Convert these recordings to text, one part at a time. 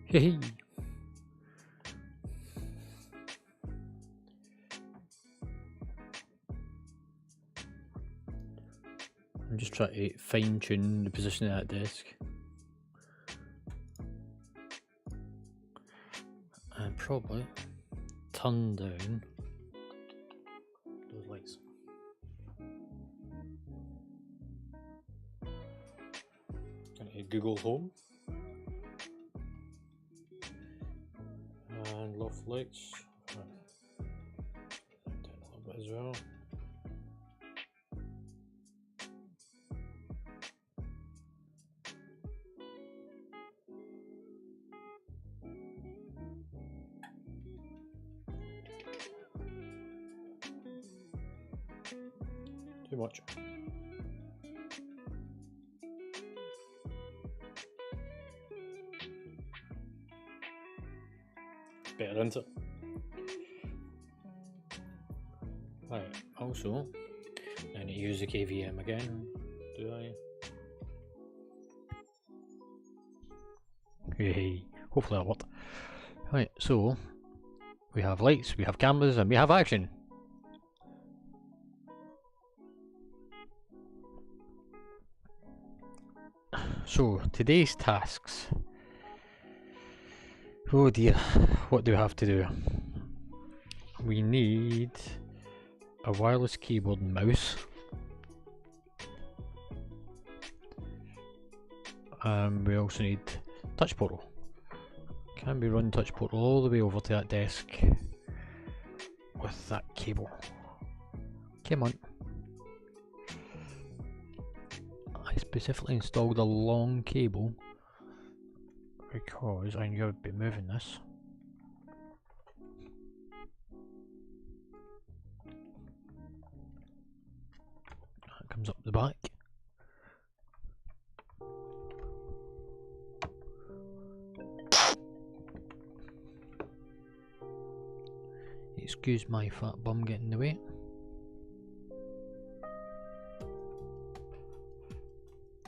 Hey. I'm just trying to fine tune the position of that desk. And probably turn down those lights. Going to Google Home. And loft lights. Turn a little bit as well. Too much. Better, isn't it? Right, also, I need to use the KVM again, do I? Hey, hopefully that worked. Right, so, we have lights, we have cameras, and we have action. So, today's tasks. Oh dear, what do we have to do? We need a wireless keyboard and mouse. We also need touch portal. Can we run touch portal all the way over to that desk with that cable? Come on. I specifically installed a long cable because I knew I'd be moving this. That comes up the back. Excuse my fat bum getting in the way.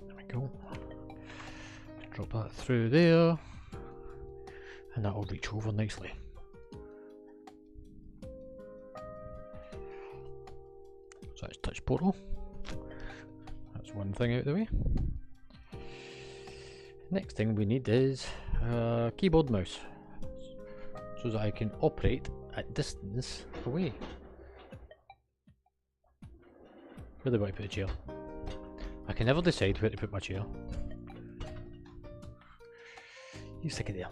There we go. Drop that through there, and that will reach over nicely. So that's touch portal. That's one thing out of the way. Next thing we need is a keyboard mouse, so that I can operate at distance away. Where do I put the chair? I can never decide where to put my chair. You stick it there.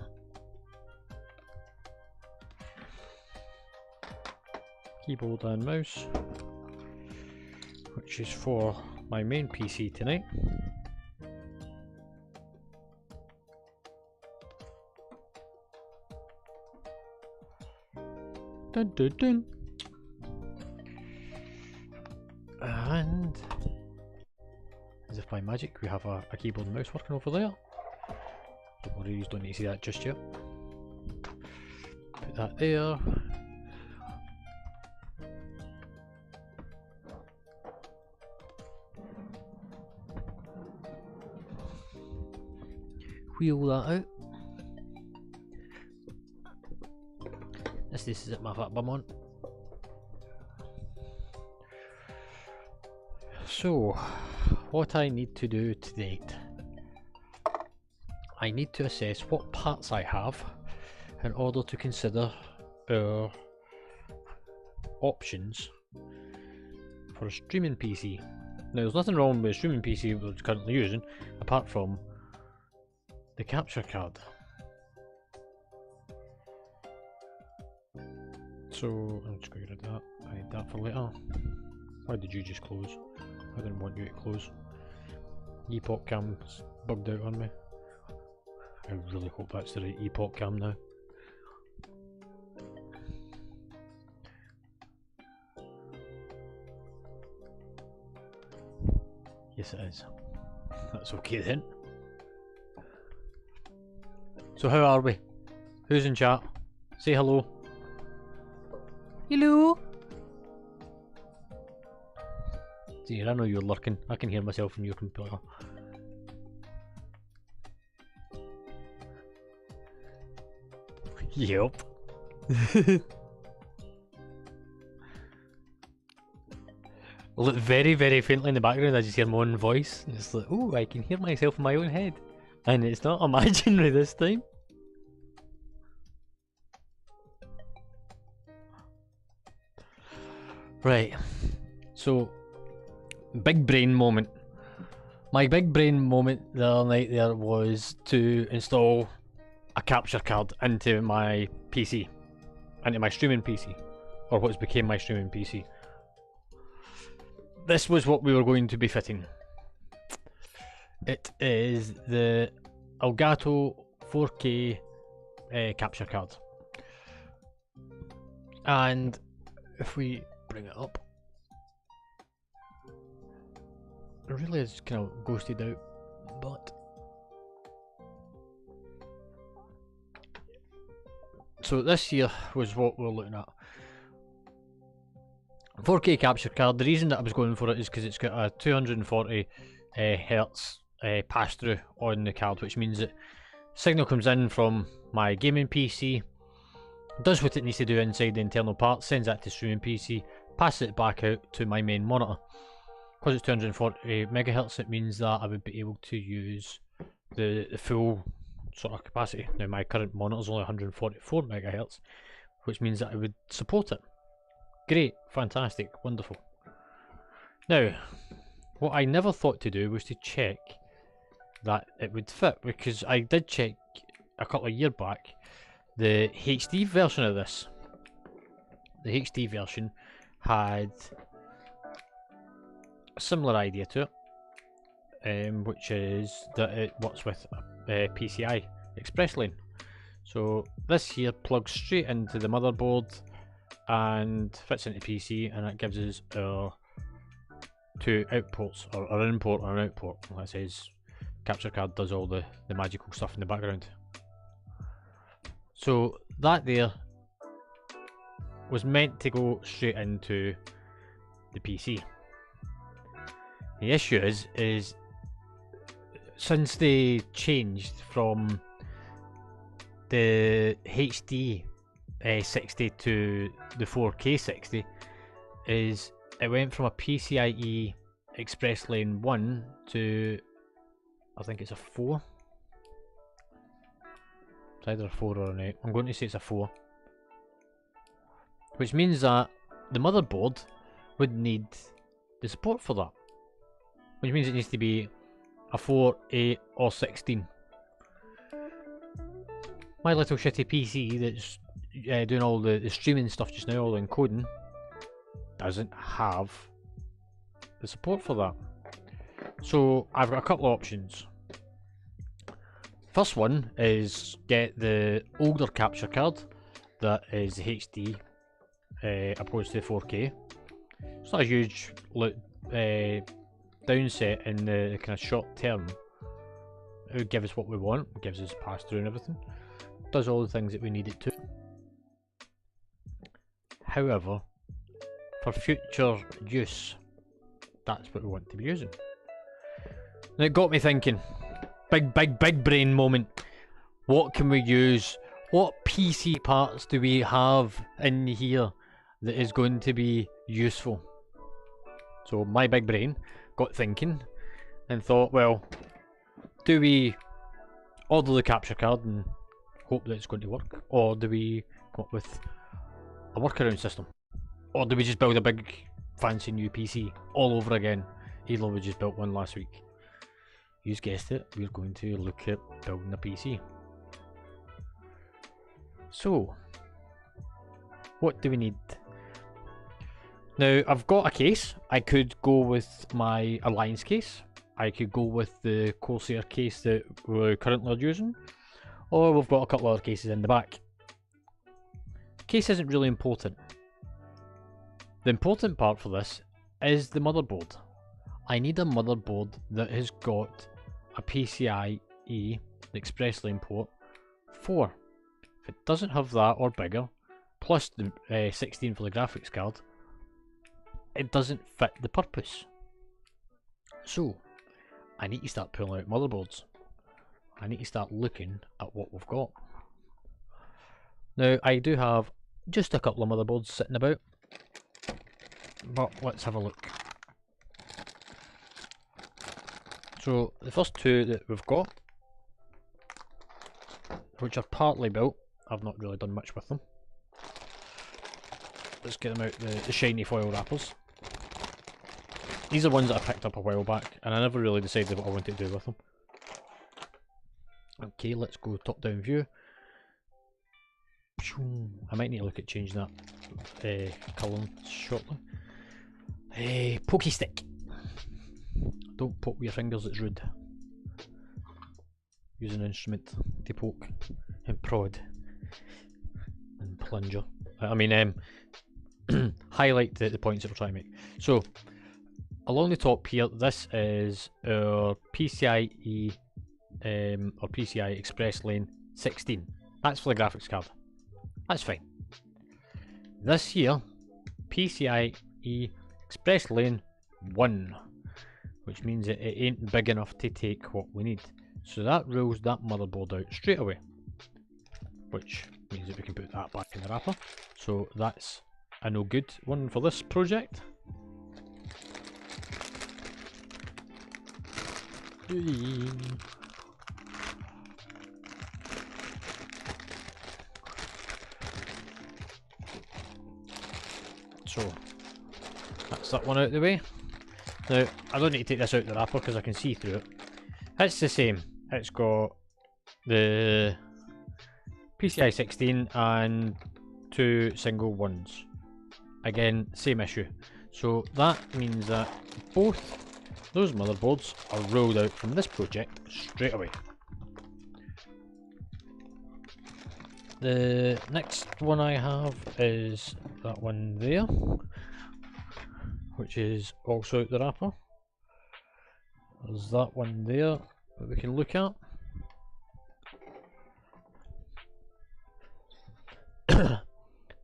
Keyboard and mouse, which is for my main PC tonight. Dun dun dun. And as if by magic, we have a keyboard and mouse working over there. Don't worry, you don't need to see that just yet. Put that there. Wheel that out. This is it, my fat bum on. So, what I need to do tonight, I need to assess what parts I have in order to consider our options for a streaming PC. Now, there's nothing wrong with a streaming PC we're currently using, apart from the capture card. So I'm just going to get rid of that. I need that for later. Why did you just close? I didn't want you to close. Epoch cam's bugged out on me. I really hope that's the right epoch cam now. Yes it is. That's okay then. So how are we? Who's in chat? Say hello. Hello. Dear, I know you're lurking. I can hear myself in your computer. Yep. Look, very, very faintly in the background, I just hear my own voice. And it's like, oh, I can hear myself in my own head. And it's not imaginary this time. Right. So, big brain moment. My big brain moment the other night there was to install a capture card into my PC. Into my streaming PC. Or what's became my streaming PC. This was what we were going to be fitting. It is the Elgato 4K capture card. And if we bring it up, it really is kind of ghosted out, but so this here was what we're looking at. 4K capture card. The reason that I was going for it is because it's got a 240 hertz pass through on the card, which means that signal comes in from my gaming PC, does what it needs to do inside the internal part, sends that to streaming PC, passes it back out to my main monitor. Because it's 240 megahertz, it means that I would be able to use the full sort of capacity. Now my current monitor is only 144 megahertz, which means that I would support it. Great, fantastic, wonderful. Now, what I never thought to do was to check that it would fit, because I did check a couple of years back the HD version of this. The HD version had a similar idea to it, which is that it works with PCI Express Lane. So this here plugs straight into the motherboard and fits into PC, and it gives us our two outputs, or an input and an output. Like it says, capture card does all the magical stuff in the background. So that there was meant to go straight into the PC. The issue is since they changed from the HD 60 to the 4K 60, is it went from a PCIe Express Lane 1 to, I think it's a 4. It's either a 4 or an 8. I'm going to say it's a 4. Which means that the motherboard would need the support for that. Which means it needs to be a 4, 8 or 16. My little shitty PC that's doing all the streaming stuff just now, all the encoding, doesn't have the support for that. So I've got a couple of options. First one is get the older capture card that is HD opposed to 4K. It's not a huge downset in the kind of short term. It would give us what we want, it gives us pass through and everything, does all the things that we need it to. However, for future use, that's what we want to be using. And it got me thinking, big brain moment. What can we use? What PC parts do we have in here that is going to be useful? So my big brain got thinking and thought, well, do we order the capture card and hope that it's going to work, or do we come up with a workaround system, or do we just build a big fancy new PC all over again? Even though we just built one last week. You've guessed it, we're going to look at building a PC. So, what do we need? Now, I've got a case. I could go with my Alliance case. I could go with the Corsair case that we're currently using. Or we've got a couple other cases in the back. Case isn't really important. The important part for this is the motherboard. I need a motherboard that has got a PCIe Express Lane port 4. If it doesn't have that or bigger, plus the 16 for the graphics card, it doesn't fit the purpose. So, I need to start pulling out motherboards. I need to start looking at what we've got. Now, I do have just a couple of motherboards sitting about, but let's have a look. So, the first two that we've got, which are partly built, I've not really done much with them. Let's get them out the shiny foil wrappers. These are ones that I picked up a while back, and I never really decided what I wanted to do with them. Okay, let's go top down view. I might need to look at changing that colour shortly. Pokey stick. Don't poke with your fingers, it's rude. Use an instrument to poke and prod and plunger. I mean, highlight the points that we're trying to make. So, along the top here, this is our PCIe or PCI Express Lane 16. That's for the graphics card. That's fine. This here, PCIe Express Lane 1, which means it ain't big enough to take what we need. So that rules that motherboard out straight away, which means that we can put that back in the wrapper. So that's a no good one for this project. So that's that one out of the way. Now I don't need to take this out of the wrapper because I can see through it. It's the same. It's got the PCI 16 and 2 single ones. Again, same issue. So that means that both those motherboards are rolled out from this project straight away. The next one I have is that one there, which is also out the wrapper. There's that one there that we can look at.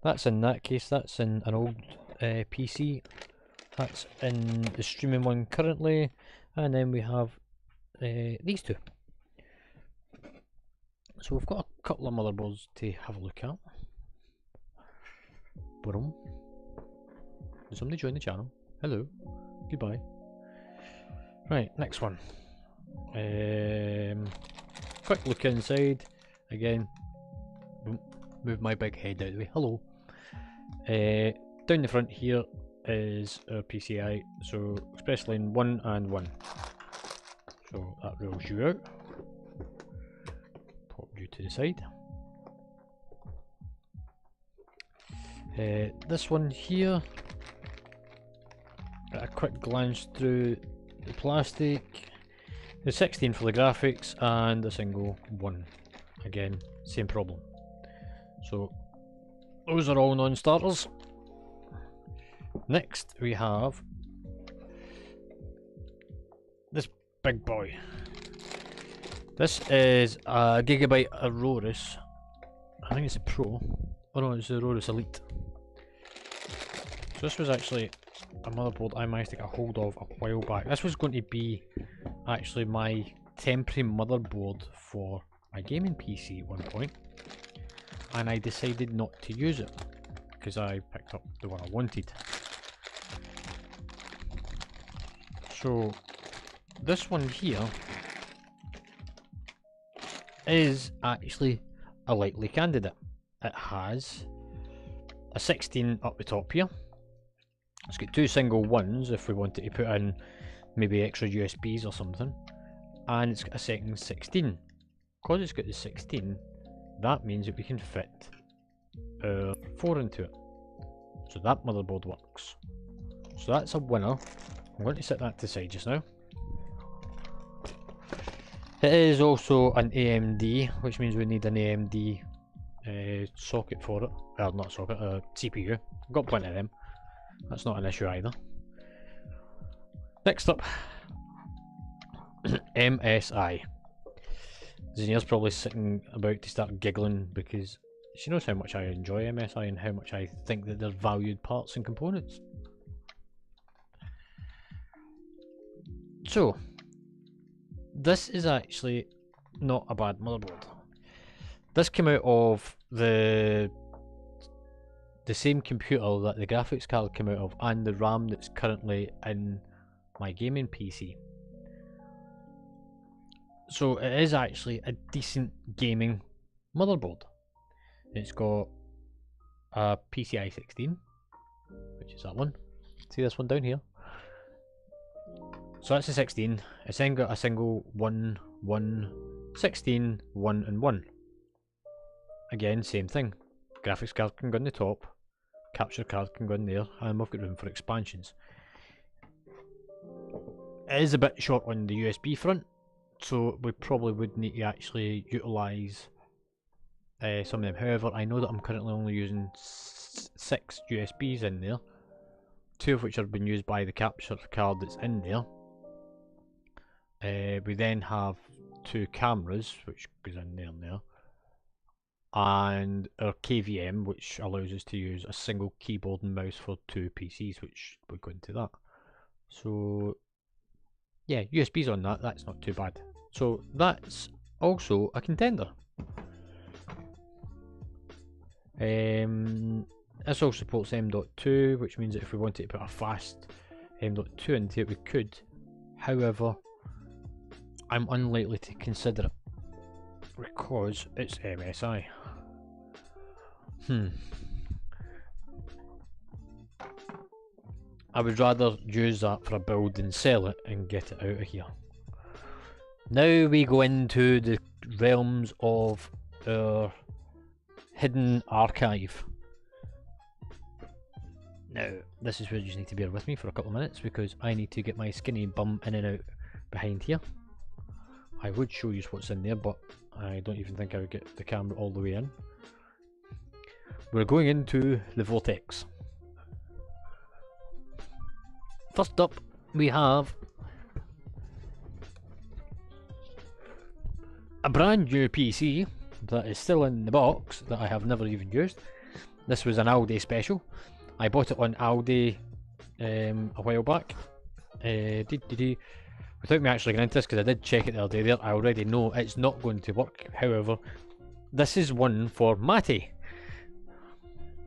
That's in that case, that's in an old PC. That's in the streaming one currently, and then we have these two. So we've got a couple of motherboards to have a look at. Boom. Did somebody join the channel? Hello. Goodbye. Right, next one. Quick look inside. Again, move my big head out of the way. Hello. Down the front here is our PCI, so Express Lane 1 and 1. So that rolls you out. Pop you to the side. This one here, got a quick glance through the plastic. The 16 for the graphics and the single 1. Again, same problem. So those are all non-starters. Next we have this big boy. This is a Gigabyte Aorus. I think it's a Pro. Oh no, it's the Aorus Elite. So this was actually a motherboard I managed to get a hold of a while back. This was going to be actually my temporary motherboard for my gaming PC at one point, and I decided not to use it because I picked up the one I wanted. So this one here is actually a likely candidate. It has a 16 up the top here. It's got 2 single ones if we wanted to put in maybe extra USBs or something, and it's got a second 16. Because it's got the 16, that means that we can fit 4 into it. So that motherboard works. So that's a winner. I'm going to set that to the side just now. It is also an AMD, which means we need an AMD socket for it. Well, not socket, CPU. I've got plenty of them. That's not an issue either. Next up, MSI. Zinnia's probably sitting about to start giggling because she knows how much I enjoy MSI and how much I think that they're valued parts and components. So, this is actually not a bad motherboard. This came out of the same computer that the graphics card came out of, and the RAM that's currently in my gaming PC. So it is actually a decent gaming motherboard. It's got a PCI 16, which is that one. See this one down here? So that's a 16. It's then got a single 1, 1, 16, 1 and 1. Again, same thing. Graphics card can go on the top, capture card can go in there, and we've got room for expansions. It is a bit short on the USB front, so we probably would need to actually utilise some of them. However, I know that I'm currently only using 6 USBs in there, 2 of which are being used by the capture card that's in there. We then have 2 cameras, which goes in there and there, and our KVM, which allows us to use a single keyboard and mouse for 2 PCs, which will go into that. So yeah, USBs on that, that's not too bad. So that's also a contender. This also supports M.2, which means that if we wanted to put a fast M.2 into it, we could. However, I'm unlikely to consider it because it's MSI. I would rather use that for a build than sell it and get it out of here. Now we go into the realms of our hidden archive. Now, this is where you just need to bear with me for a couple of minutes because I need to get my skinny bum in and out behind here. I would show you what's in there, but I don't even think I would get the camera all the way in. We're going into the Vortex. First up, we have a brand new PC that is still in the box that I have never even used. This was an Aldi special. I bought it on Aldi a while back. Without me actually getting into this, because I did check it the other day there, I already know it's not going to work. However, this is one for Matty.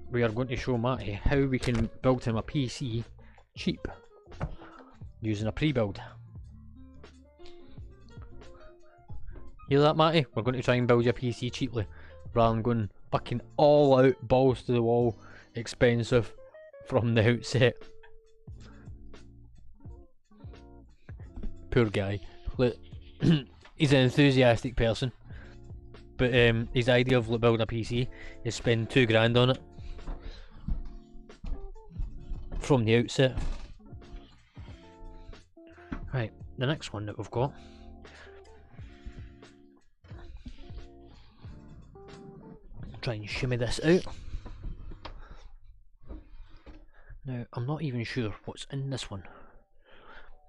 We are going to show Matty how we can build him a PC cheap using a pre-build. Hear that, Matty? We're going to try and build your PC cheaply rather than going fucking all out, balls to the wall, expensive from the outset. Poor guy. He's an enthusiastic person, but his idea of building a PC is spend £2 on it from the outset. Right, the next one that we've got. Try and shimmy this out. Now, I'm not even sure what's in this one.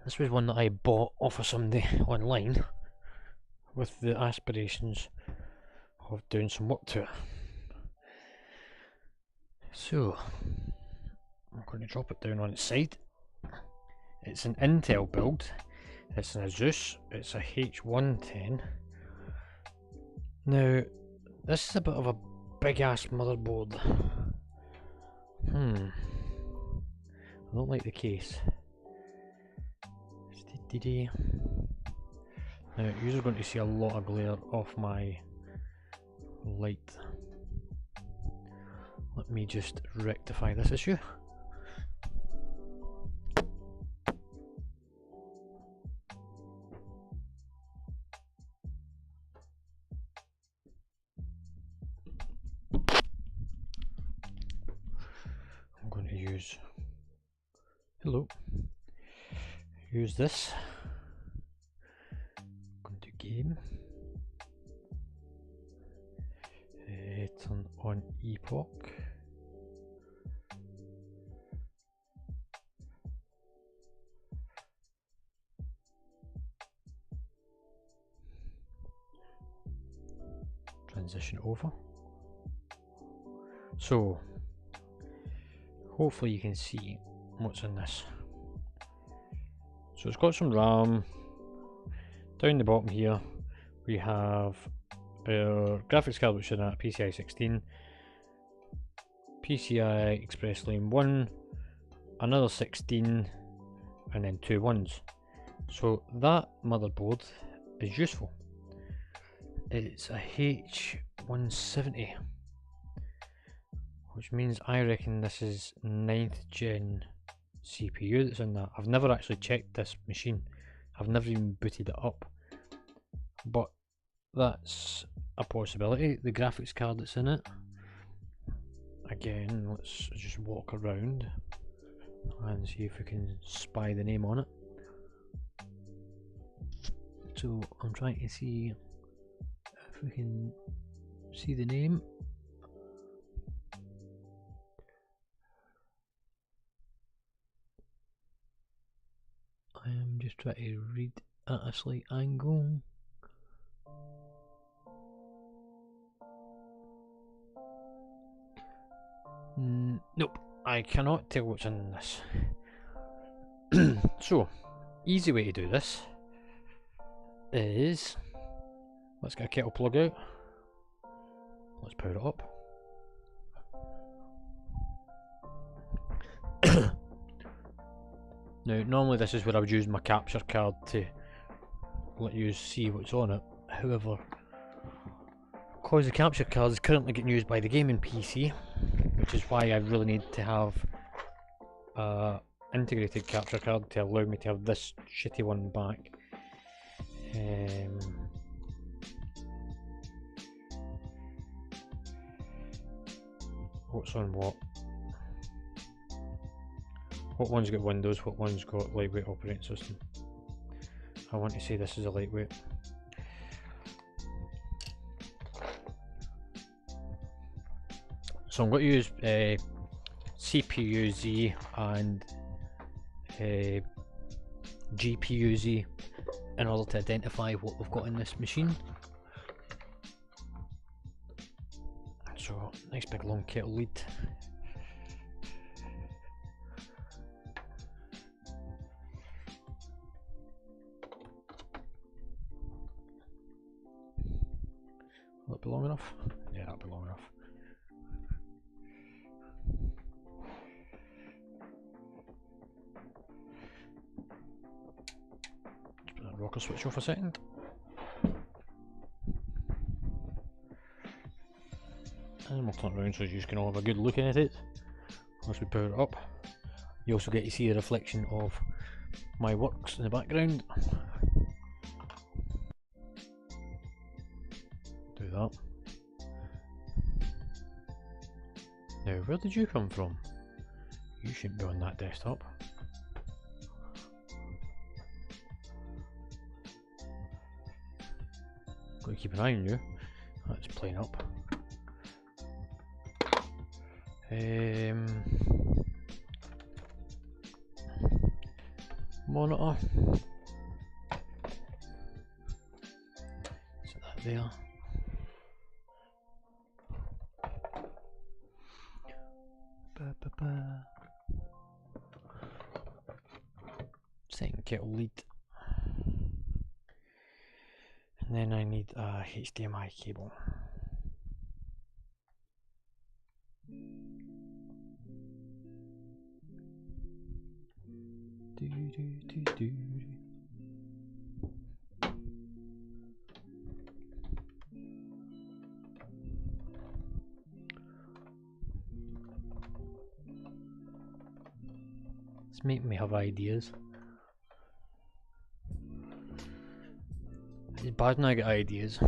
This was one that I bought off of somebody online with the aspirations of doing some work to it. So, I'm going to drop it down on its side. It's an Intel build. It's an Asus. It's a H110. Now, this is a bit of a big ass motherboard. I don't like the case. Now, you're going to see a lot of glare off my light. Let me just rectify this issue. I'm going to use use this. Going to game. Turn on Epoch. Transition over. So hopefully you can see what's in this. So it's got some RAM. Down the bottom here we have our graphics card, which is at PCI 16, PCI Express Lane 1, another 16, and then 2 ones. So that motherboard is useful. It's a H170, which means I reckon this is 9th gen CPU that's in that. I've never actually checked this machine. I've never even booted it up, but that's a possibility. The graphics card that's in it. Again, let's just walk around and see if we can spy the name on it. So I'm trying to see if we can see the name. I am just trying to read at a slight angle. Nope, I cannot tell what's in this. So, easy way to do this is, let's get a kettle plug out, let's power it up. Now normally this is where I would use my capture card to let you see what's on it. However, because the capture card is currently getting used by the gaming PC, which is why I really need to have a integrated capture card to allow me to have this shitty one back. What's on what? What one's got Windows, what one's got lightweight operating system? I want to say this is a lightweight. So I'm going to use CPU Z and GPU Z in order to identify what we've got in this machine. So nice big long kettle lead. Will it be long enough? Yeah, that'll be long enough. Just put that rocker switch off a second. And we'll turn it around so you can all have a good look at it once we power it up. You also get to see a reflection of my works in the background. Do that. Now, where did you come from? You shouldn't be on that desktop. Got to keep an eye on you. That's playing up. Monitor. Set that there. Second kettle lead. And then I need a HDMI cable. It's making me have ideas. It's bad when I get ideas.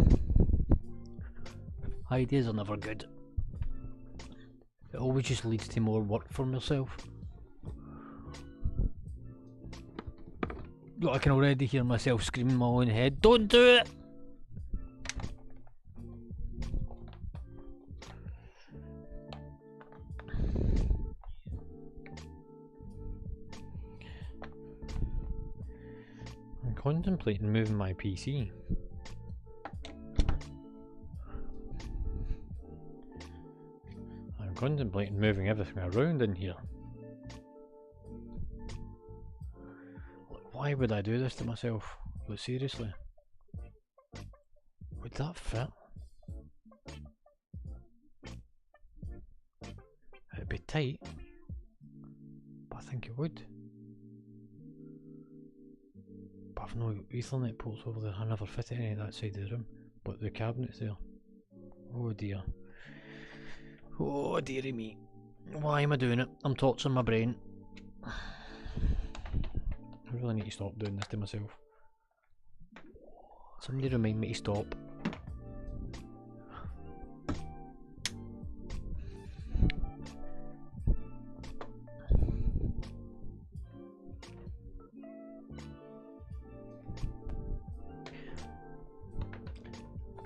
Ideas are never good. It always just leads to more work for myself. Look, I can already hear myself screaming in my own head, "Don't do it!" I'm contemplating moving my PC. I'm contemplating moving everything around in here. Why would I do this to myself? But seriously, would that fit? It'd be tight, but I think it would. But I've no Ethernet ports over there. I never fit any of that side of the room, but the cabinet's there. Oh dear. Oh dearie me. Why am I doing it? I'm torturing my brain. I really need to stop doing this to myself. Somebody remind me to stop.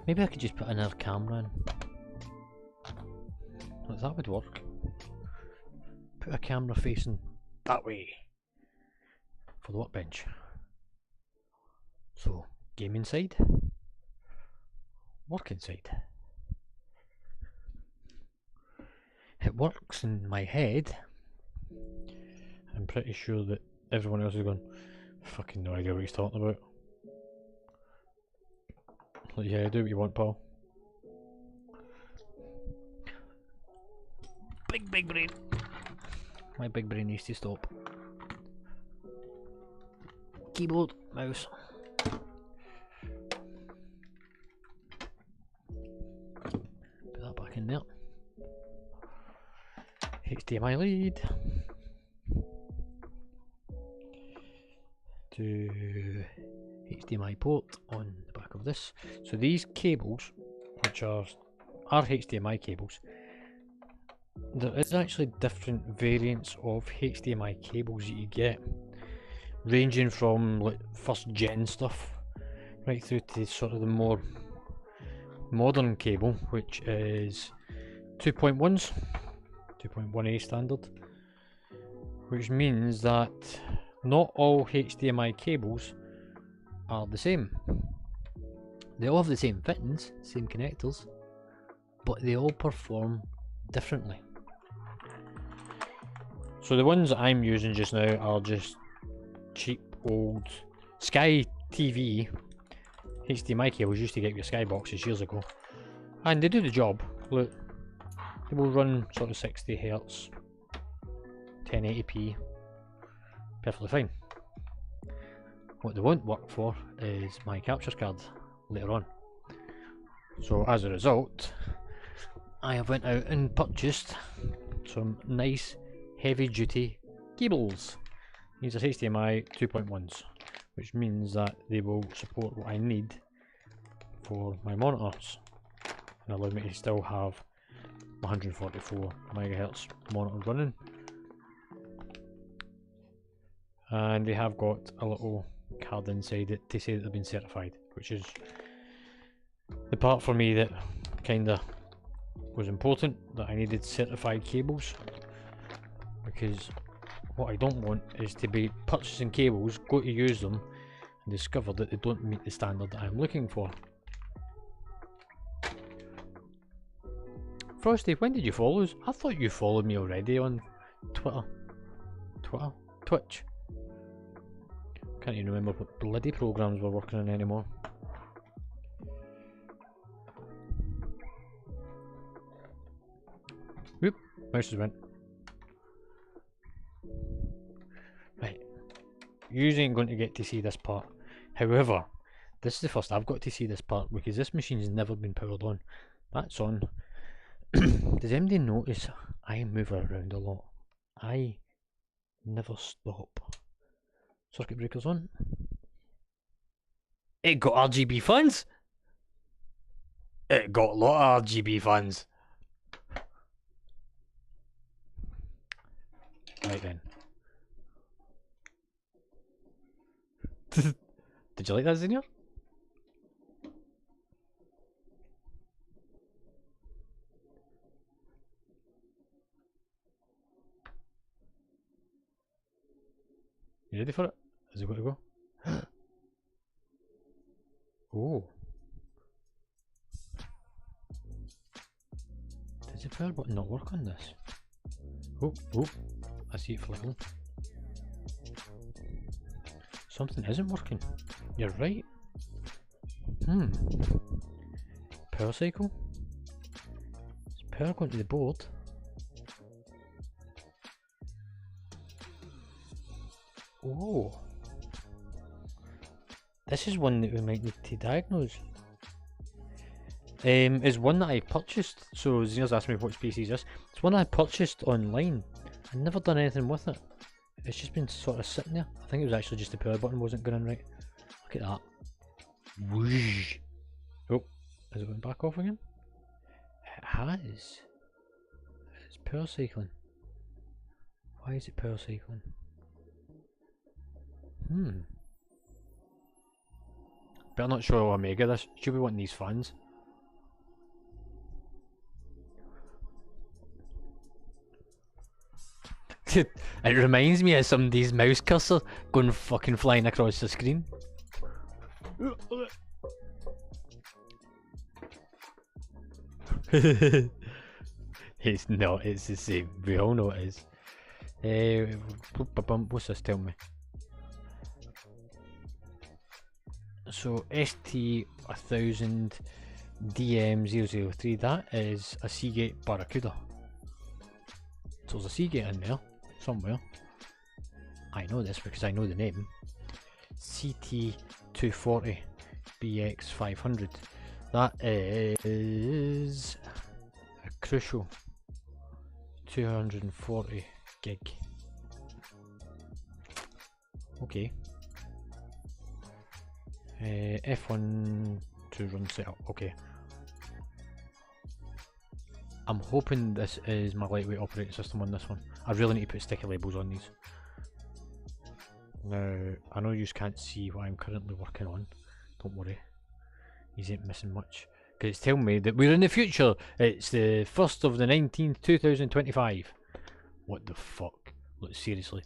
Maybe I could just put another camera in. Like, that would work. Put a camera facing that way for the workbench. So, gaming side, working side. It works in my head. I'm pretty sure that everyone else is going, fucking no idea what he's talking about. Like, yeah, do what you want, pal. Big brain. My big brain needs to stop. Keyboard, mouse. Put that back in there. HDMI lead. To HDMI port on the back of this. So these cables, which are HDMI cables, there is actually different variants of HDMI cables that you get, ranging from like first gen stuff right through to sort of the more modern cable, which is 2.1s, 2.1A standard, which means that not all HDMI cables are the same. They all have the same fittings, same connectors, but they all perform differently. So the ones that I'm using just now are just cheap old Sky TV HDMI cables. Used to get your Sky boxes years ago, and they do the job. Look, they will run sort of 60 Hz, 1080p, perfectly fine. What they won't work for is my capture card later on. So as a result, I have went out and purchased some nice heavy duty cables. These are HDMI 2.1s, which means that they will support what I need for my monitors and allow me to still have 144 MHz monitor running. And they have got a little card inside it to say that they've been certified, which is the part for me that kinda was important, that I needed certified cables, because what I don't want is to be purchasing cables, go to use them and discover that they don't meet the standard that I'm looking for. Frosty, when did you follow us? I thought you followed me already on Twitch. Can't even remember what bloody programs we're working on anymore. Whoop, mouse just went. Right, you ain't going to get to see this part. However, this is the first I've got to see this part because this machine's never been powered on. That's on. Does anybody notice I move around a lot? I never stop. Circuit breakers on. It got RGB fans. It got a lot of RGB fans. Right then. Did you like that, Zinnia? You ready for it? Is it going to go? Oh. Does the power button not work on this? Oh, I see it flickering. Something isn't working. You're right. Power cycle? Is power going to the board? Oh. This is one that we might need to diagnose. Is one that I purchased. So Zina's asked me what species this. It's one I purchased online. I've never done anything with it. It's just been sort of sitting there. I think it was actually just the power button wasn't going in right. Look at that. Whoosh. Oh, is it going back off again? It has. It's power cycling. Why is it power cycling? Better not show Omega this. Should be wanting these fans. It reminds me of somebody's mouse cursor going fucking flying across the screen. It's not, it's the same. We all know it is. What's this tell me? So ST1000 DM003, that is a Seagate Barracuda. So there's a Seagate in there somewhere. I know this because I know the name. CT240 BX500. That is a Crucial 240 gig. Okay. F1 to run setup. Okay. I'm hoping this is my lightweight operating system on this one. I really need to put sticky labels on these. Now, I know you can't see what I'm currently working on. Don't worry. You ain't missing much. Because it's telling me that we're in the future. It's the 1st of the 19th, 2025. What the fuck? Look, seriously.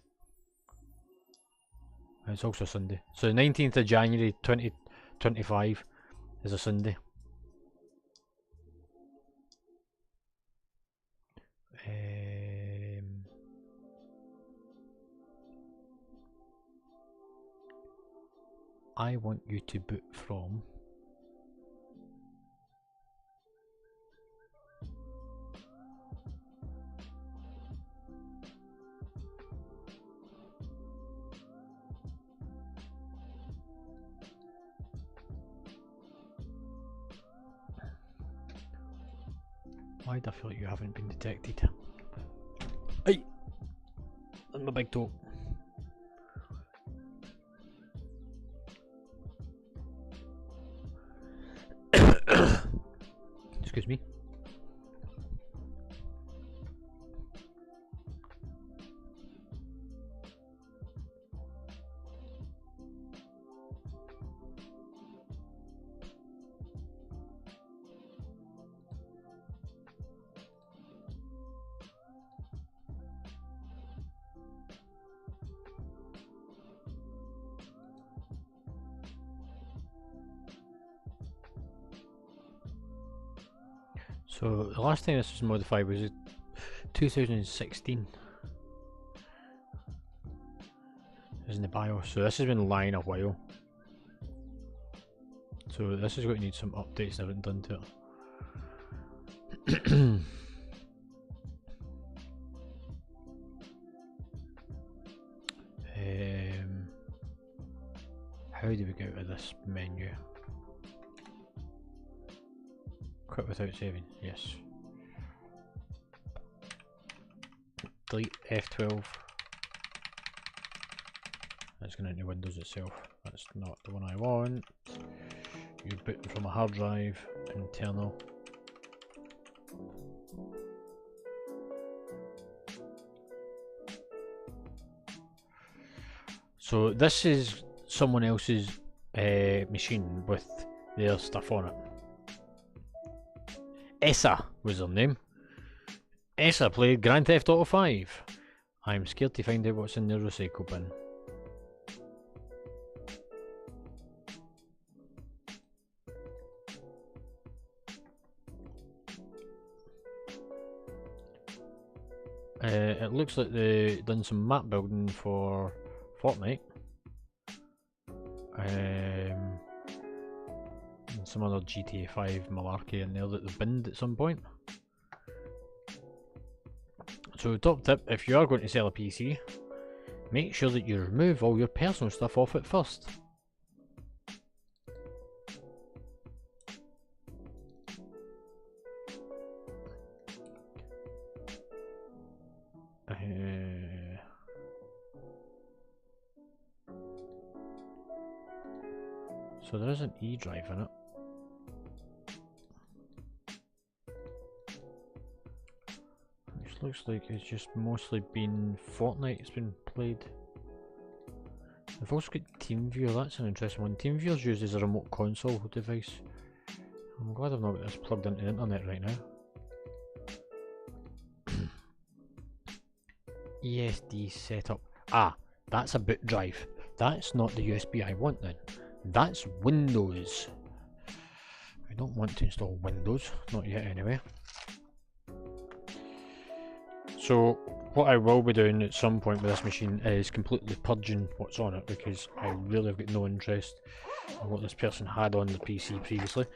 It's also Sunday. So the 19th of January 2025 is a Sunday. I want you to boot from why do I feel like you haven't been detected? Hey! On my big toe. Excuse me. So the last time this was modified was 2016. It was in the BIOS, so this has been lying a while. So this is going to need some updates and everything done to it. How do we get out of this menu? Quit without saving, yes. Delete F12. That's going into Windows itself. That's not the one I want. You're booting from a hard drive, internal. So this is someone else's machine with their stuff on it. Essa was her name. Essa played Grand Theft Auto 5. I'm scared to find out what's in the recycle bin. It looks like they done some map building for Fortnite. and some other GTA 5 malarkey in there that they've binned at some point. So top tip, if you are going to sell a PC, make sure that you remove all your personal stuff off it first. So there is an E drive in it. Which looks like it's just mostly been Fortnite, it's been played. I've also got TeamViewer, that's an interesting one. TeamViewer's used as a remote console device. I'm glad I've not got this plugged into the internet right now. ESD setup. Ah, that's a boot drive. That's not the USB I want then. That's Windows. I don't want to install Windows, not yet anyway. So what I will be doing at some point with this machine is completely purging what's on it, because I really have got no interest in what this person had on the PC previously.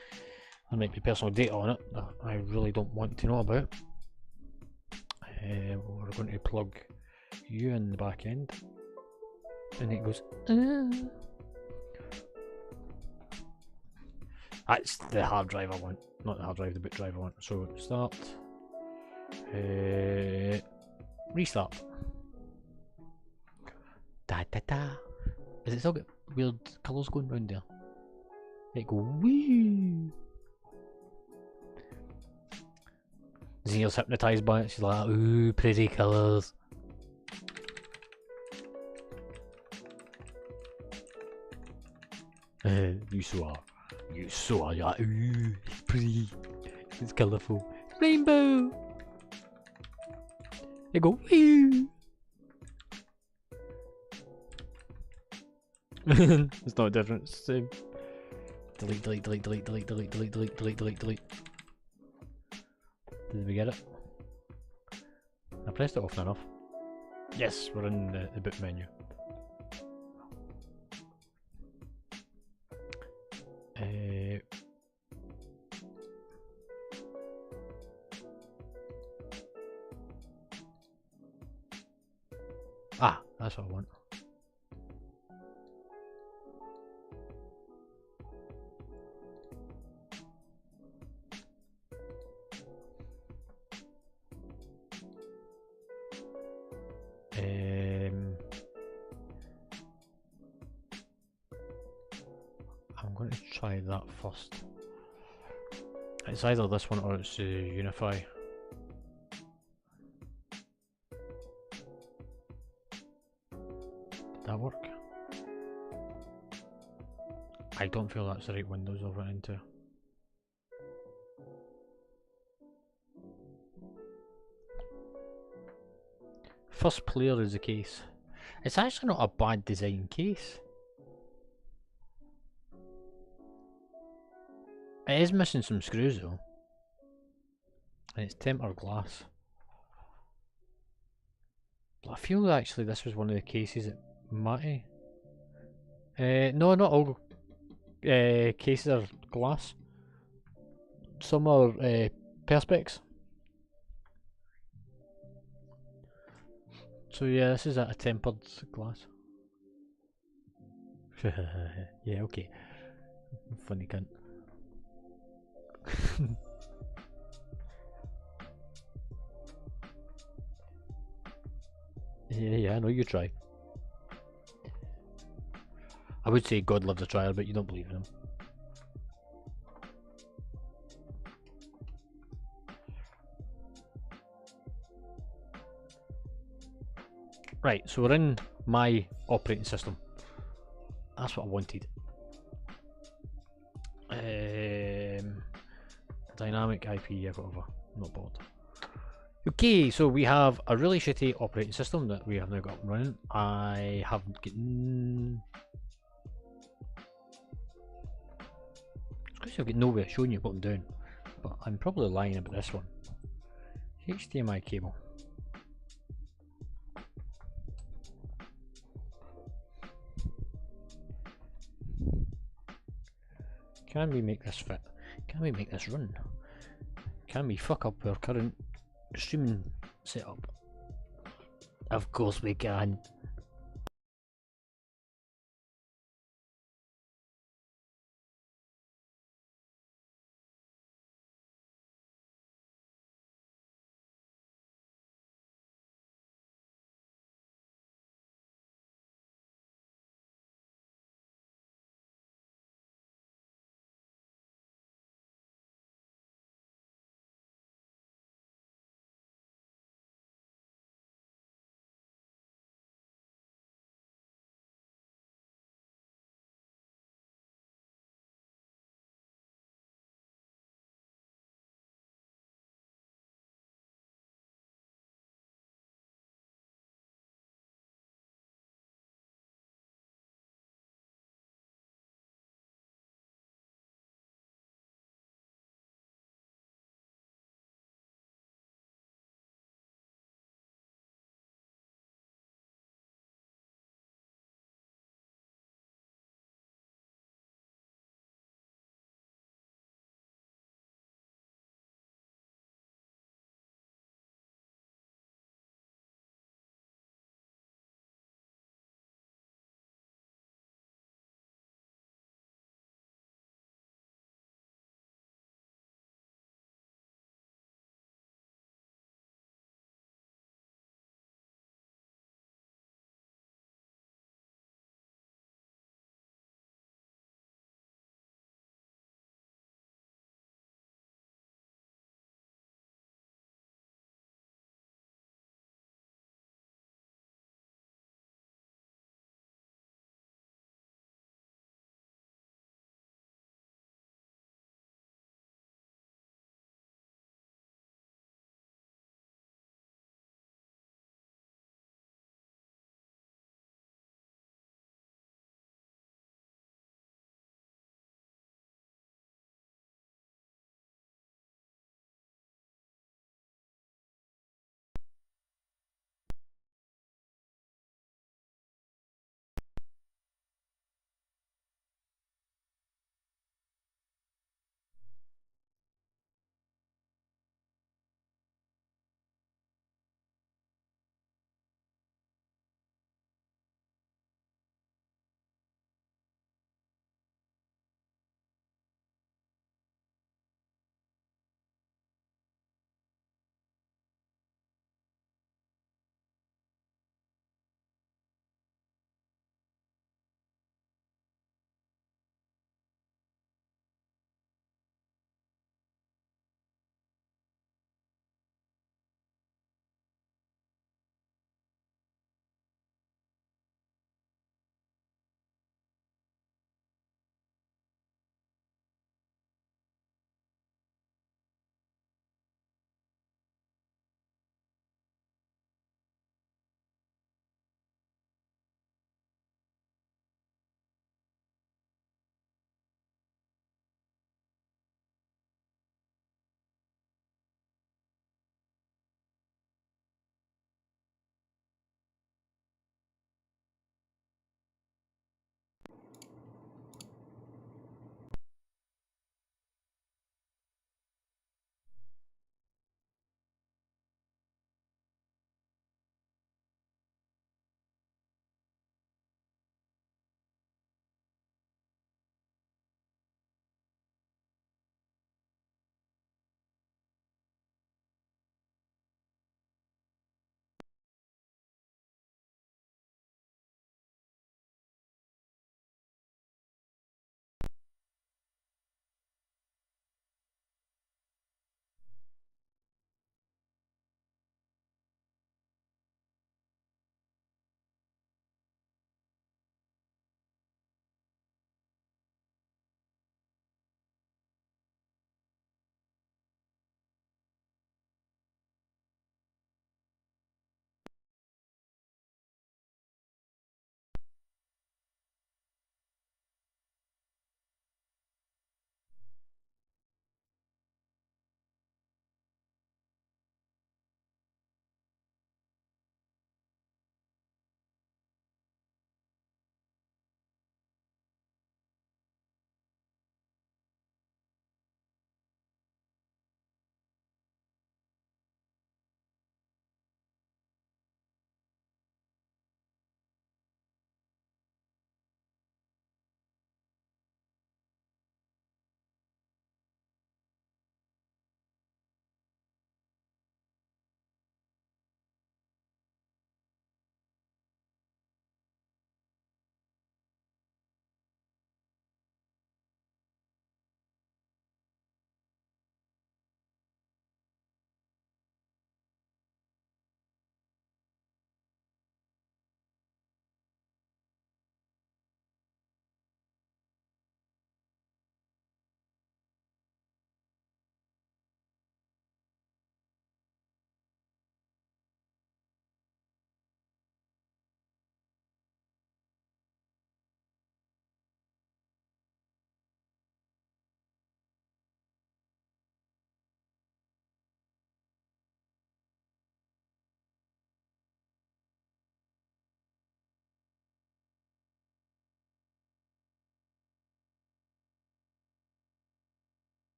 There might be personal data on it that I really don't want to know about. We're going to plug you in the back end, and it goes That's the hard drive I want, not the hard drive, the boot drive I want. So start, restart. Da da da. Is it still got weird colours going round there? It go wee. Zia's hypnotised by it. She's like, ooh, pretty colours. You so are. You so are. You're like, ooh, it's pretty. It's colourful. Rainbow. They go, wee. It's not different. It's the same. Delete, delete, delete, delete, delete, delete, delete, delete, delete, delete, delete. Did we get it? I pressed it often enough. Yes, we're in the boot menu. That's what I want. I'm going to try that first. It's either this one or it's Unify. Did that work? I don't feel that's the right Windows I've run into. First player is the case. It's actually not a bad design case. It is missing some screws though. And it's tempered glass. But I feel actually this was one of the cases that Matty. No, not all cases are glass. Some are perspex. So yeah, this is a tempered glass. Yeah, okay. Funny cunt. Yeah, I know you try. I would say God loves a trier, but you don't believe in him. Right, so we're in my operating system. That's what I wanted. Dynamic IP, yeah, whatever. Not bored. Okay, so we have a really shitty operating system that we have now got up and running. I haven't gotten... It's because I've got no way of showing you what I'm doing, but I'm probably lying about this one. HDMI cable. Can we make this fit? Can we make this run? Can we fuck up our current streaming setup? Of course we can.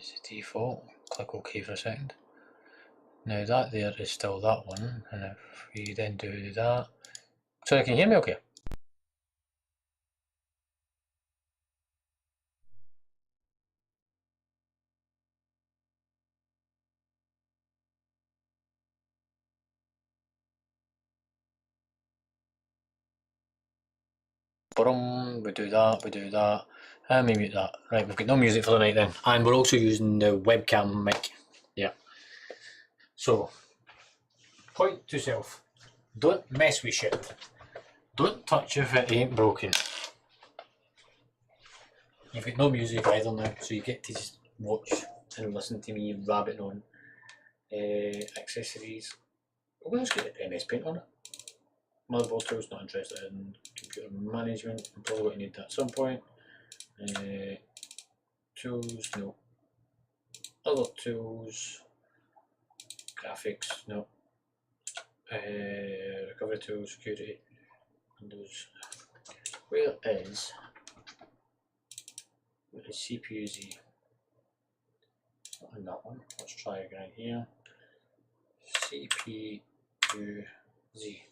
is default. Click OK for a second. Now that there is still that one, and if we then do that, sorry, can you hear me okay? We do that, and we mute that. Right, we've got no music for the night then, and we're also using the webcam mic. Yeah. So, point to self: don't mess with shit. Don't touch if it ain't broken. You've got no music either now, so you get to just watch and listen to me rabbiting on. Accessories. We're going to just get MS Paint on it. Motherboard tools, not interested in. Computer management, I'm probably going to need that at some point. Tools, no. Other tools. Graphics, no. Recovery tools, security, Windows. Where is CPU Z? Not in that one. Let's try again here. CPU Z.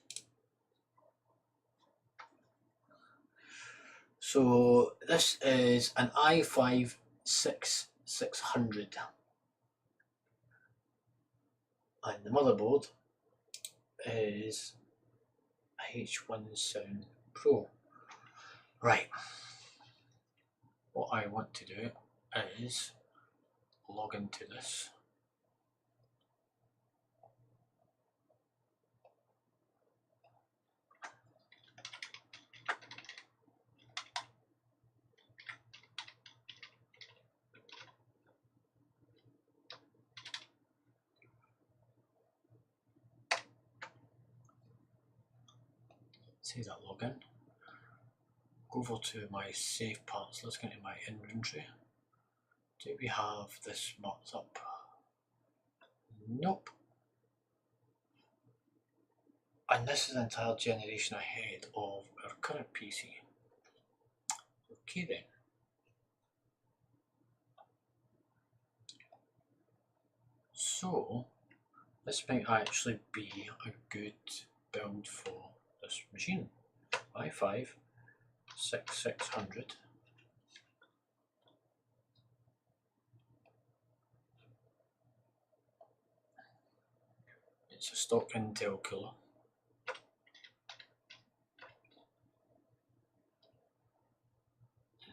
So this is an i5 6600, and the motherboard is a H17 Pro. Right. What I want to do is log into this. Say that login. Go over to my save parts. Let's get into my inventory. Do we have this marked up? Nope. And this is an entire generation ahead of our current PC. Okay then. So this might actually be a good build for this machine. i5 6600. It's a stock Intel cooler.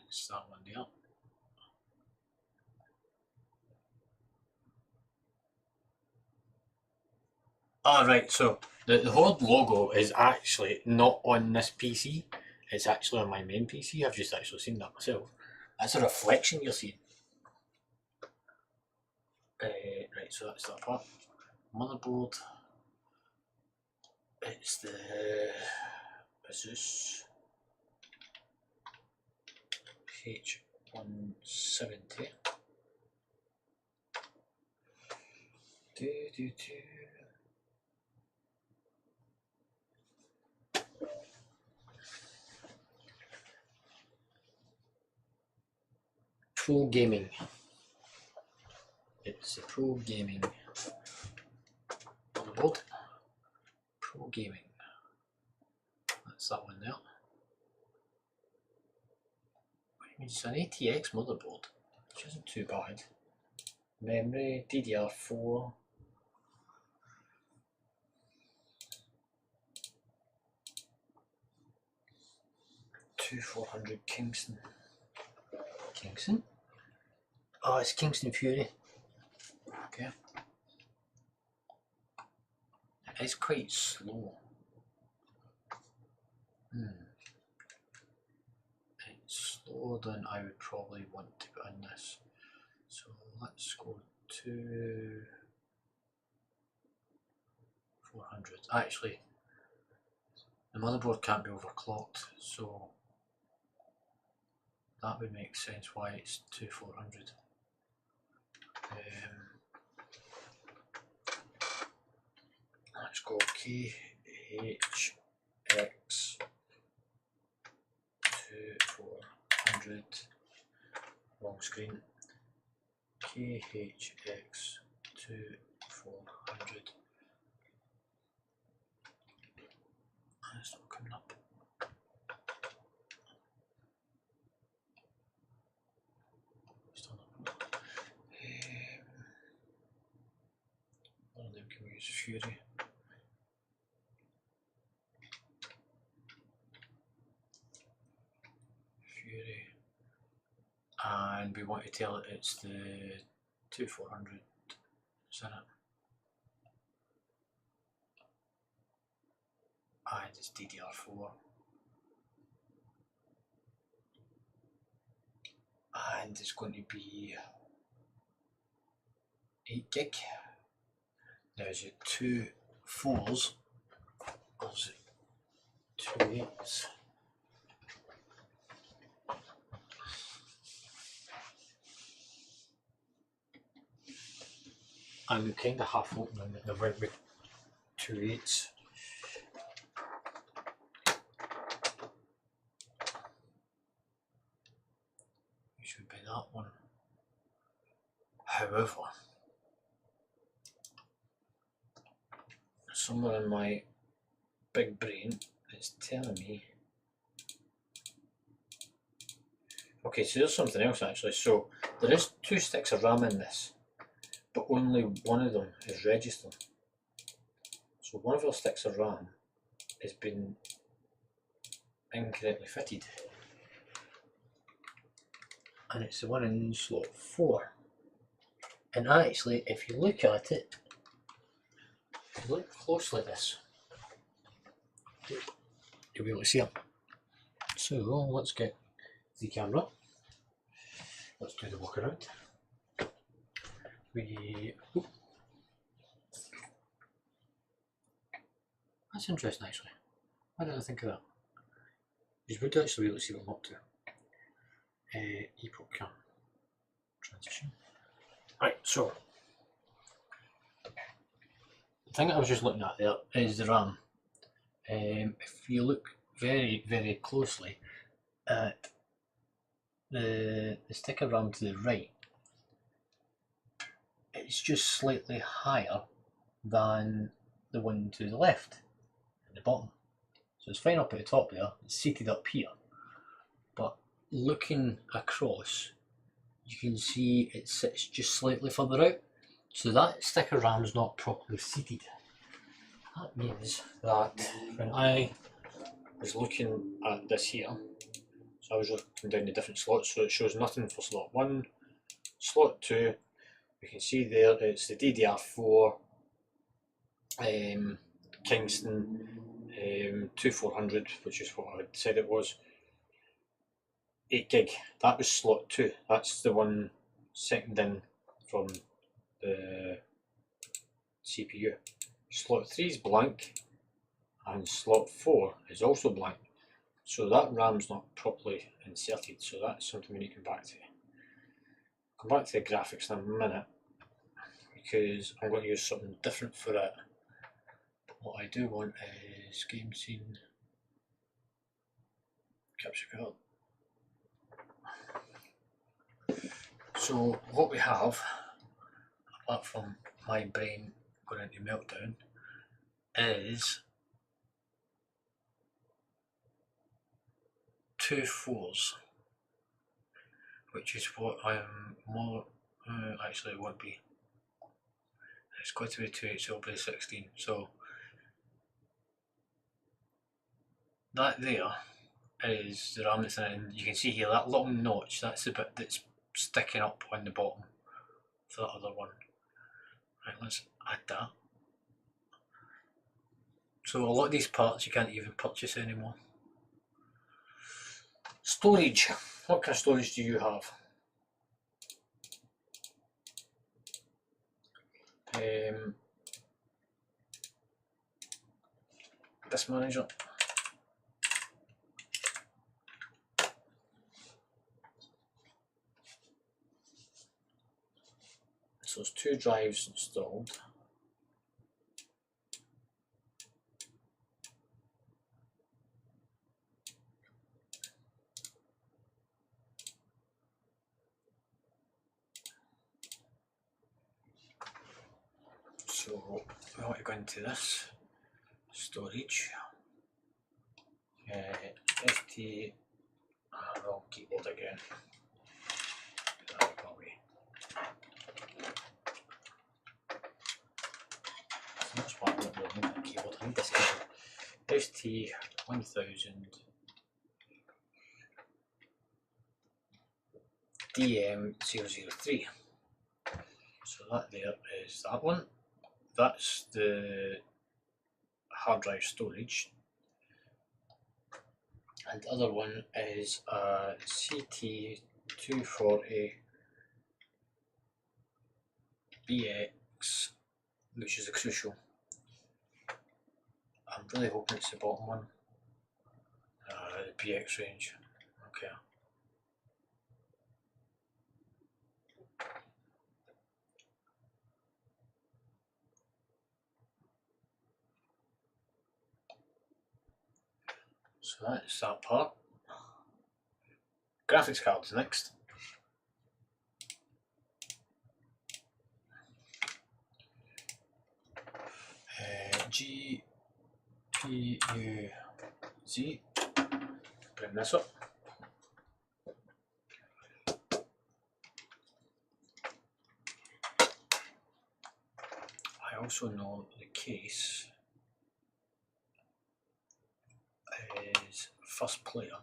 It's that one there. Right, so the Horde logo is actually not on this PC, it's actually on my main PC. I've just actually seen that myself. That's a reflection you're seeing. Right, so that's that part. Motherboard. It's the Asus H170. Pro Gaming. It's a Pro Gaming motherboard. Pro Gaming. That's that one there. It's an ATX motherboard, which isn't too bad. Memory, DDR4. Two 400 Kingston. Kingston? Oh, it's Kingston Fury. Okay. It's quite slow. It's slower than I would probably want to put in this. So let's go to 400. Actually, the motherboard can't be overclocked, so that would make sense why it's to 400. Let's go KHX to 400. Wrong screen. KHX2400. It's not coming up. Still not. One of them can we use Fury. And we want to tell it it's the 2400, isn't it? And it's DDR4. And it's going to be 8 gig. There's your 2 4s, or is it 2 8s? I'm kind of half opening that they went with 2 8s. It should be that one. However, somewhere in my big brain it's telling me. Okay, so there's something else actually. So there is 2 sticks of RAM in this, but only one of them is registered. So one of our sticks of RAM has been incorrectly fitted, and it's the one in slot 4. And actually, if you look at it, if you look closely at this, you'll be able to see it. So let's get the camera. Let's do the walk around. That's interesting actually. Why didn't I think of that? You would actually be able to see what I'm up to. Epoch cam transition. Right, so the thing I was just looking at there is the RAM. If you look very, very closely at the stick of RAM to the right, it's just slightly higher than the one to the left at the bottom. So it's fine up at the top there, it's seated up here, but looking across you can see it sits just slightly further out, so that stick of RAM is not properly seated. That means that when I was looking at this here, so I was looking down the different slots, so it shows nothing for slot 1, slot 2, you can see there it's the DDR4 Kingston 2400, which is what I had said it was, 8 gig. That was slot 2, that's the one second in from the CPU. Slot 3 is blank and slot 4 is also blank, so that RAM's not properly inserted, so that's something we need to come back to. Come back to the graphics in a minute because I'm going to use something different for it. But what I do want is game scene capture card. So what we have, apart from my brain going into meltdown, is 2 4s, which is what I'm more, actually it won't be, it's got to be 2 8, so it'll be 16, so that there is the RAM that's in it, and you can see here that little notch, that's the bit that's sticking up on the bottom for that other one. Right, let's add that. So a lot of these parts you can't even purchase anymore. Storage. What kind of storage do you have? Disk manager. So there's 2 drives installed. So we want to go into this storage. ST wrong keyboard again. So that's why I don't really need that keyboard. I need this keyboard. ST1000 DM003. So that there is that one. That's the hard drive storage. And the other one is a CT240 BX, which is a crucial. I'm really hoping it's the bottom one. The BX range. Okay. So that's that part. Graphics cards next. GPUZ. Bring this up. I also know the case is first player.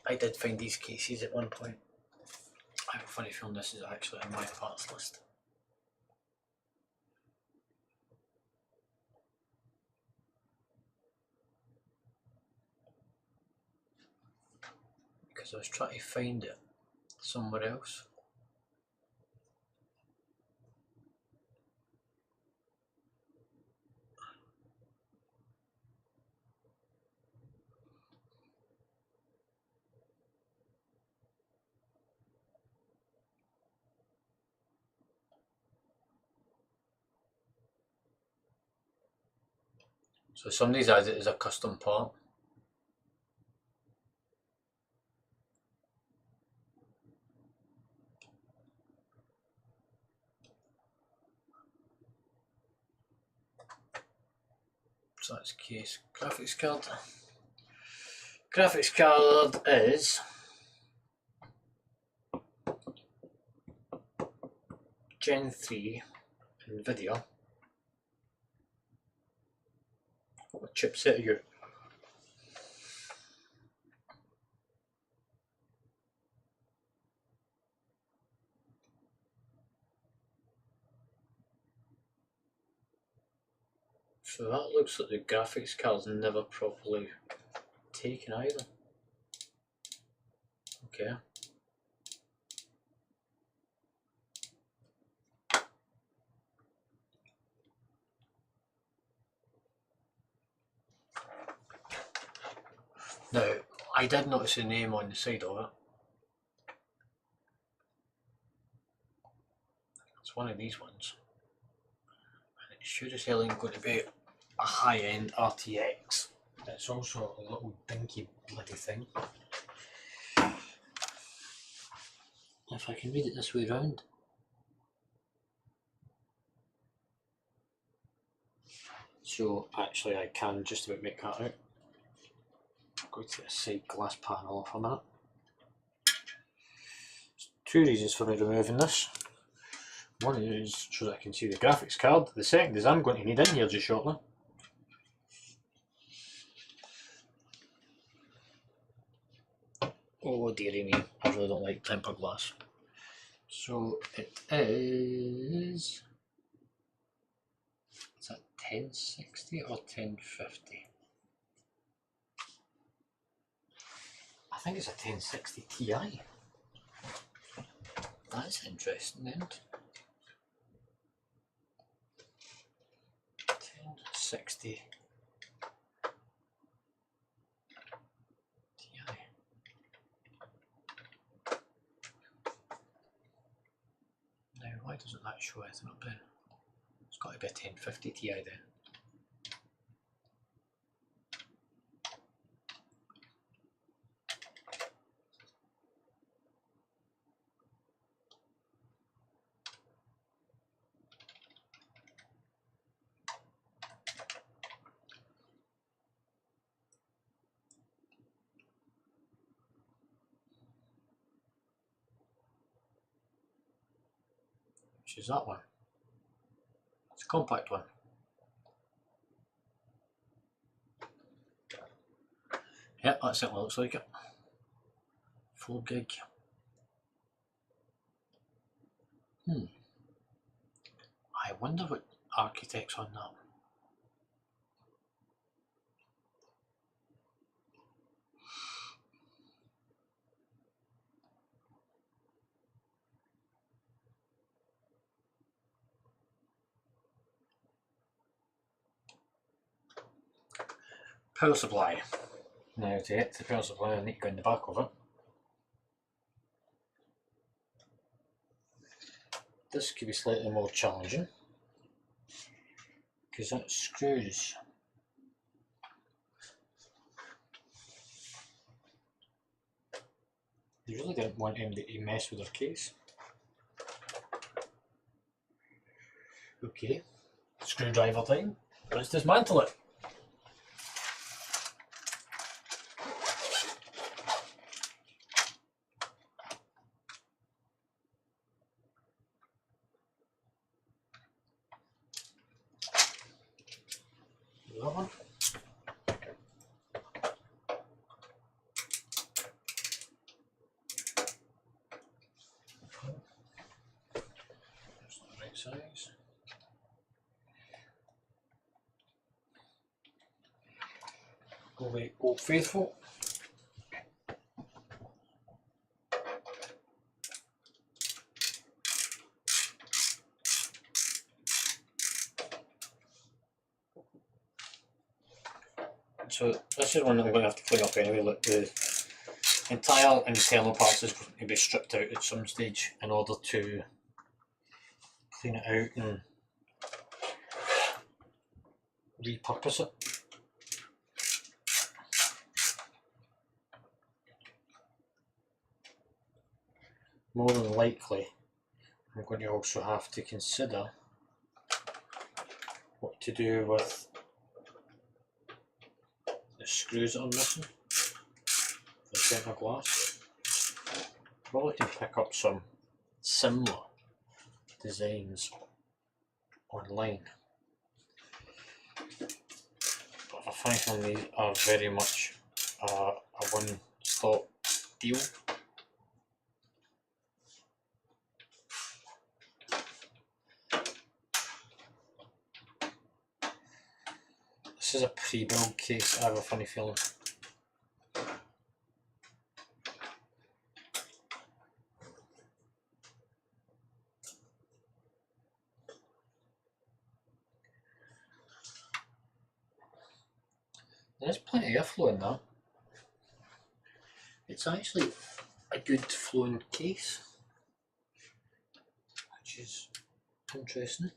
I did find these cases at one point. I have a funny feeling this is actually on my parts list. Because I was trying to find it somewhere else. So some of these has it as a custom part. So that's case. Graphics card. Graphics card is Gen 3 NVIDIA. What chipset are you? So that looks like the graphics card's never properly taken either. Okay. Now, I did notice the name on the side of it. It's one of these ones. And it's sure as hell ain't going to be a high-end RTX. It's also a little dinky bloody thing. If I can read it this way round. So actually I can just about make that out. Go to the side glass panel off a minute. There's two reasons for me removing this. One is so that I can see the graphics card. The second is I'm going to need in here just shortly. Oh dearie me, I really don't like tempered glass. So it is that 1060 or 1050? I think it's a 1060 Ti. That's interesting then. 1060 Ti. Now why doesn't that show anything up there? It's got to be a 1050 Ti then. which is that one. It's a compact one. Yep, that certainly looks like it. 4 gig. I wonder what architect's on that. Power supply. Now to get to the power supply I need to go in the back of it. This could be slightly more challenging because that screws. You really didn't want him to mess with their case. Okay, screwdriver time. Let's dismantle it. That one. That's the right size. Go away, Old Faithful. So this is one that I'm going to have to clean up anyway. Look, the entire internal parts is going to be stripped out at some stage in order to clean it out and repurpose it. More than likely, I'm going to also have to consider what to do with the screws that I'm missing for the centre glass. Probably can pick up some similar designs online, but I find these are very much a one-stop deal. This is a pre-build case, I have a funny feeling. There's plenty of airflow in that. It's actually a good flowing case, which is interesting.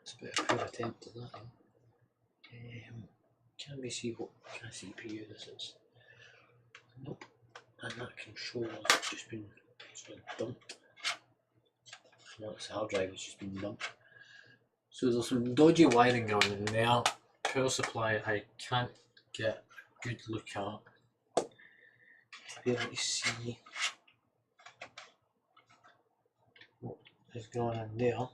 It's a bit of a poor attempt at that. Can we see what kind of CPU this is? Nope. And that control has just been sort of dumped. That's the hard drive has just been dumped. So there's some dodgy wiring going in there. Power supply I can't get a good look at to be able to see what is going on there.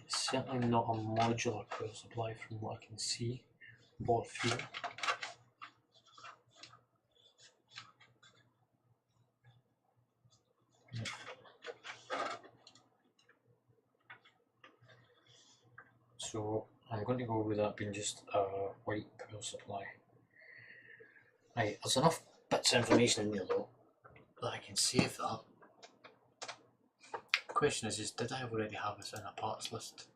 It's certainly not a modular power supply from what I can see or feel. So I'm going to go with that being just a white power supply. Right, there's enough bits of information in there though that I can save that. The question is did I already have this in a parts list?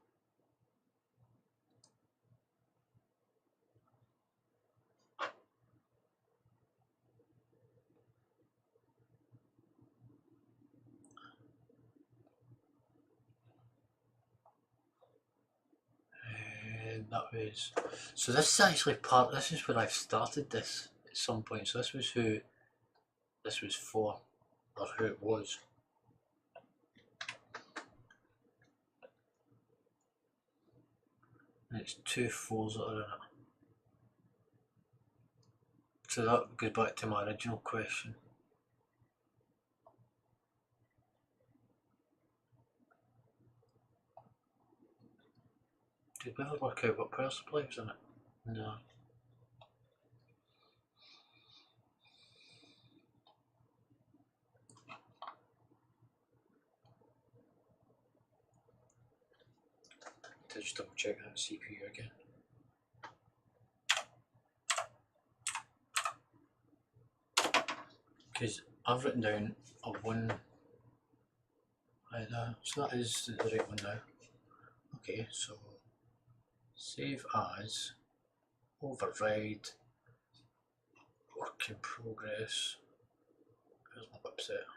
That was, so this is actually this is where I've started this at some point, so this was who this was for, or who it was. And it's 2 4s that are in it. So that goes back to my original question. Did we ever work out what power supply was in it? No. To just double check that CPU again. Because I've written down a 1 like that, so that is the right one now. Okay, so save as, override, work in progress. There's my website.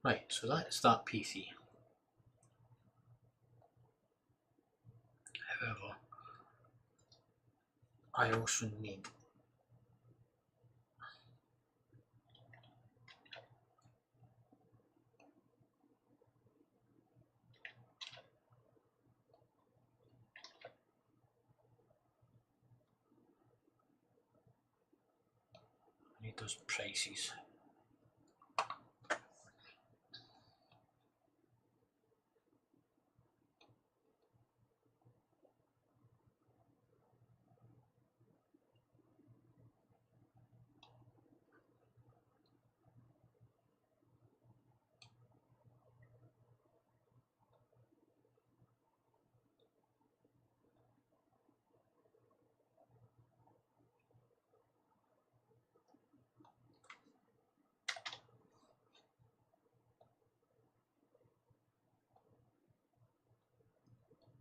Right, so that's that PC. However, I also need those prices.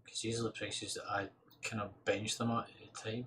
Because these are the prices that I kind of bench them at the time.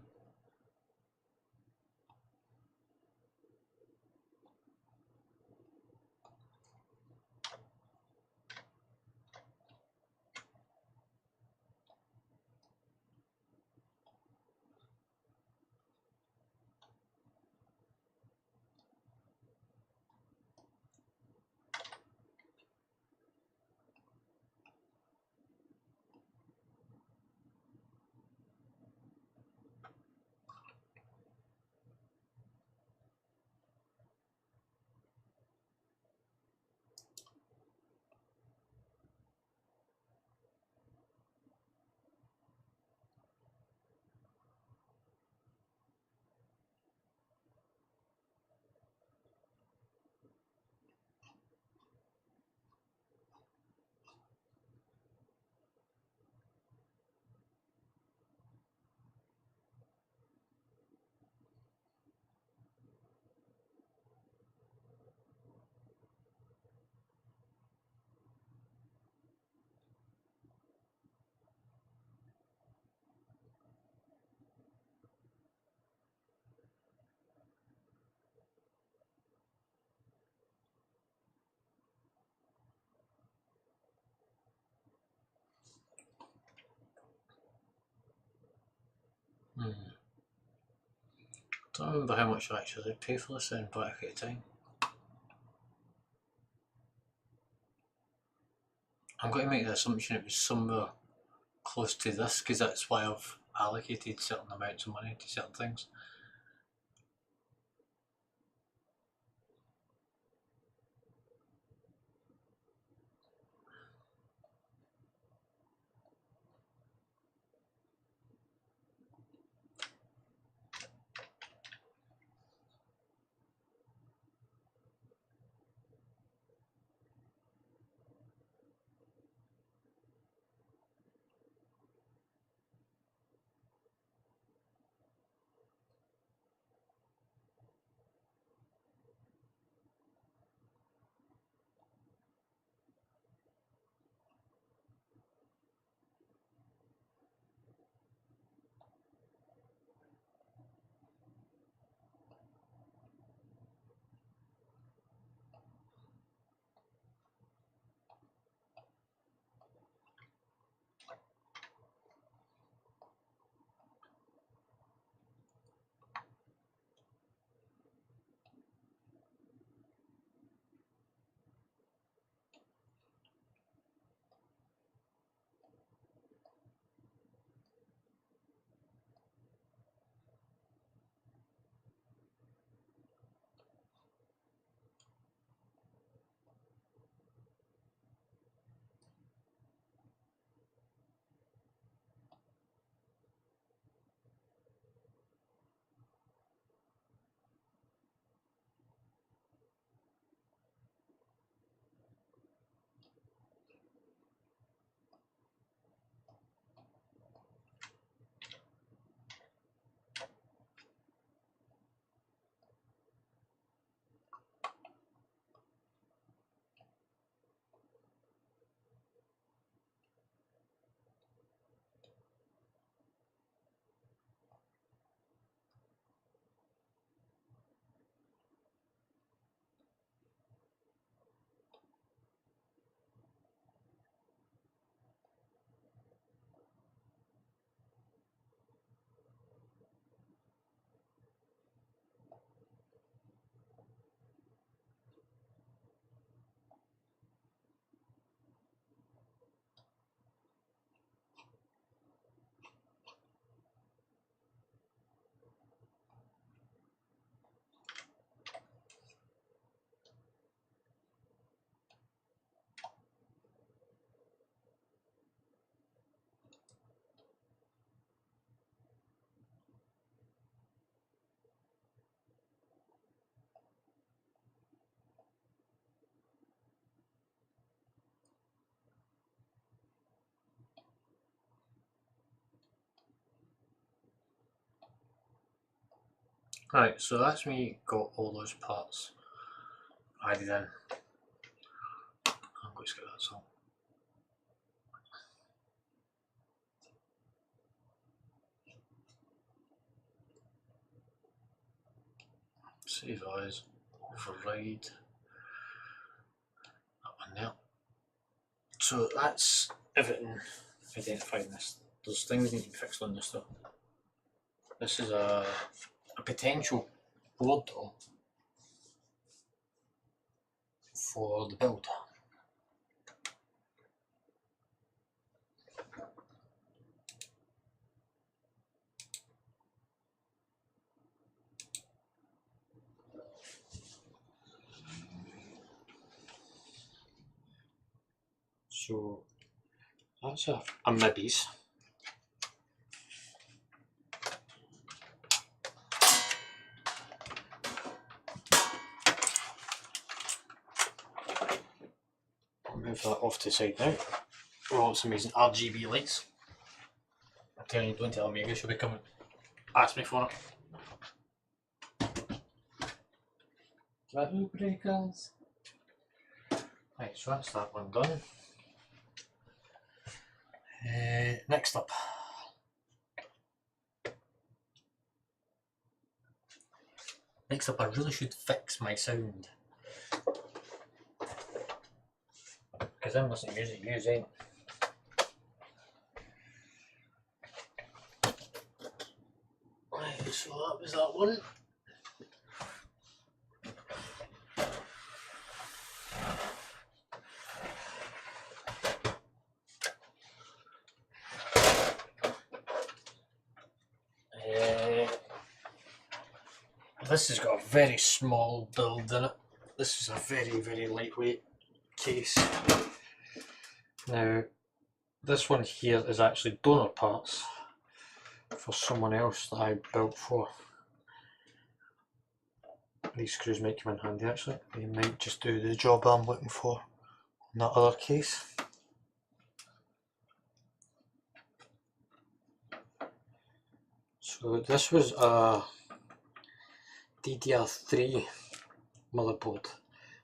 Don't remember how much I actually pay for this in back at the time. I'm going to make the assumption it was somewhere close to this because that's why I've allocated certain amounts of money to certain things. Right, so that's me got all those parts added in. I'm going to get that song. Save as, override that one there. So that's everything identifying this. There's things need to be fixed on this though. This is a potential board though for the build. So that's a middies. I'll move that off to the side now. Oh, it's amazing RGB lights. I'm telling you, don't tell me, she'll be coming. Ask me for it. Little breakers. Right, so that's that one done. Next up. Next up, I really should fix my sound. Because I'm listening to music using. Right, so that was that one. This has got a very small build in it. This is a very, very lightweight case. Now, this one here is actually donor parts for someone else that I built for. These screws might come in handy actually. They might just do the job I'm looking for in that other case. So this was a DDR3 motherboard.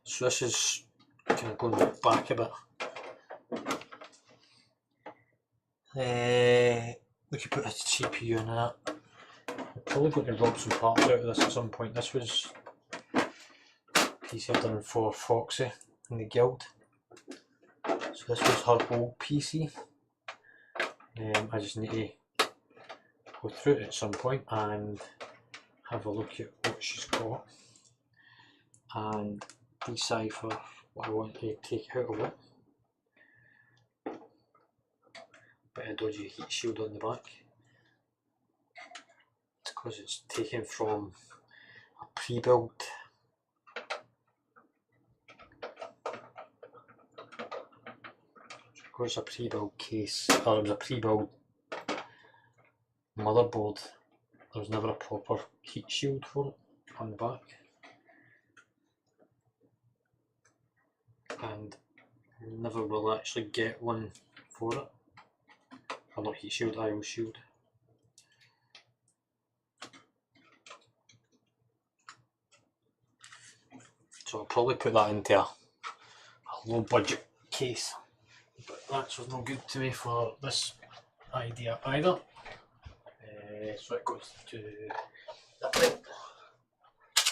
So this is kind of going back a bit. We could put a CPU in that. I'm probably going to rob some parts out of this at some point. This was a piece I've done for Foxy in the guild. So this was her old PC. I just need to go through it at some point and have a look at what she's got and decipher what I want to take out of it. Bit of dodgy heat shield on the back. It's because it's taken from a pre-built a pre-built case, or it was a pre-built motherboard. There was never a proper heat shield for it on the back, and never will actually get one for it. Or not heat shield, IO shield. So I'll probably put that into a low budget case, but that's no good to me for this idea either. So it goes to that one.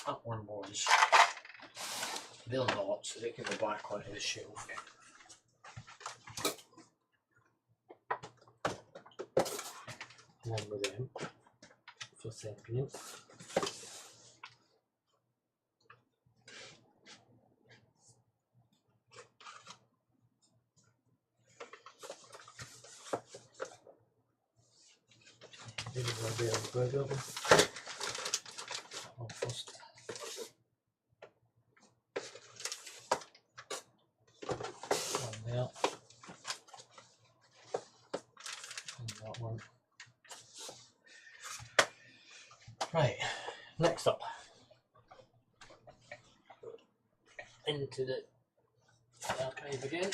That one was, they're not, so they can go back onto the shelf. Along with them for Symbian. Maybe one there on the burger one. That one first. One there. And that one. Right, next up. Into the archive again.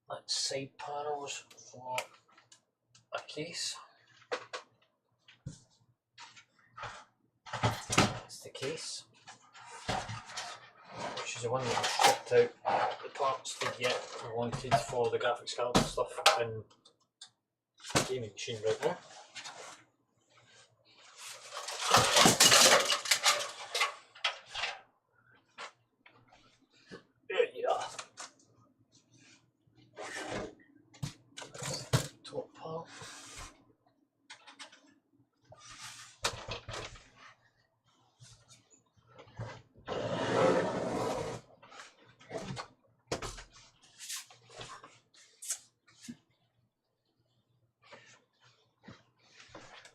That's side panels for a case. that's the case, which is the one that I stripped out the parts to get I wanted for the graphics card and stuff in the gaming machine right now. There you are. Top part.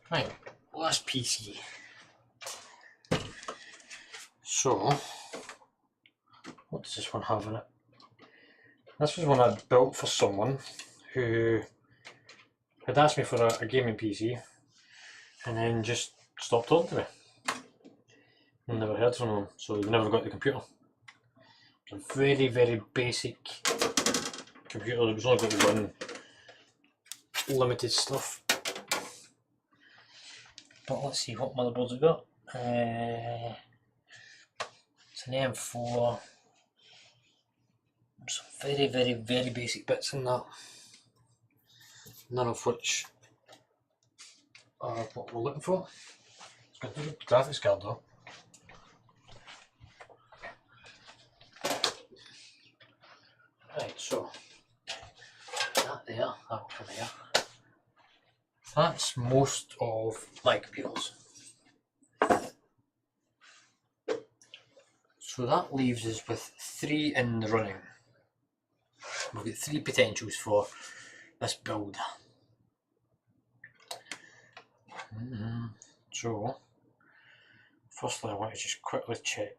Right, last PC. So, what does this one have in it? This was one I built for someone who had asked me for a gaming PC and then just stopped talking to me. I never heard from them, so they never got the computer. It's a very, very basic computer that was only going to run limited stuff. But let's see what motherboards we got. It's an M4. Some very, very, very basic bits in that. None of which are what we're looking for. It's got a good graphics card though. Right, so that there, that from there. That's most of my computers. So that leaves us with 3 in the running. We've got 3 potentials for this build. So, firstly I want to just quickly check.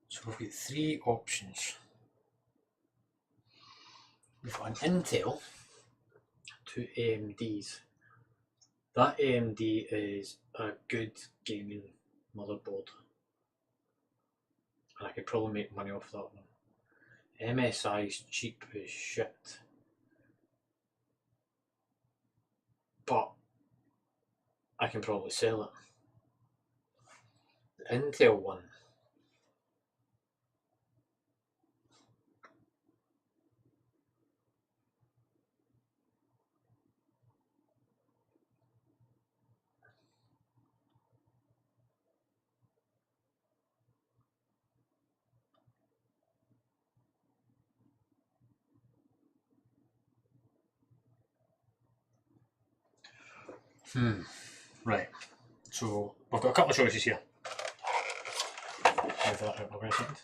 So we've got 3 options. We've got an Intel, 2 AMDs. That AMD is a good gaming motherboard, and I could probably make money off that one. MSI is cheap as shit, but I can probably sell it. The Intel one, right, so we've got a couple of choices here. Move that out for a second.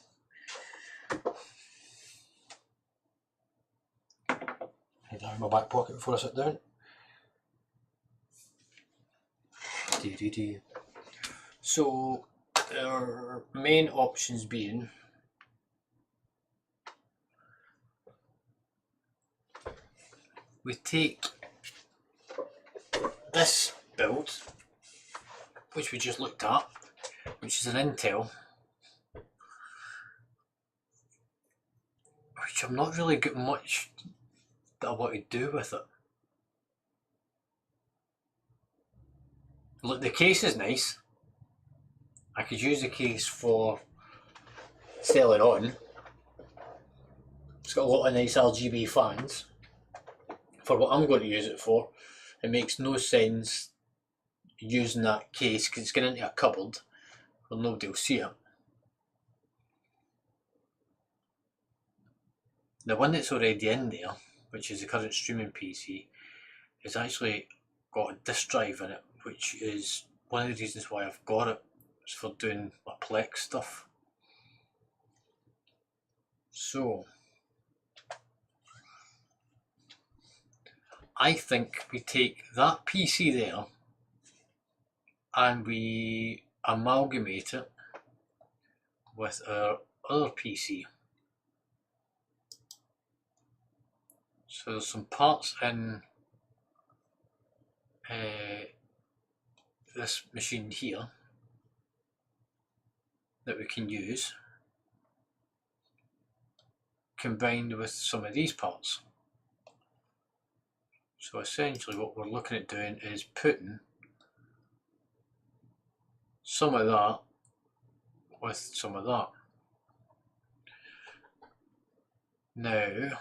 Head that in my back pocket before I sit down. So, our main options being we take this build, which we just looked at, which is an Intel, which I'm not really got much that I want to do with it. Look, the case is nice. I could use the case for selling on. It's got a lot of nice RGB fans. For what I'm going to use it for, it makes no sense using that case because it's going into a cupboard where nobody will see it. The one that's already in there, which is the current streaming PC, has actually got a disk drive in it, which is one of the reasons why I've got it. It's for doing my Plex stuff. So, I think we take that PC there and we amalgamate it with our other PC. So there's some parts in this machine here that we can use combined with some of these parts. So essentially what we're looking at doing is putting some of that with some of that. Now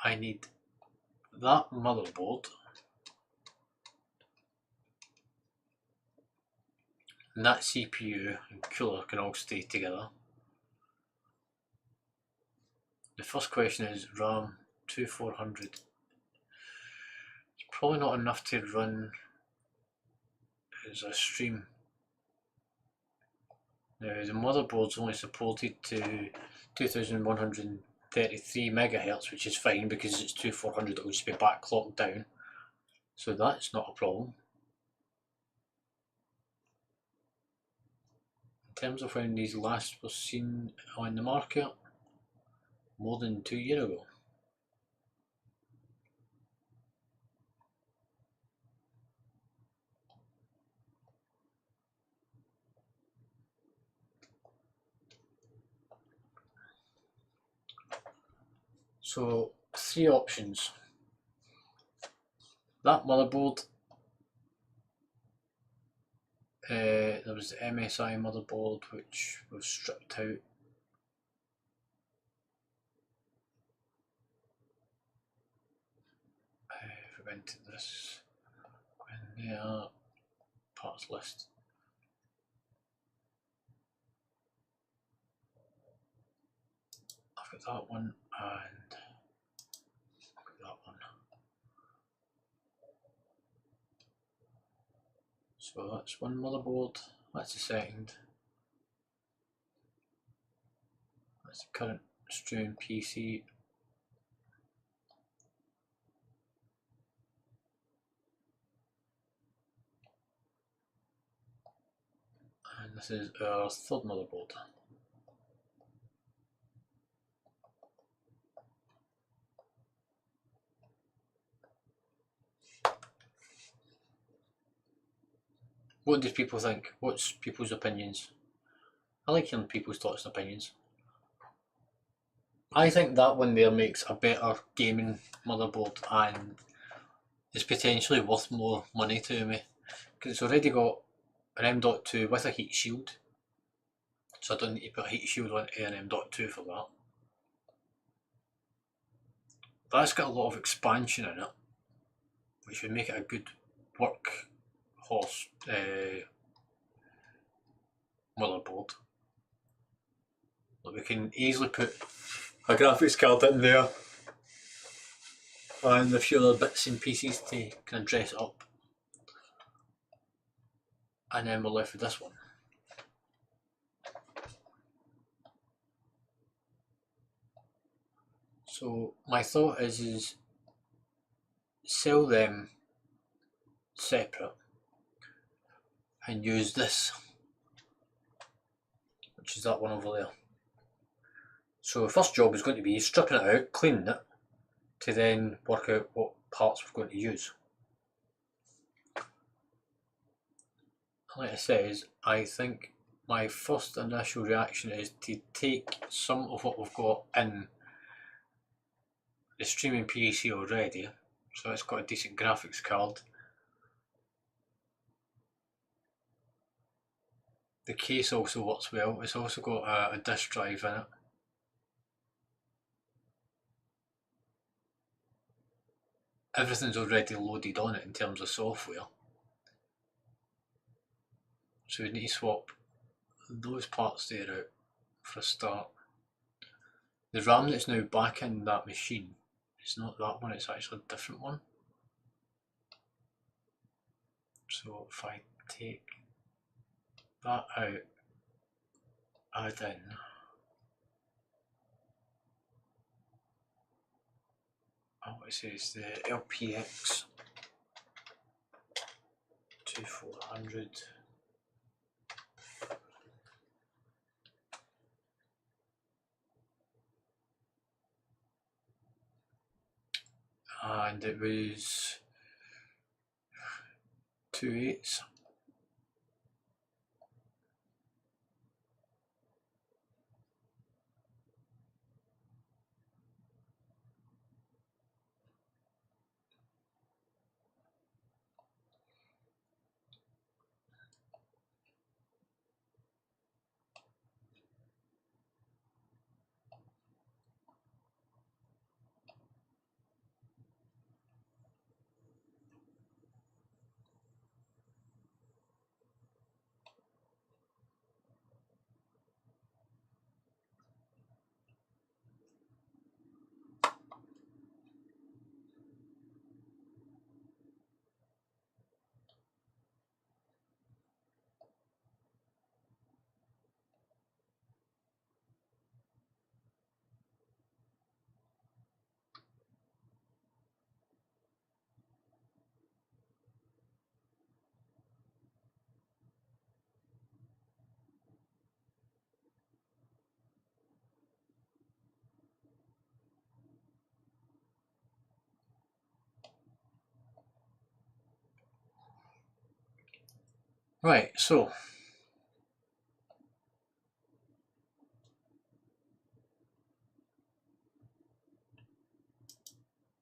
I need that motherboard and that CPU and cooler can all stay together. The first question is RAM 2400. It's probably not enough to run as a stream. Now the motherboard's only supported to 2133 megahertz, which is fine because it's 2400, it will just be backlocked down, so that's not a problem. In terms of when these last were seen on the market, more than 2 years ago. So 3 options. That motherboard, there was the MSI motherboard which was stripped out. If we went to this, in there, parts list. I've got that one and I've got that one. So that's one motherboard, that's the second. That's the current streaming PC. And this is our third motherboard. What do people think? What's people's opinions? I like hearing people's thoughts and opinions. I think that one there makes a better gaming motherboard and is potentially worth more money to me because it's already got an M.2 with a heat shield, so I don't need to put a heat shield on an M.2 for that. That's got a lot of expansion in it, which would make it a good workhorse motherboard. But we can easily put a graphics card in there and a few other bits and pieces to kind of dress it up, and then we're left with this one. So my thought is sell them separate and use this, which is that one over there. So the first job is going to be stripping it out, cleaning it, to then work out what parts we're going to use. Like I said, I think my first initial reaction is to take some of what we've got in the streaming PC already, so it's got a decent graphics card. The case also works well, it's also got a disk drive in it. Everything's already loaded on it in terms of software. So we need to swap those parts there out for a start. The RAM that's now back in that machine, it's not that one, it's actually a different one. So if I take that out, add in what it says, the LPX 2400. and it was 2 8s. Right, so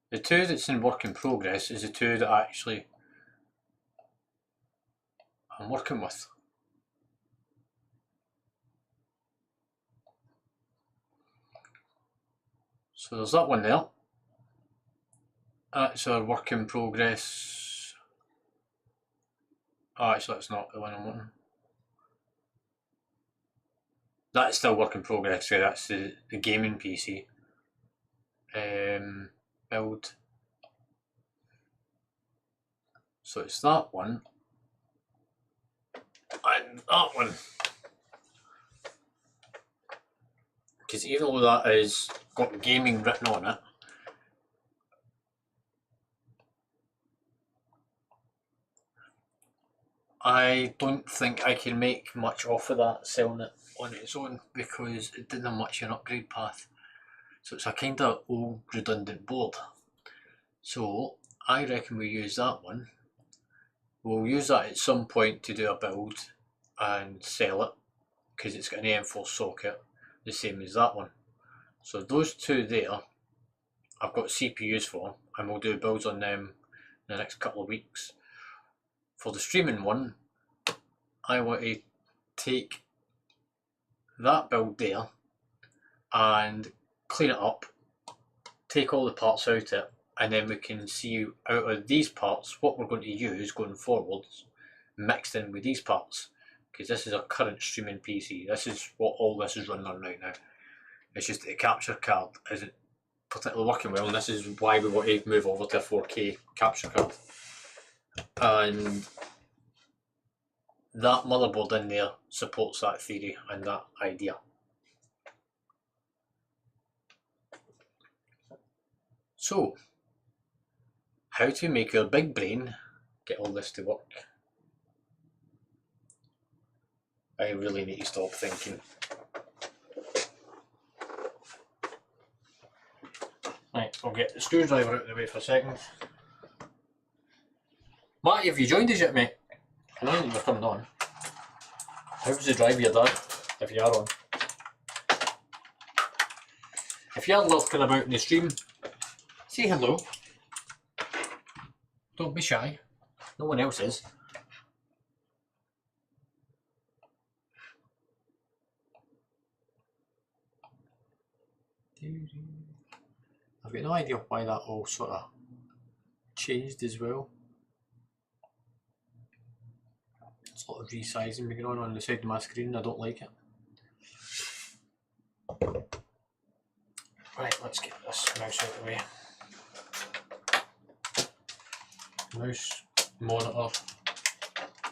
the two that's in work in progress is the two that actually I'm working with. So there's that one there. That's our work in progress. Oh, actually, that's not the one I'm wanting. That's still work in progress. So that's the gaming PC. Build. So it's that one and that one. Because even though that is got gaming written on it, I don't think I can make much off of that selling it on its own because it didn't have much of an upgrade path. So it's a kind of old redundant board. So I reckon we use that one. We'll use that at some point to do a build and sell it because it's got an M4 socket, the same as that one. So those two there, I've got CPUs for, and we'll do builds on them in the next couple of weeks. For the streaming one, I want to take that build there and clean it up, take all the parts out of it, and then we can see out of these parts what we're going to use going forwards mixed in with these parts, because this is a current streaming PC. This is what all this is running on right now. It's just the capture card isn't particularly working well, and this is why we want to move over to a 4K capture card. And that motherboard in there supports that theory and that idea. So, how to make your big brain get all this to work? I really need to stop thinking. Right, I'll get the screwdriver out of the way for a second. Matt, have you joined us yet, mate? I know that you're coming on. How's the drive your dad, if you are on? If you're lurking about in the stream, say hello. Don't be shy. No one else is. I've got no idea why that all sort of changed as well. There's a lot of resizing going on the side of my screen. I don't like it. Right, let's get this mouse out of the way. Mouse, monitor,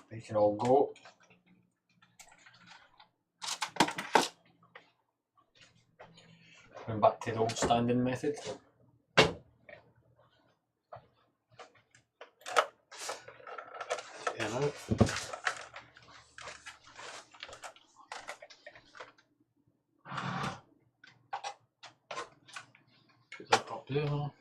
they can all go. Going back to the old standing method. Take them out. Put that up there.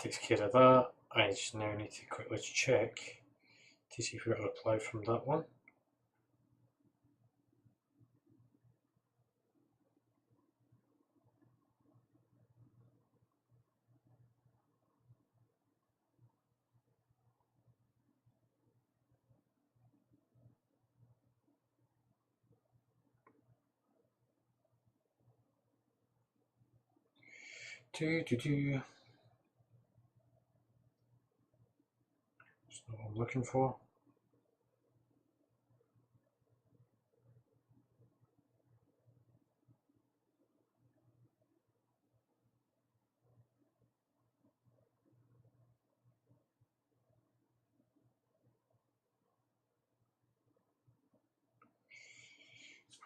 takes care of that. I just now need to quickly check to see if we got a reply from that one. That's not what I'm looking for.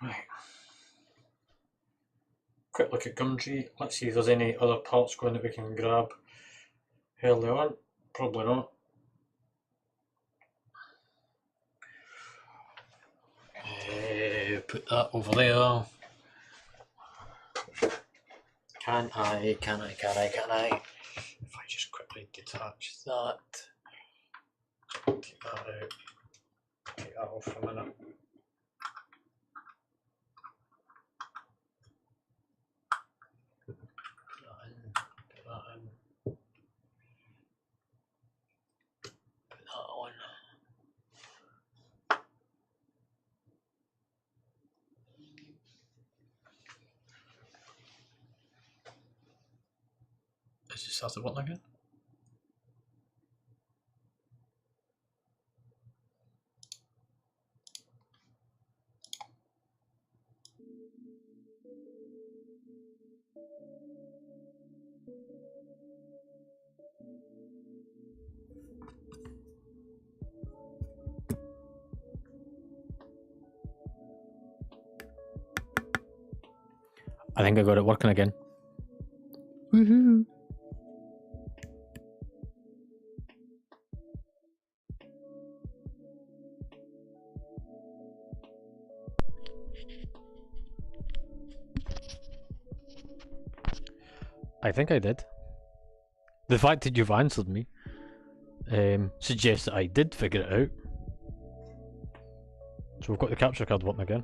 Right. Quick look at Gumtree. Let's see if there's any other parts going that we can grab early on. Probably not. Put that over there. Can I? If I just quickly detach that, take that out, take that off for a minute. Put that in. Put that on. Has it started working again? I think I got it working again. Woohoo! I think I did. The fact that you've answered me suggests that I did figure it out. So we've got the capture card working again.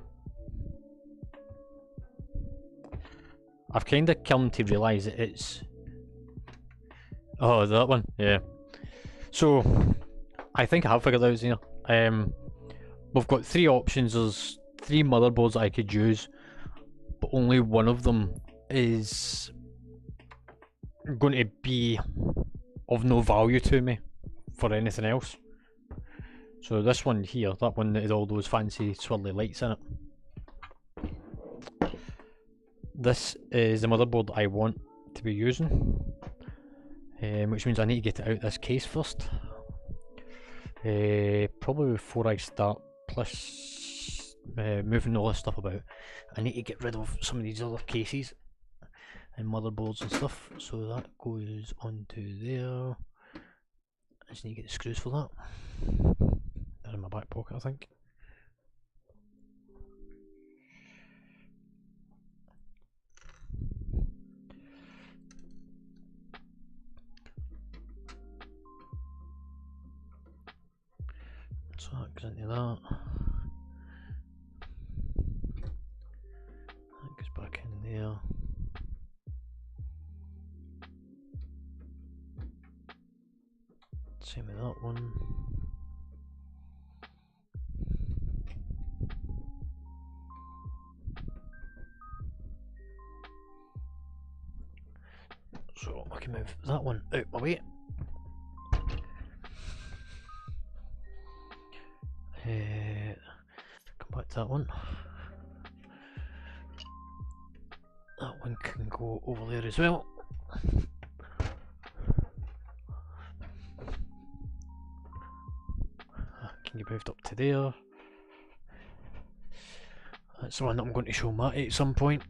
I've kind of come to realise that it's... Oh, that one? Yeah. So, I think I have figured it out here. We've got three options. There's three motherboards that I could use, but only one of them is going to be of no value to me for anything else. So this one here, that one that has all those fancy swirly lights in it. This is the motherboard I want to be using, which means I need to get it out of this case first. Probably before I start moving all this stuff about, I need to get rid of some of these other cases and motherboards and stuff. So that goes onto there. I just need to get the screws for that. They're in my back pocket, I think. So that goes into that. That goes back in there. Same with that one. So I can move that one out my way. Come back to that one. That one can go over there as well. That can get moved up to there. That's the one that I'm going to show Matty at some point.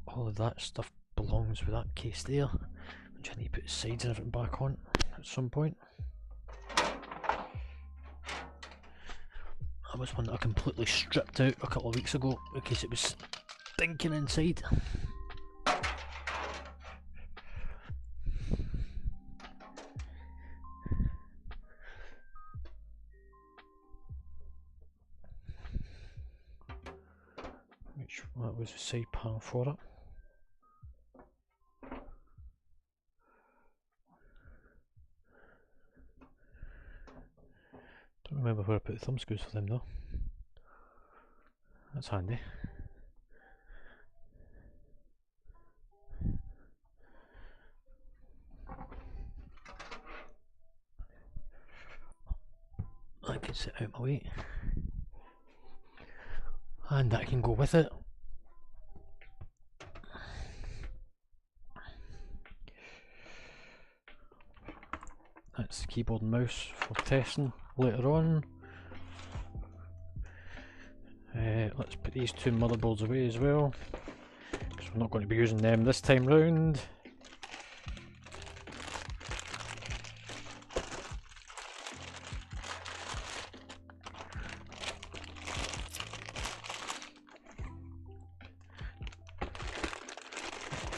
All of that stuff belongs with that case there, which I need to put the sides and everything back on at some point. That was one that I completely stripped out a couple of weeks ago because it was stinking inside. That was the side panel for it. Don't remember where I put the thumb screws for them though. That's handy. That can sit out my way. And that can go with it. That's the keyboard and mouse for testing later on. Let's put these two motherboards away as well, because we're not going to be using them this time round.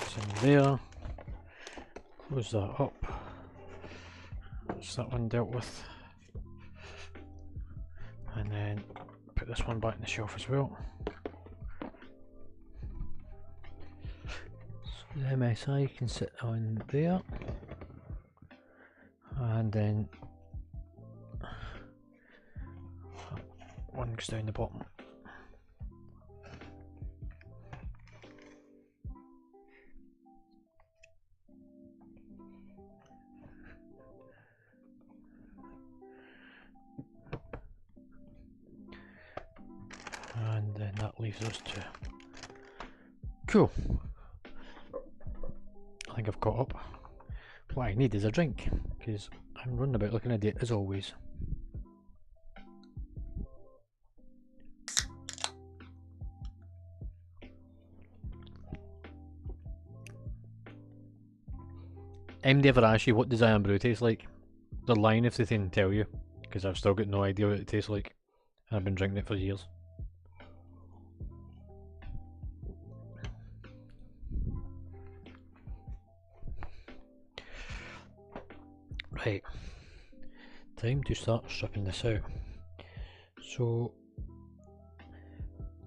It's in there. Close that up. That's that one dealt with. And then put this one back in the shelf as well. So the MSI can sit on there. And then one goes down the bottom. And then that leaves us two. Cool. I think I've caught up. What I need is a drink, because I'm running about looking at it as always. MD ever asked you what does Iron Brew taste like? They're lying if they didn't tell you, because I've still got no idea what it tastes like. I've been drinking it for years. Right, time to start stripping this out. So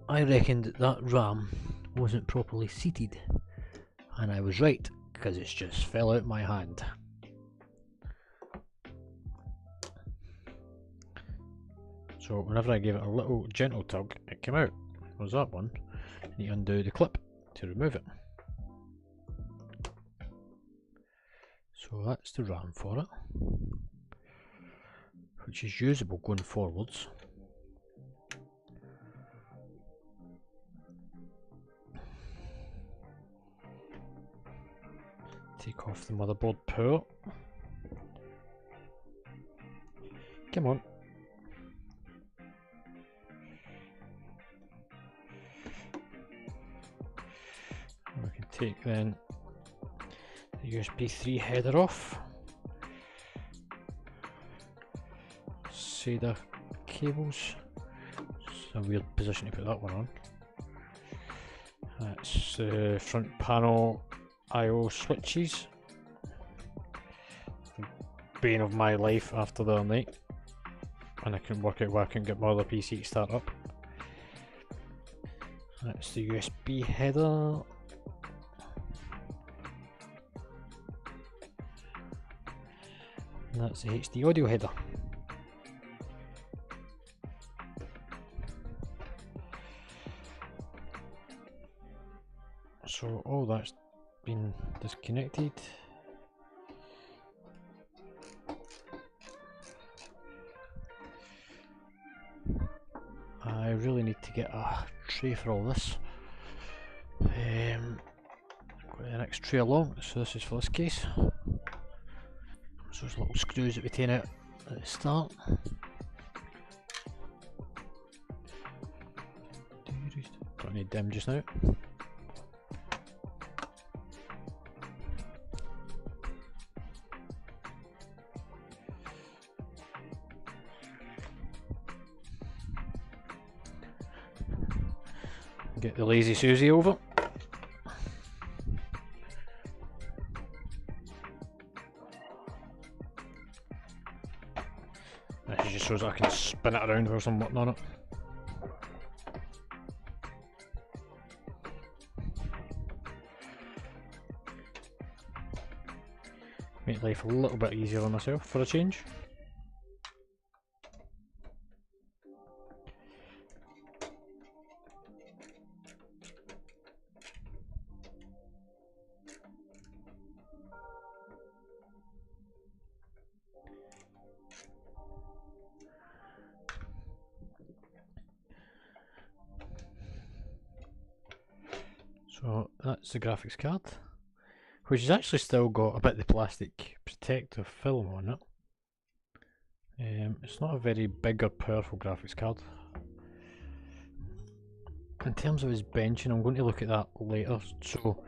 I reckoned that RAM wasn't properly seated, and I was right, because it's just fell out my hand. So whenever I gave it a little gentle tug, it came out. Was that one? And you undo the clip to remove it. So that's the RAM for it, which is usable going forwards. Take off the motherboard power. Come on. We can take then the USB 3 header off. SATA cables. It's a weird position to put that one on. That's the front panel I/O switches. The bane of my life after the other night, and I couldn't work out why I couldn't get my other PC to start up. That's the USB header. And that's the HD audio header. So all that's been disconnected. I really need to get a tray for all this. Got the next tray along, so this is for this case. So those little screws that we take out at the start. Don't need them just now. Get the lazy Susie over. This just shows I can spin it around whilst I'm working on it. make life a little bit easier on myself for a change. So that's the graphics card, which has actually still got a bit of the plastic protective film on it. It's not a very big or powerful graphics card. In terms of its benching, I'm going to look at that later. So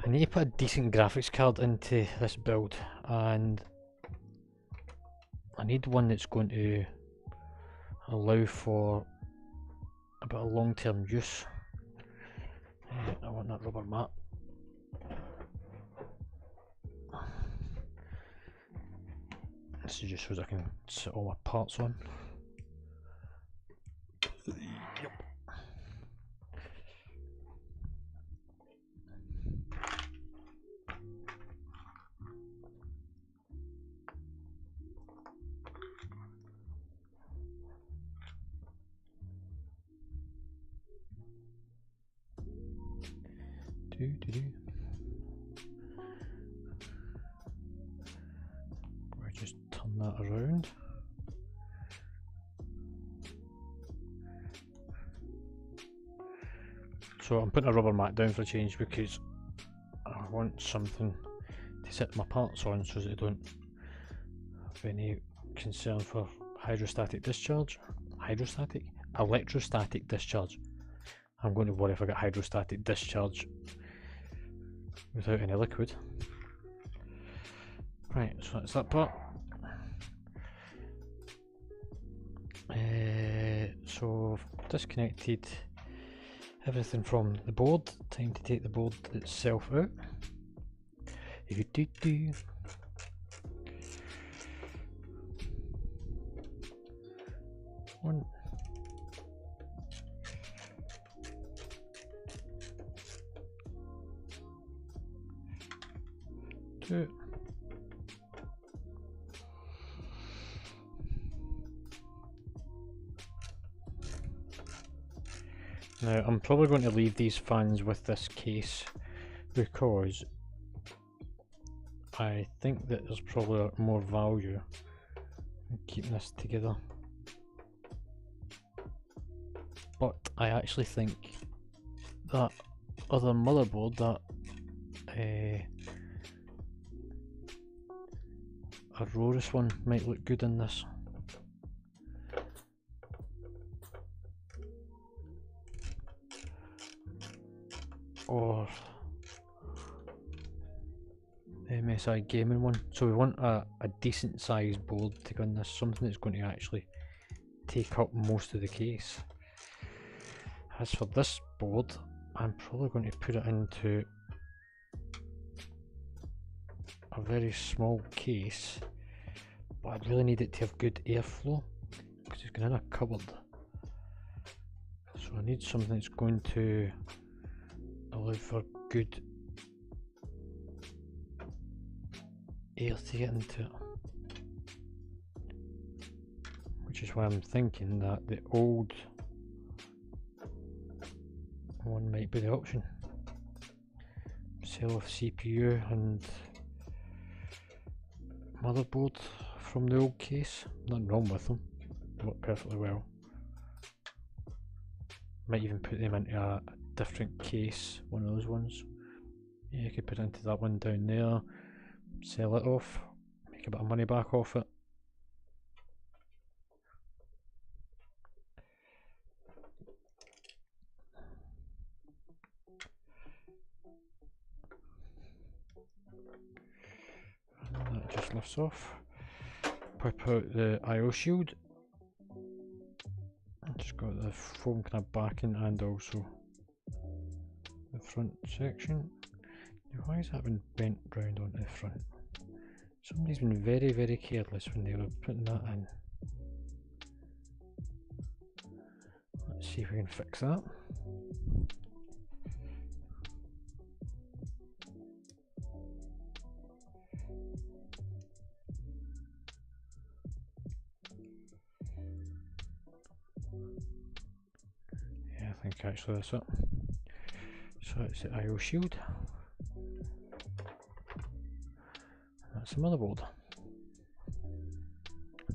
I need to put a decent graphics card into this build, and I need one that's going to allow for a bit of long-term use. I want that rubber mat. This is just so I can sit all my parts on. Yep. We'll just turn that around. So I'm putting a rubber mat down for a change because I want something to sit my parts on so that I don't have any concern for hydrostatic discharge. Electrostatic discharge. I'm going to worry if I get hydrostatic discharge without any liquid. Right, so that's that part. So I've disconnected everything from the board. Time to take the board itself out. One. Two. Now I'm probably going to leave these fans with this case because I think that there's probably more value in keeping this together. But I actually think that other motherboard, that Aurorus one, might look good in this. Or the MSI gaming one. So we want a decent sized board to go in this, something that's going to actually take up most of the case. As for this board, I'm probably going to put it into a very small case, but I really need it to have good airflow because it's going in a cupboard. So I need something that's going to allow for good air to get into it, which is why I'm thinking that the old one might be the option. Sell off CPU and motherboard from the old case. Nothing wrong with them, they work perfectly well. Might even put them into a different case, one of those ones. Yeah, you could put it into that one down there, sell it off, make a bit of money back off it. And that just lifts off. Pop out the IO shield. Just got the foam kind of backing and also the front section. Now why is that been bent round onto the front? Somebody's been very, very careless when they were putting that in. Let's see if we can fix that. think actually that's it. So it's the IO shield. That's the motherboard.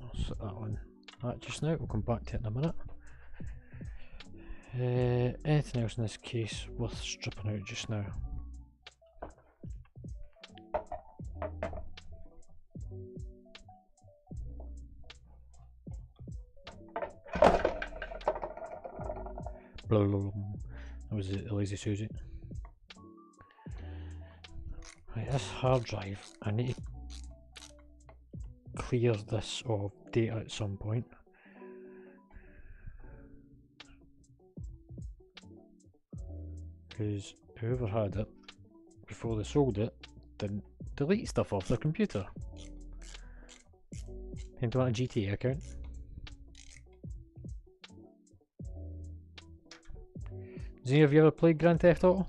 I'll set that on that just now, we'll come back to it in a minute. Anything else in this case worth stripping out just now? That was the lazy Susie. Right, this hard drive, I need to clear this of data at some point. Because whoever had it before they sold it didn't delete stuff off their computer. Into a GTA account. Has any of you ever played Grand Theft Auto?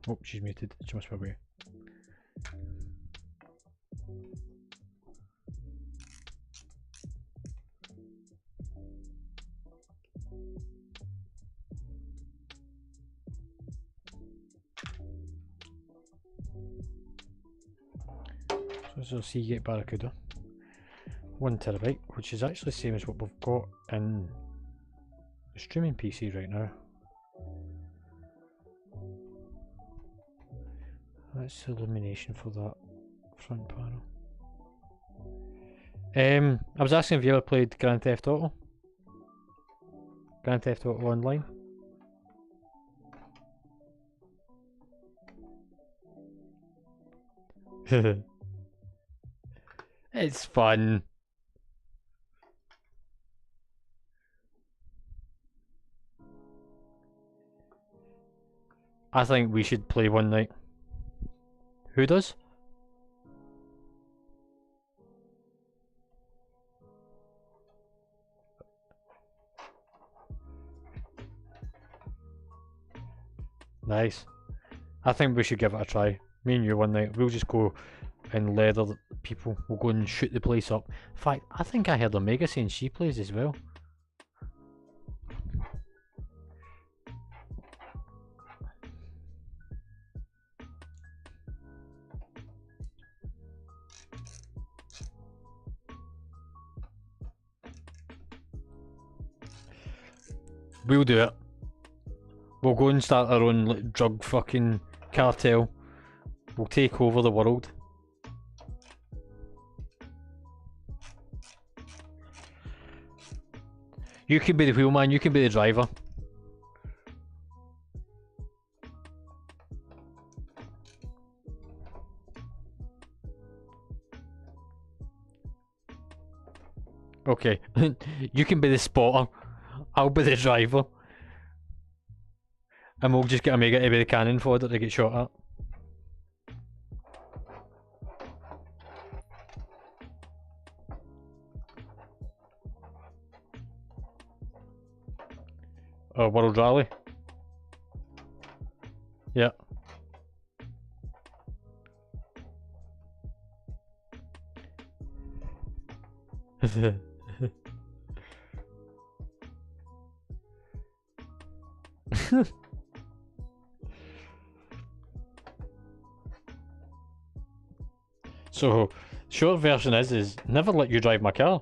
Oh, she's muted. She must be away. So this is a Seagate Barracuda. 1 terabyte, which is actually the same as what we've got in the streaming PC right now. That's the illumination for that front panel. I was asking if you ever played Grand Theft Auto? Grand Theft Auto Online? It's fun. I think we should play one night. Who does? Nice. I think we should give it a try. Me and you one night. We'll just go and leather people. We'll go and shoot the place up. In fact, I think I heard Omega saying she plays as well. We'll do it. We'll go and start our own like, drug fucking cartel. We'll take over the world. You can be the wheelman, you can be the driver. Okay, you can be the spotter. I'll be the driver. And we'll just get Omega to be the cannon fodder to get shot at. Or World Rally. Yeah. So, short version is never let you drive my car.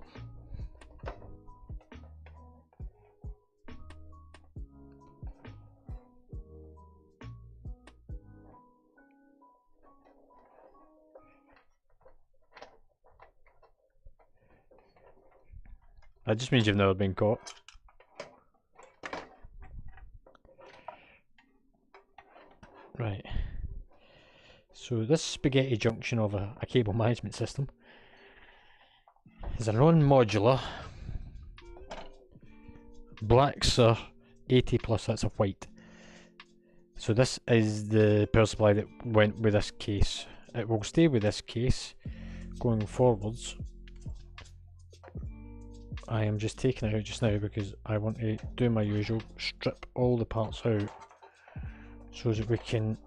That just means you've never been caught. Right. So this spaghetti junction of a cable management system is a non-modular black Sir 80 plus, that's a white. So this is the power supply that went with this case. It will stay with this case going forwards. I am just taking it out just now because I want to do my usual, strip all the parts out so that we can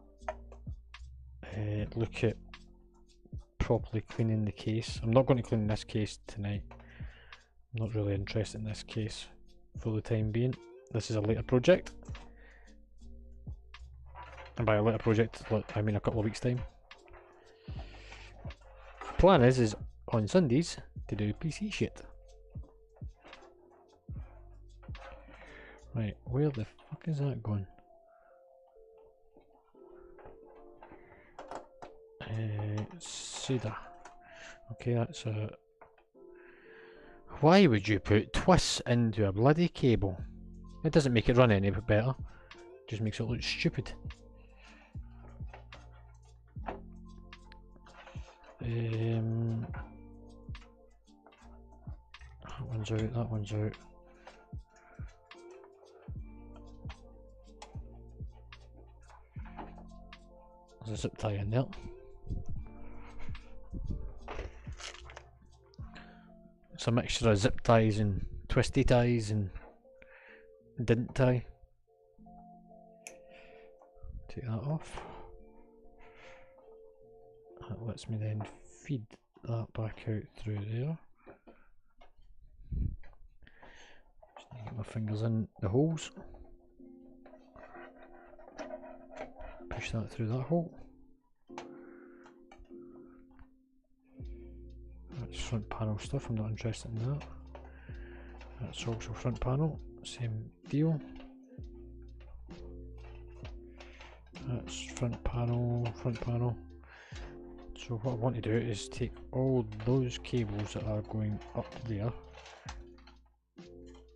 look at properly cleaning the case. I'm not going to clean this case tonight. I'm not really interested in this case for the time being. This is a later project. And by a later project, I mean a couple of weeks' time. Plan is on Sundays to do PC shit. Right, where the fuck is that going? Suda. Okay, that's a... Why would you put twists into a bloody cable? It doesn't make it run any better. It just makes it look stupid. That one's out, that one's out. There's a zip tie in there. It's a mixture of zip ties and twisty ties and didn't tie. Take that off. That lets me then feed that back out through there. Just need to get my fingers in the holes. Push that through that hole. That's front panel stuff, I'm not interested in that. That's also front panel, same deal. That's front panel, front panel. So what I want to do is take all those cables that are going up there,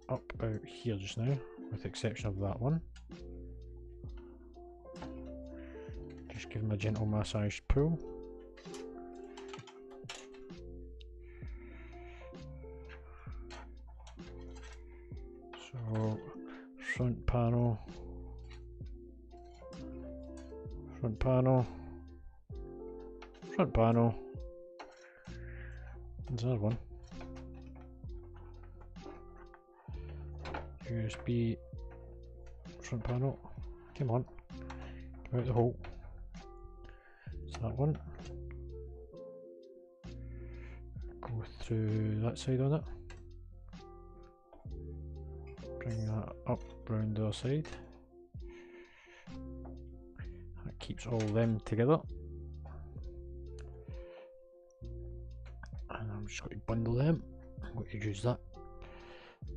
up out here just now, with the exception of that one. Just give them a gentle massage pull. So front panel, front panel, front panel. There's another one. USB front panel. Come on, come out the hole. It's that one. Go through that side on it. Bring that up round the other side. That keeps all them together. And I'm just going to bundle them. I'm going to use that.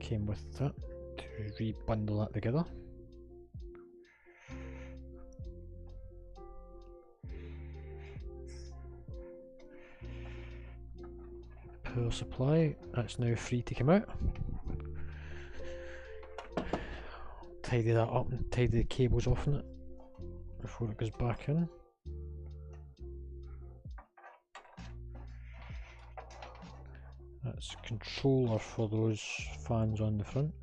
Came with that to re-bundle that together. Power supply, that's now free to come out. Tidy that up and tidy the cables off in it before it goes back in. That's controller for those fans on the front.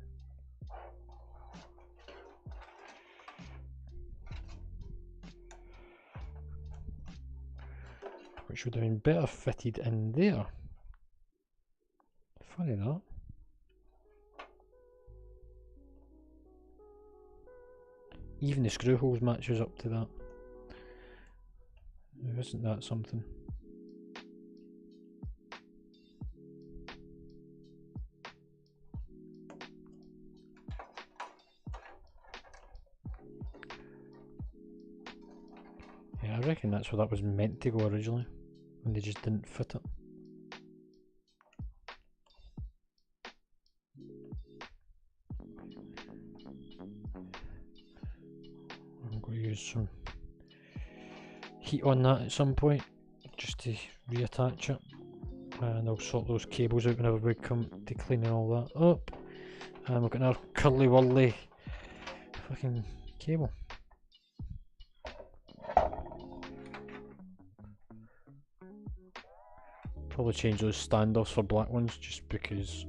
Which would have been better fitted in there. Funny that. Even the screw holes matches up to that. Isn't that something? Yeah, I reckon that's where that was meant to go originally, when they just didn't fit it. I'm going to use some heat on that at some point, just to reattach it, and I'll sort those cables out whenever we come to cleaning all that up. And we've got another curly whirly fucking cable. Probably change those standoffs for black ones just because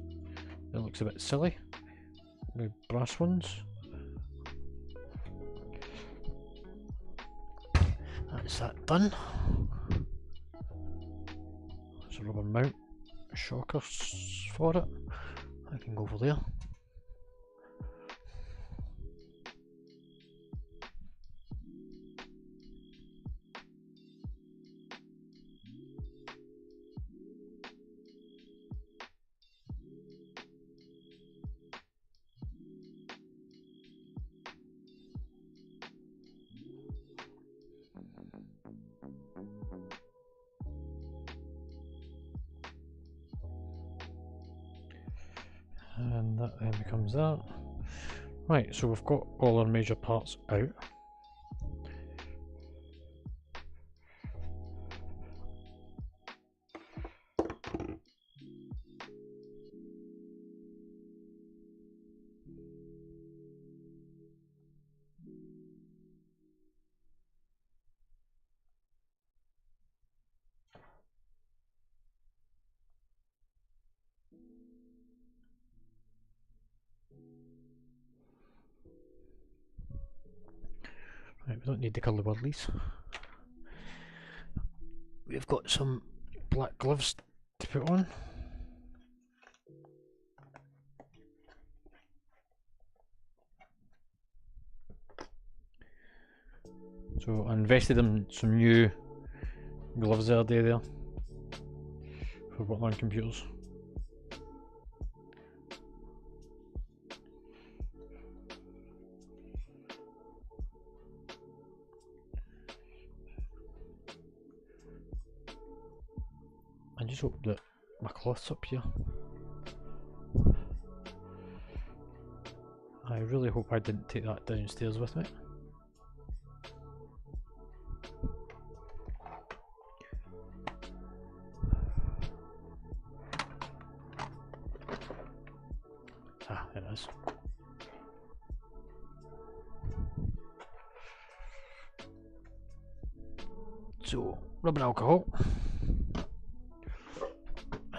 it looks a bit silly with brass ones. That's that done. There's a rubber mount shocker for it. I can go over there. And that then becomes that. Right, so we've got all our major parts out. Right, we don't need the colour whirlies. We've got some black gloves to put on. So I invested in some new gloves the other day there for working on computers. I just hope that my cloth's up here. I really hope I didn't take that downstairs with me. Ah, there it is. So, rubbing alcohol.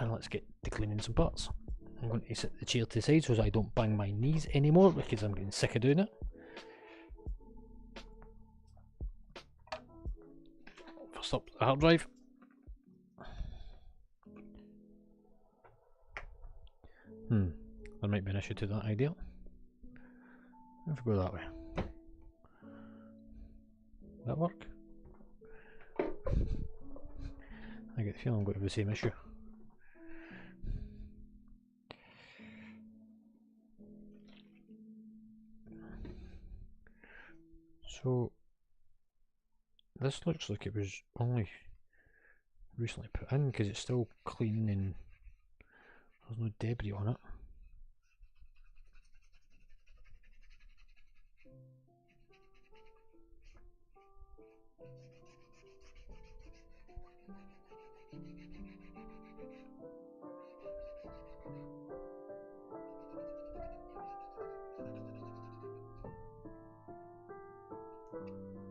And let's get to cleaning some parts. I'm going to set the chair to the side so that I don't bang my knees anymore because I'm getting sick of doing it. First up, the hard drive. There might be an issue to that idea. If we go that way. That work? I get the feeling I'm going to have the same issue. So this looks like it was only recently put in because it's still clean and there's no debris on it.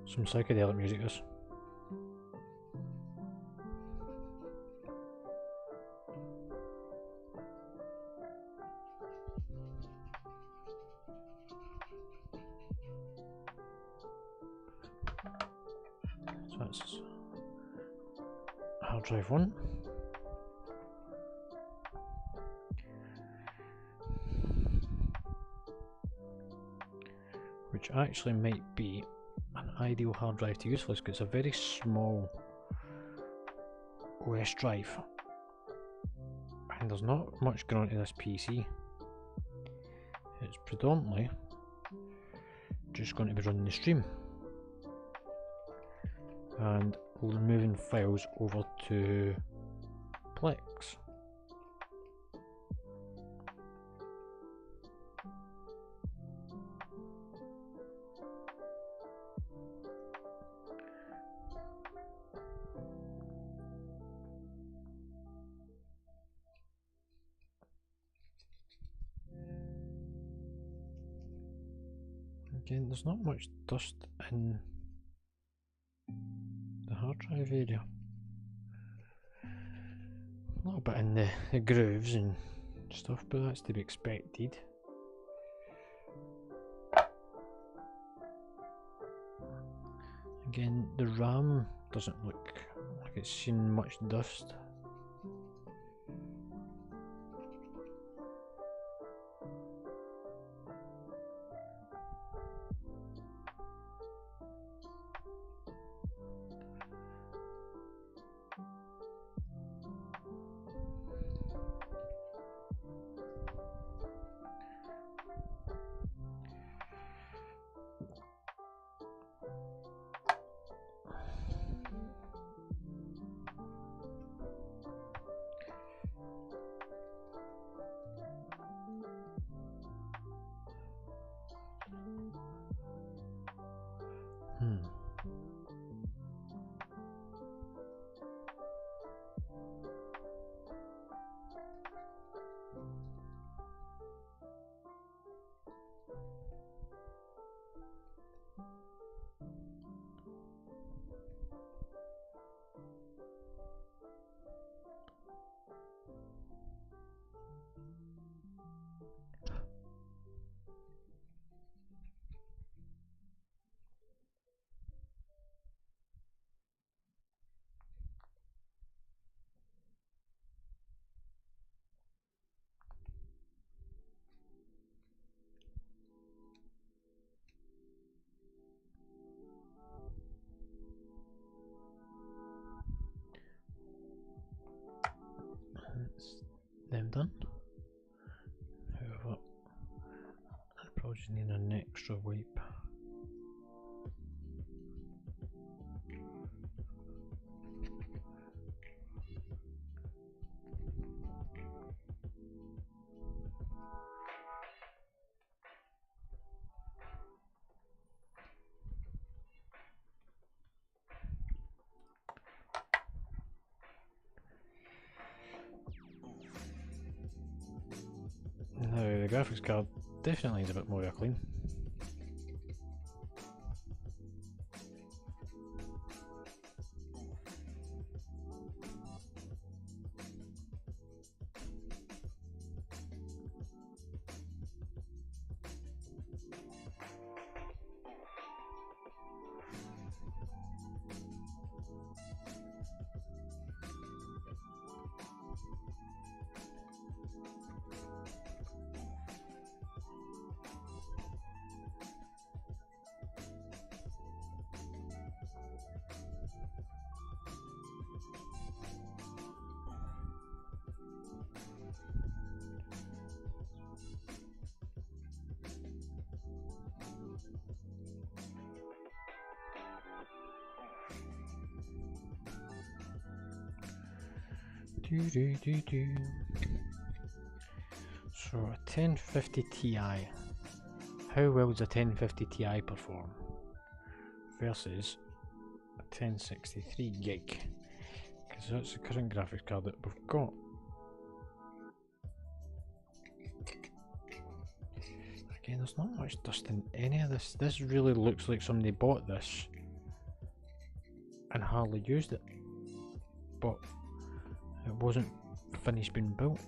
Some psychedelic music this. So that's hard drive 1. Which actually might be an ideal hard drive to use for this because it's a very small OS drive and there's not much going on to this PC. It's predominantly just going to be running the stream and moving files over to Plex. Again, there's not much dust in the hard drive area. A little bit in the grooves and stuff, but that's to be expected. Again, the RAM doesn't look like it's seen much dust. and done. However, I probably just need an extra wipe. Now the graphics card definitely needs a bit more of a clean. So a 1050 Ti, how well does a 1050 Ti perform versus a 1063 gig? Because that's the current graphics card that we've got. Again, there's not much dust in any of this. This really looks like somebody bought this and hardly used it, but it wasn't finished being built,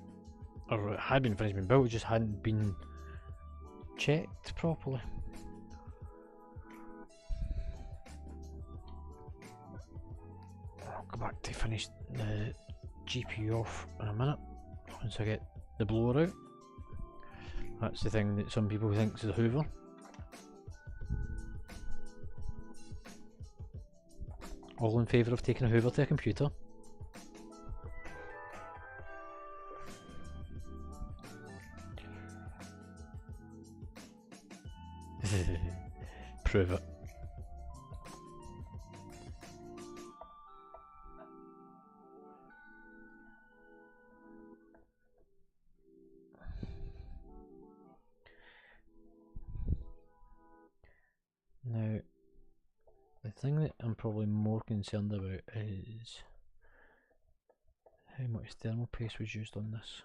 or it had been finished being built, it just hadn't been checked properly. I'll go back to finish the GPU off in a minute once I get the blower out. That's the thing that some people think is the Hoover. All in favour of taking a Hoover to a computer. Prove it. Now, the thing that I'm probably more concerned about is how much thermal paste was used on this.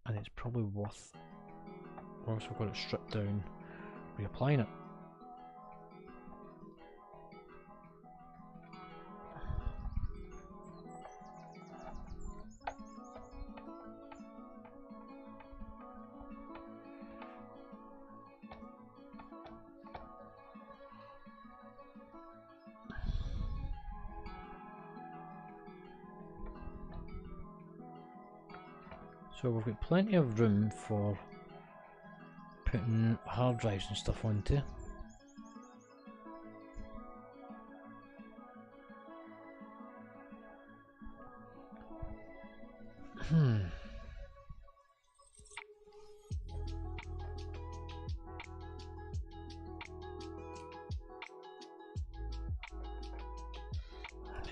And it's probably worth, once we've got it stripped down, reapplying it. So we've got plenty of room for putting hard drives and stuff onto.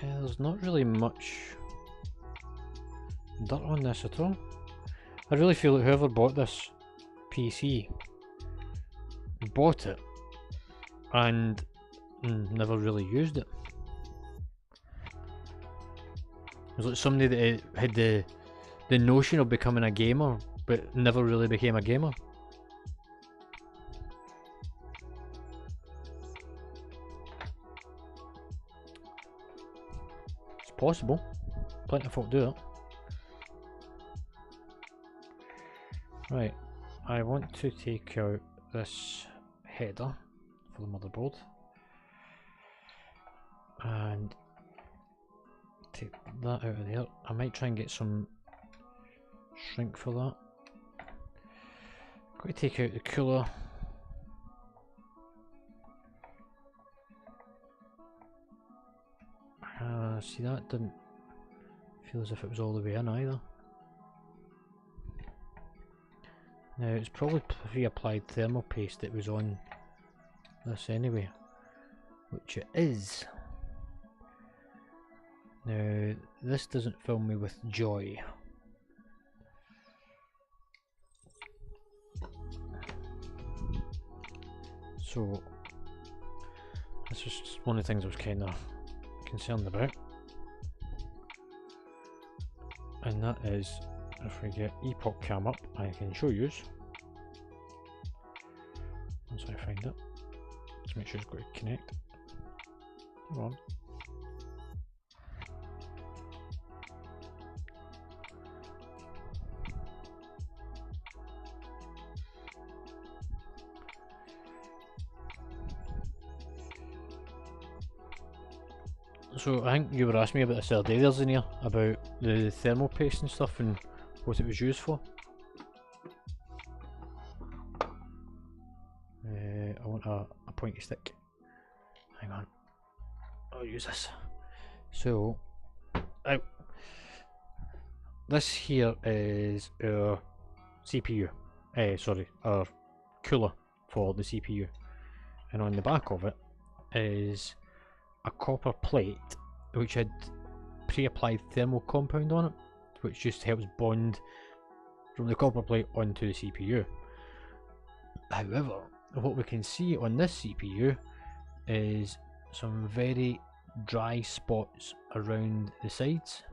Yeah, there's not really much dirt on this at all. I really feel that whoever bought this PC bought it and never really used it. It was like somebody that had the notion of becoming a gamer but never really became a gamer. It's possible. Plenty of folk do it. Right, I want to take out this header for the motherboard and take that out of there. I might try and get some shrink for that. I'm going to take out the cooler. See, that didn't feel as if it was all the way in either. Now it's probably pre-applied thermal paste that was on this anyway, which it is. Now this doesn't fill me with joy. So this is just one of the things I was kind of concerned about, and that is if we get epoch cam up, I can show you once I find it. Let's make sure it's going to connect. Come on. So I think you were asking me about this earlier days in here, about the thermal paste and stuff and what it was used for. I want a pointy stick. Hang on, I'll use this. So, this here is our CPU, sorry, our cooler for the CPU, and on the back of it is a copper plate which had pre-applied thermal compound on it, which just helps bond from the copper plate onto the CPU. However, what we can see on this CPU is some very dry spots around the sides.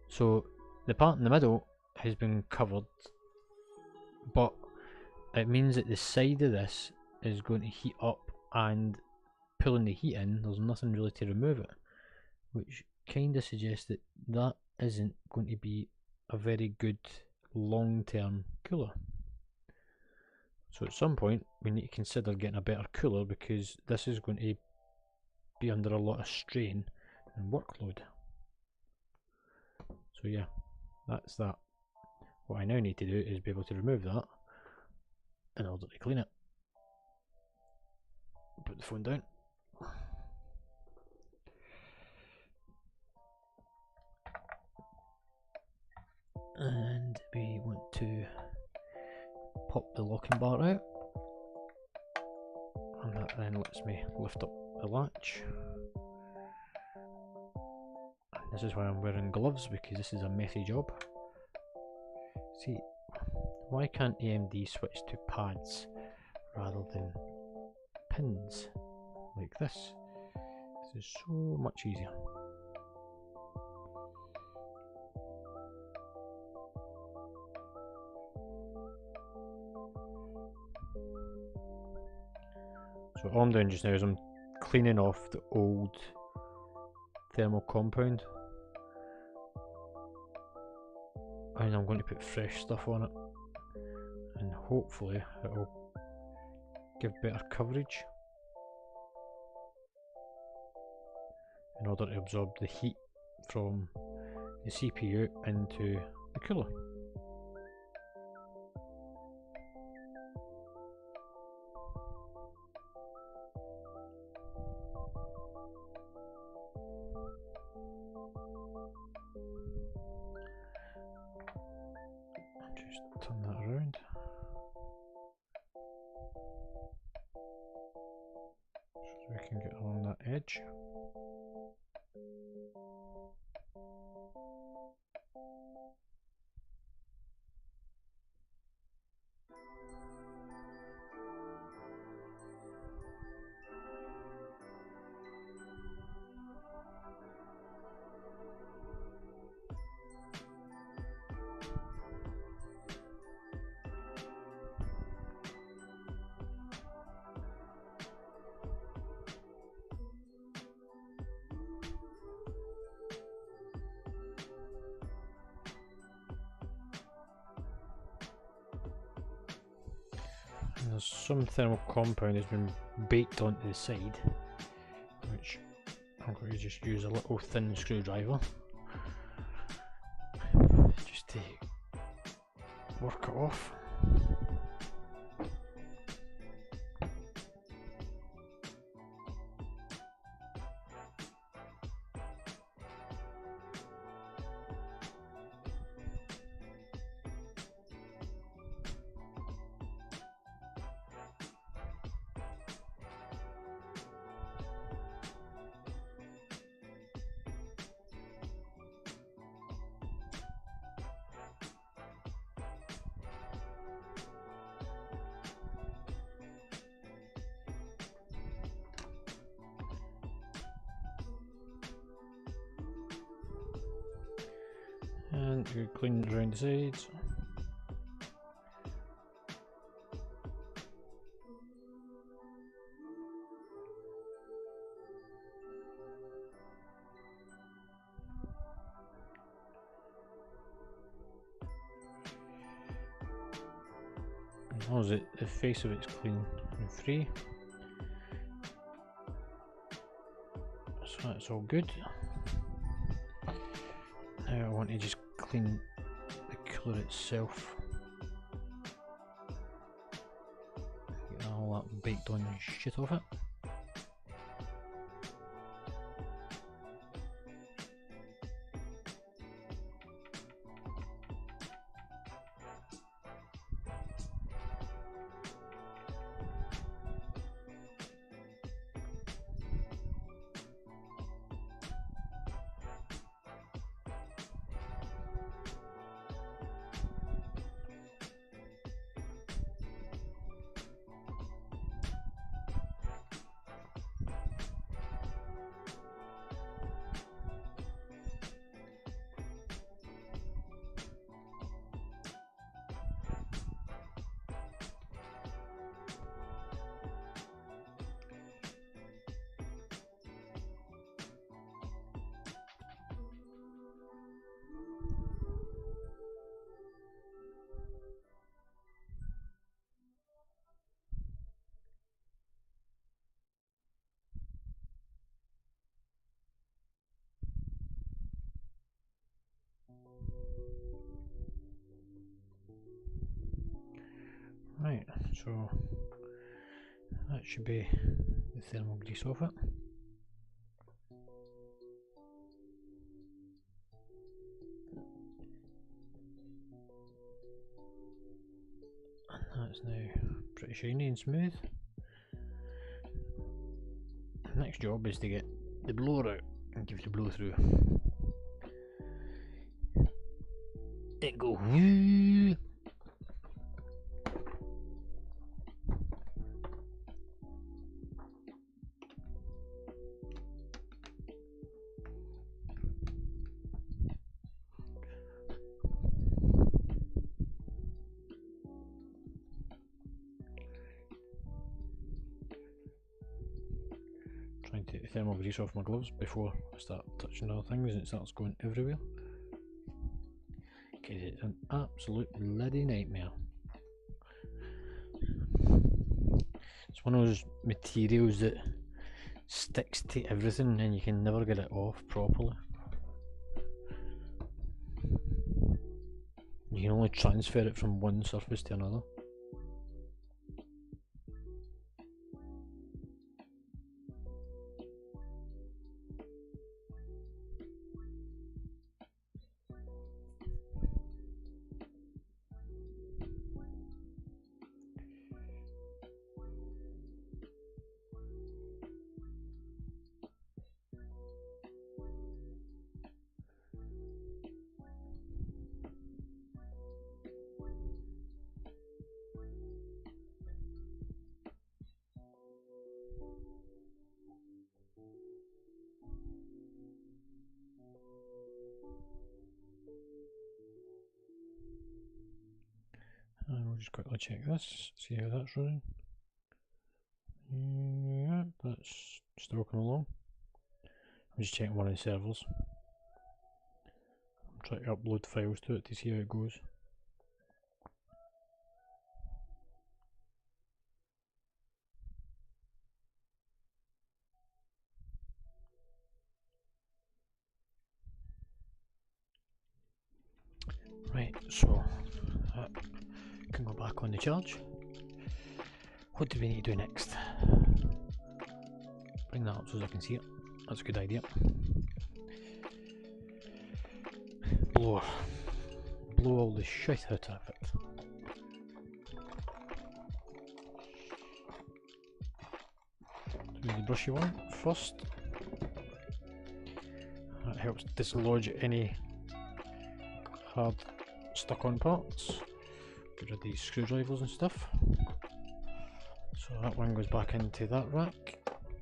So the part in the middle has been covered, but it means that the side of this is going to heat up, and pulling the heat in, there's nothing really to remove it, which kind of suggests that that isn't going to be a very good long-term cooler. So at some point we need to consider getting a better cooler, because this is going to be under a lot of strain and workload. So yeah, that's that. What I now need to do is be able to remove that in order to clean it. Put the phone down. And we want to pop the locking bar out, and that then lets me lift up the latch. And this is why I'm wearing gloves, because this is a messy job. See, why can't AMD switch to pads rather than pins like this? This is so much easier. So all I'm doing just now is I'm cleaning off the old thermal compound, and I'm going to put fresh stuff on it, and hopefully it'll give better coverage in order to absorb the heat from the CPU into the cooler. Just turn that around. So we can get along that edge. There's some thermal compound has been baked onto the side, which I'm going to just use a little thin screwdriver just to work it off. front, you clean around the sides. As long as the face of it's clean and free. So that's all good. Now I want to just clean the colour itself. Get all that baked on shit off it. Right, so that should be the thermal grease off it. And that's now pretty shiny and smooth. Next job is to get the blower out and give it a blow through. It go whoo. Trying to take the thermal grease off my gloves before I start touching other things and it starts going everywhere. Because it's an absolute bloody nightmare. It's one of those materials that sticks to everything and you can never get it off properly. You can only transfer it from one surface to another. And we'll just quickly check this, see how that's running. Yeah, that's stroking along. I'm just checking one of the servers. I'm trying to upload files to it to see how it goes. Right, so that can go back on the charge. What do we need to do next? Bring that up so I can see it. That's a good idea. Blower. Blow all the shit out of it. Do the brushy one first. That helps dislodge any hard stuck on parts. Get rid of these screwdrivers and stuff. So that one goes back into that rack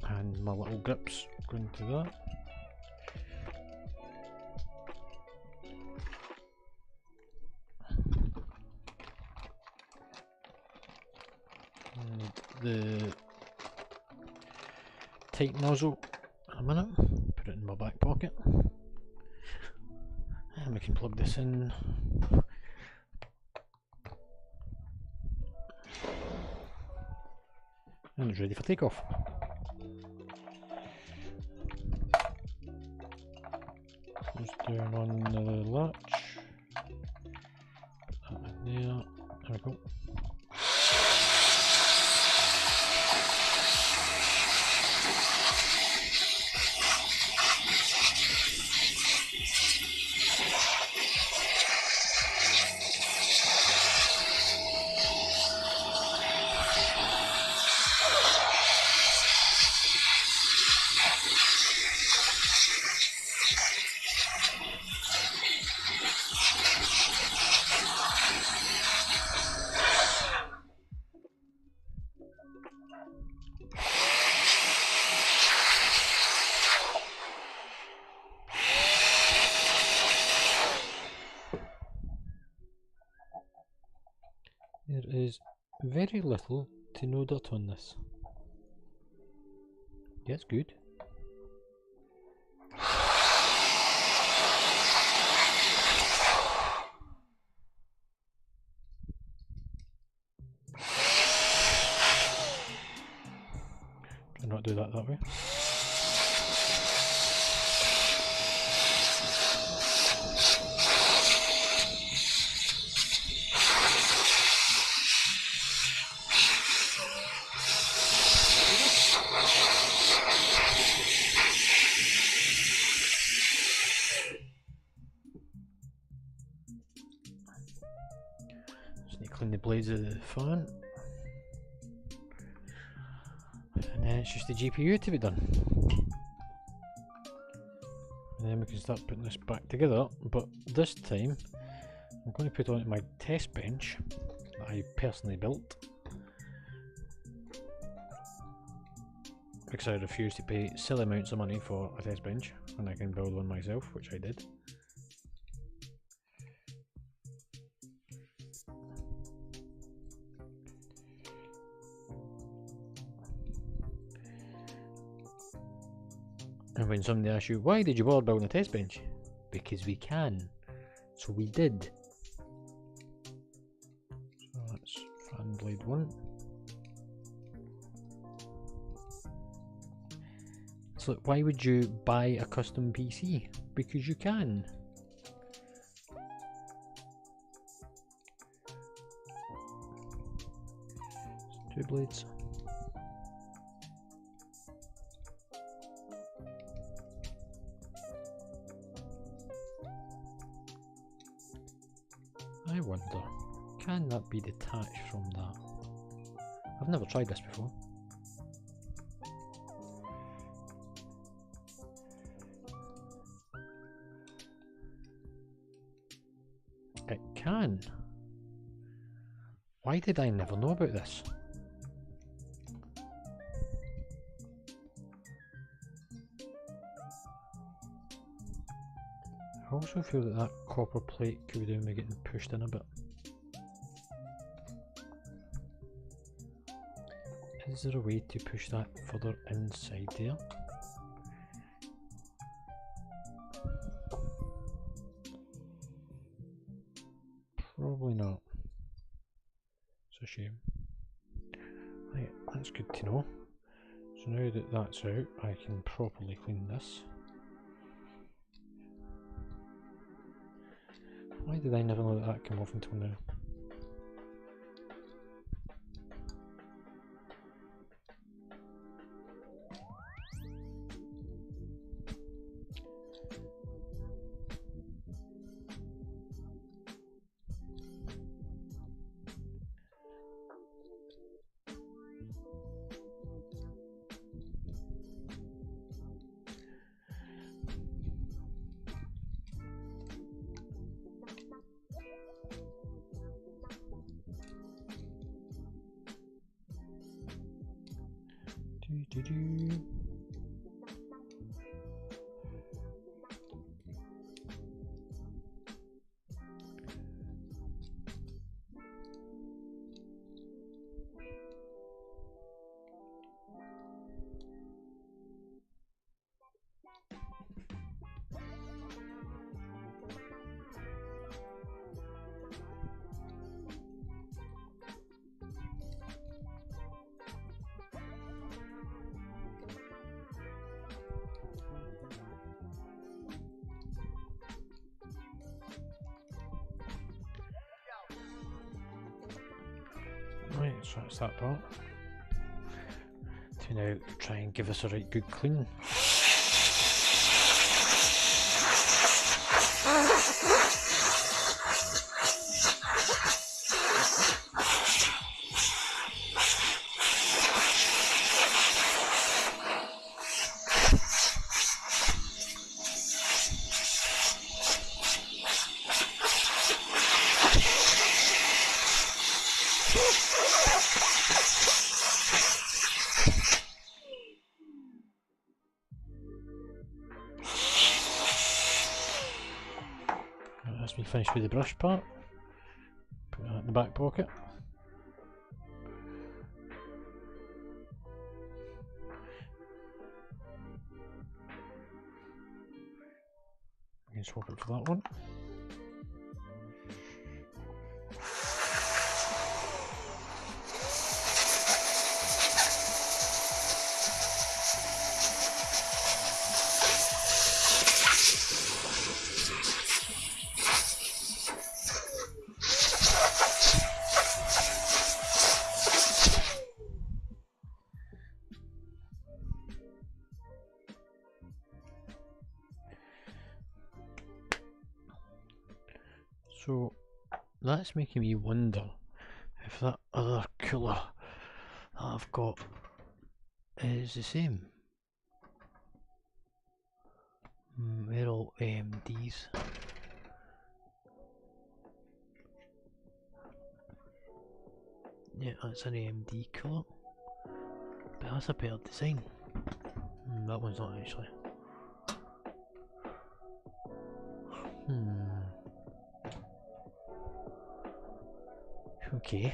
and my little grips go into that. the tight nozzle in a minute, put it in my back pocket, and we can plug this in. And it's ready for takeoff. Just turn on the latch, put that in there, there we go. There is very little to no dirt on this. Yes, good. Try not to do that way. Clean the blades of the fan, and then it's just the GPU to be done, and then we can start putting this back together. But this time I'm going to put on my test bench that I personally built, because I refuse to pay silly amounts of money for a test bench when I can build one myself, which I did. And when somebody asks you, why did you bother building a test bench? Because we can. So we did. So that's fan blade 1. So why would you buy a custom PC? Because you can. Two blades. I wonder, can that be detached from that? I've never tried this before. It can. Why did I never know about this? I also feel that that copper plate could be doing me getting pushed in a bit. Is there a way to push that further inside there? Probably not. It's a shame. Right, that's good to know. So now that that's out, I can properly clean this. Why did I never know that that came off until now? So that's that part. To now try and give us a right good clean. That's me finished with the brush part. Put that in the back pocket. I can swap it for that one. So that's making me wonder if that other cooler that I've got is the same. They're all AMDs. Yeah, that's an AMD cooler. But that's a better design. That one's not actually. Okay.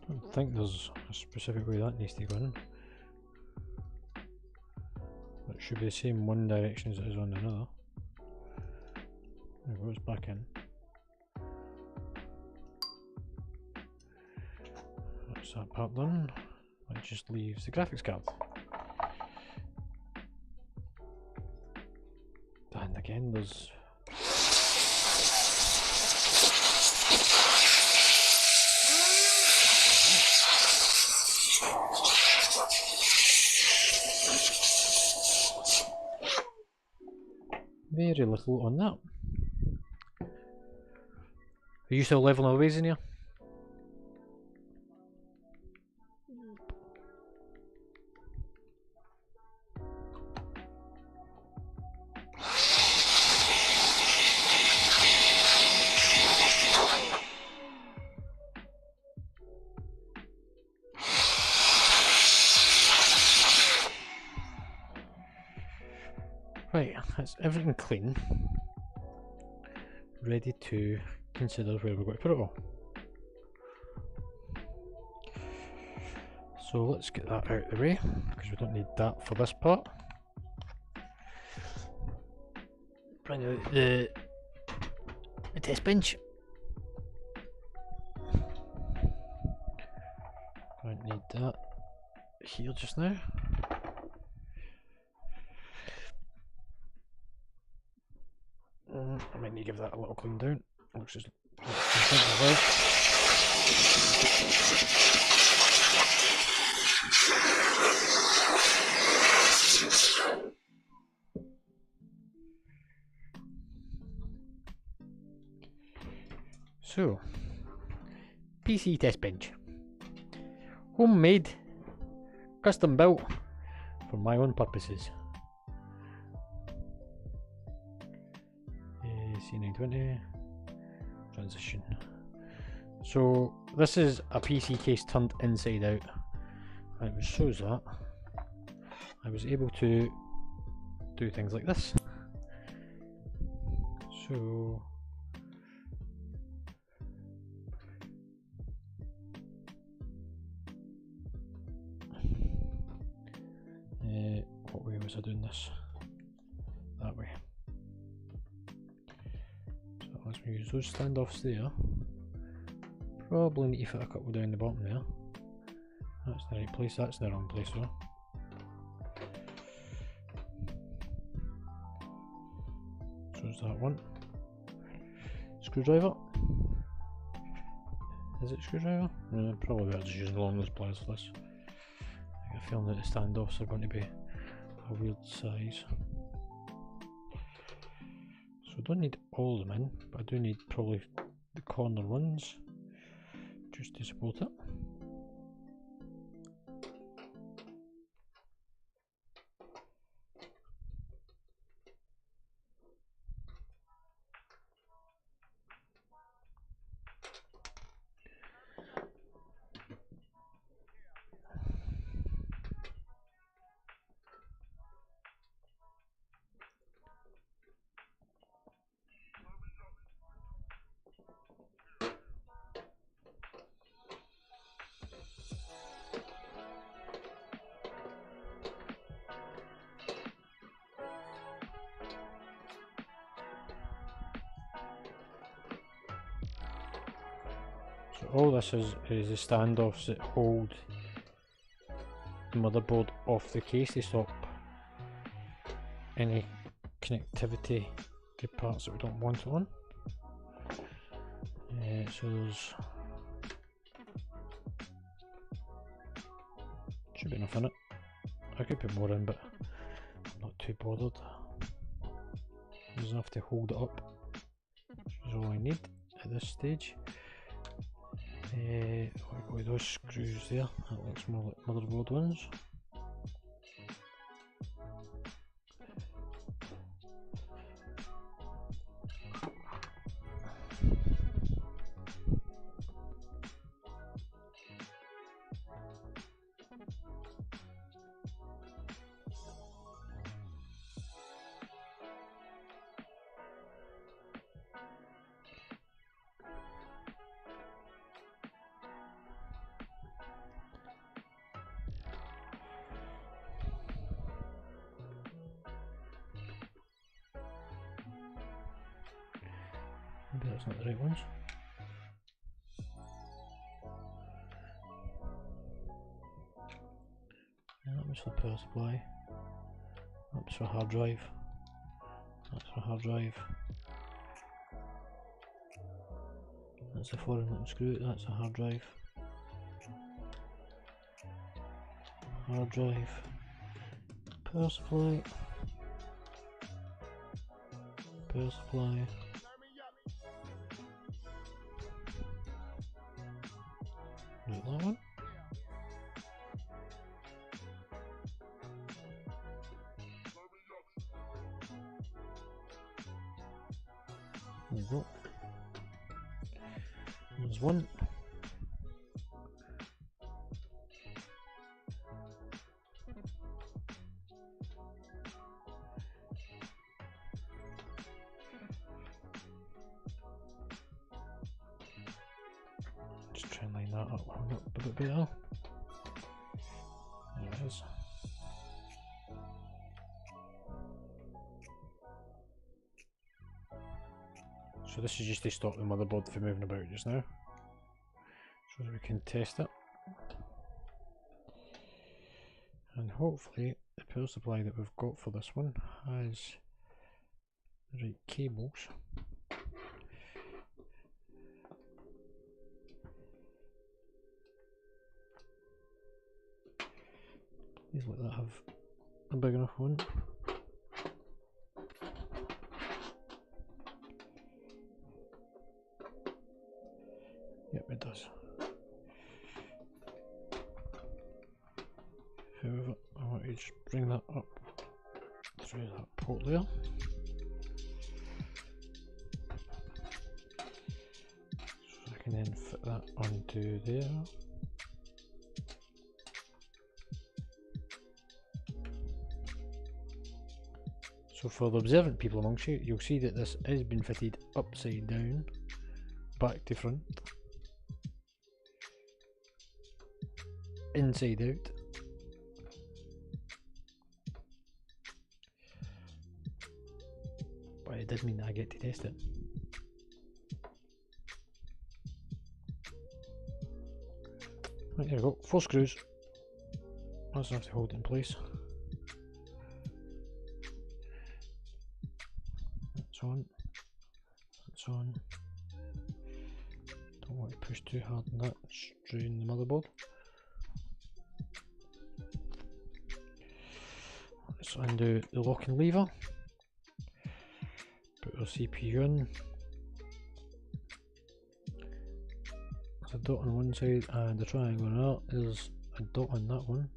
I don't think there's a specific way that needs to go in. It should be the same one direction as it is on another. There it goes back in. That's that part done. That just leaves the graphics card. And again there's very little on that. Are you still leveling away in here? Right, that's everything clean. Ready to consider where we're going to put it all. So let's get that out of the way, because we don't need that for this part. Bring out the test bench. Don't need that here just now. I might need to give that a little clean down. Looks just so, PC test bench. Homemade, custom built for my own purposes. C920 transition. So this is a PC case turned inside out, and it shows that I was able to do things like this. So was I doing this? That way. So let's use those standoffs there. Probably need to fit a couple down the bottom there. That's the right place, that's the wrong place though. So is that one. Screwdriver. Is it screwdriver? No, probably better just using long nose pliers for this. I get a feeling that the standoffs are going to be a weird size. So I don't need all of them in, but I do need probably the corner ones just to support it. So all this is the standoffs that hold the motherboard off the case to stop any connectivity to parts that we don't want it on. So there's should be enough in it. I could put more in, but I'm not too bothered. There's enough to hold it up, which is all I need at this stage. I'll go with those screws there, that looks more like motherboard ones. Maybe that's not the right ones. Yeah, that was for power supply. That was for hard drive. That's for hard drive. That's a foreign looking screw, that's a hard drive. Hard drive. Power supply. Power supply. Right, that one. There you go. There's one. Just try and line that up a bit better. There it is. So this is just to stop the motherboard from moving about just now, so that we can test it. And hopefully the power supply that we've got for this one has the right cables. Please let that have a big enough one. Yep, it does. However, I want to just bring that up through that port there. So I can then fit that onto there. So for the observant people amongst you, you'll see that this has been fitted upside down, back to front, inside out. it does mean that I get to test it. Right, there we go, 4 screws. That's enough to hold it in place. That's on. That's on. Don't want to push too hard on that, strain the motherboard. Let's undo the locking lever. Put our CPU in. There's a dot on one side and a triangle on that. There's a dot on that one.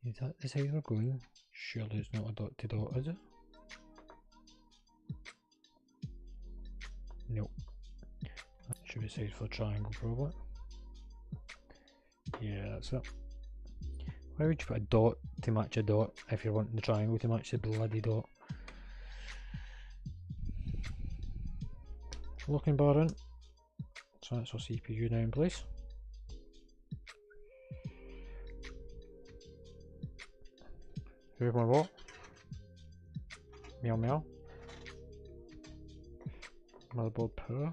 Is that the side we're going? Surely it's not a dot to dot, is it? Nope. That should be side for a triangle probably. Yeah, that's it. Why would you put a dot to match a dot if you're wanting the triangle to match the bloody dot? Locking bar in. So that's our CPU now in place. Who my what? Meow meow. Motherboard power.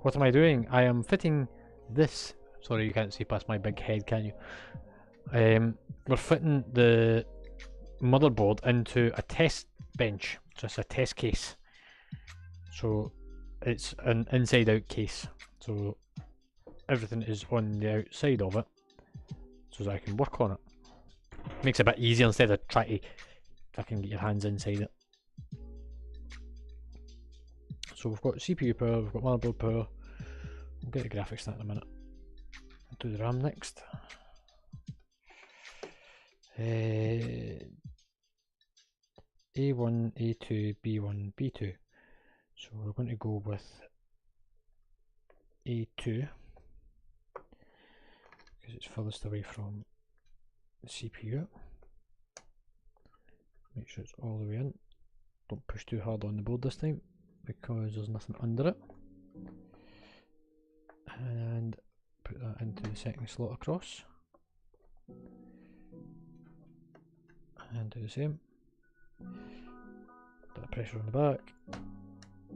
What am I doing? I am fitting this. Sorry, you can't see past my big head, can you? We're fitting the motherboard into a test bench, just a test case. So it's an inside out case. So everything is on the outside of it, so that I can work on it. Makes it a bit easier instead of trying to fucking get your hands inside it. So we've got CPU power, we've got motherboard power. We'll get the graphics in a minute. We'll do the RAM next. A1, A2, B1, B2. So we're going to go with A2 because it's furthest away from the CPU. Make sure it's all the way in. Don't push too hard on the board this time because there's nothing under it. And put that into the second slot across. And do the same. Bit of pressure on the back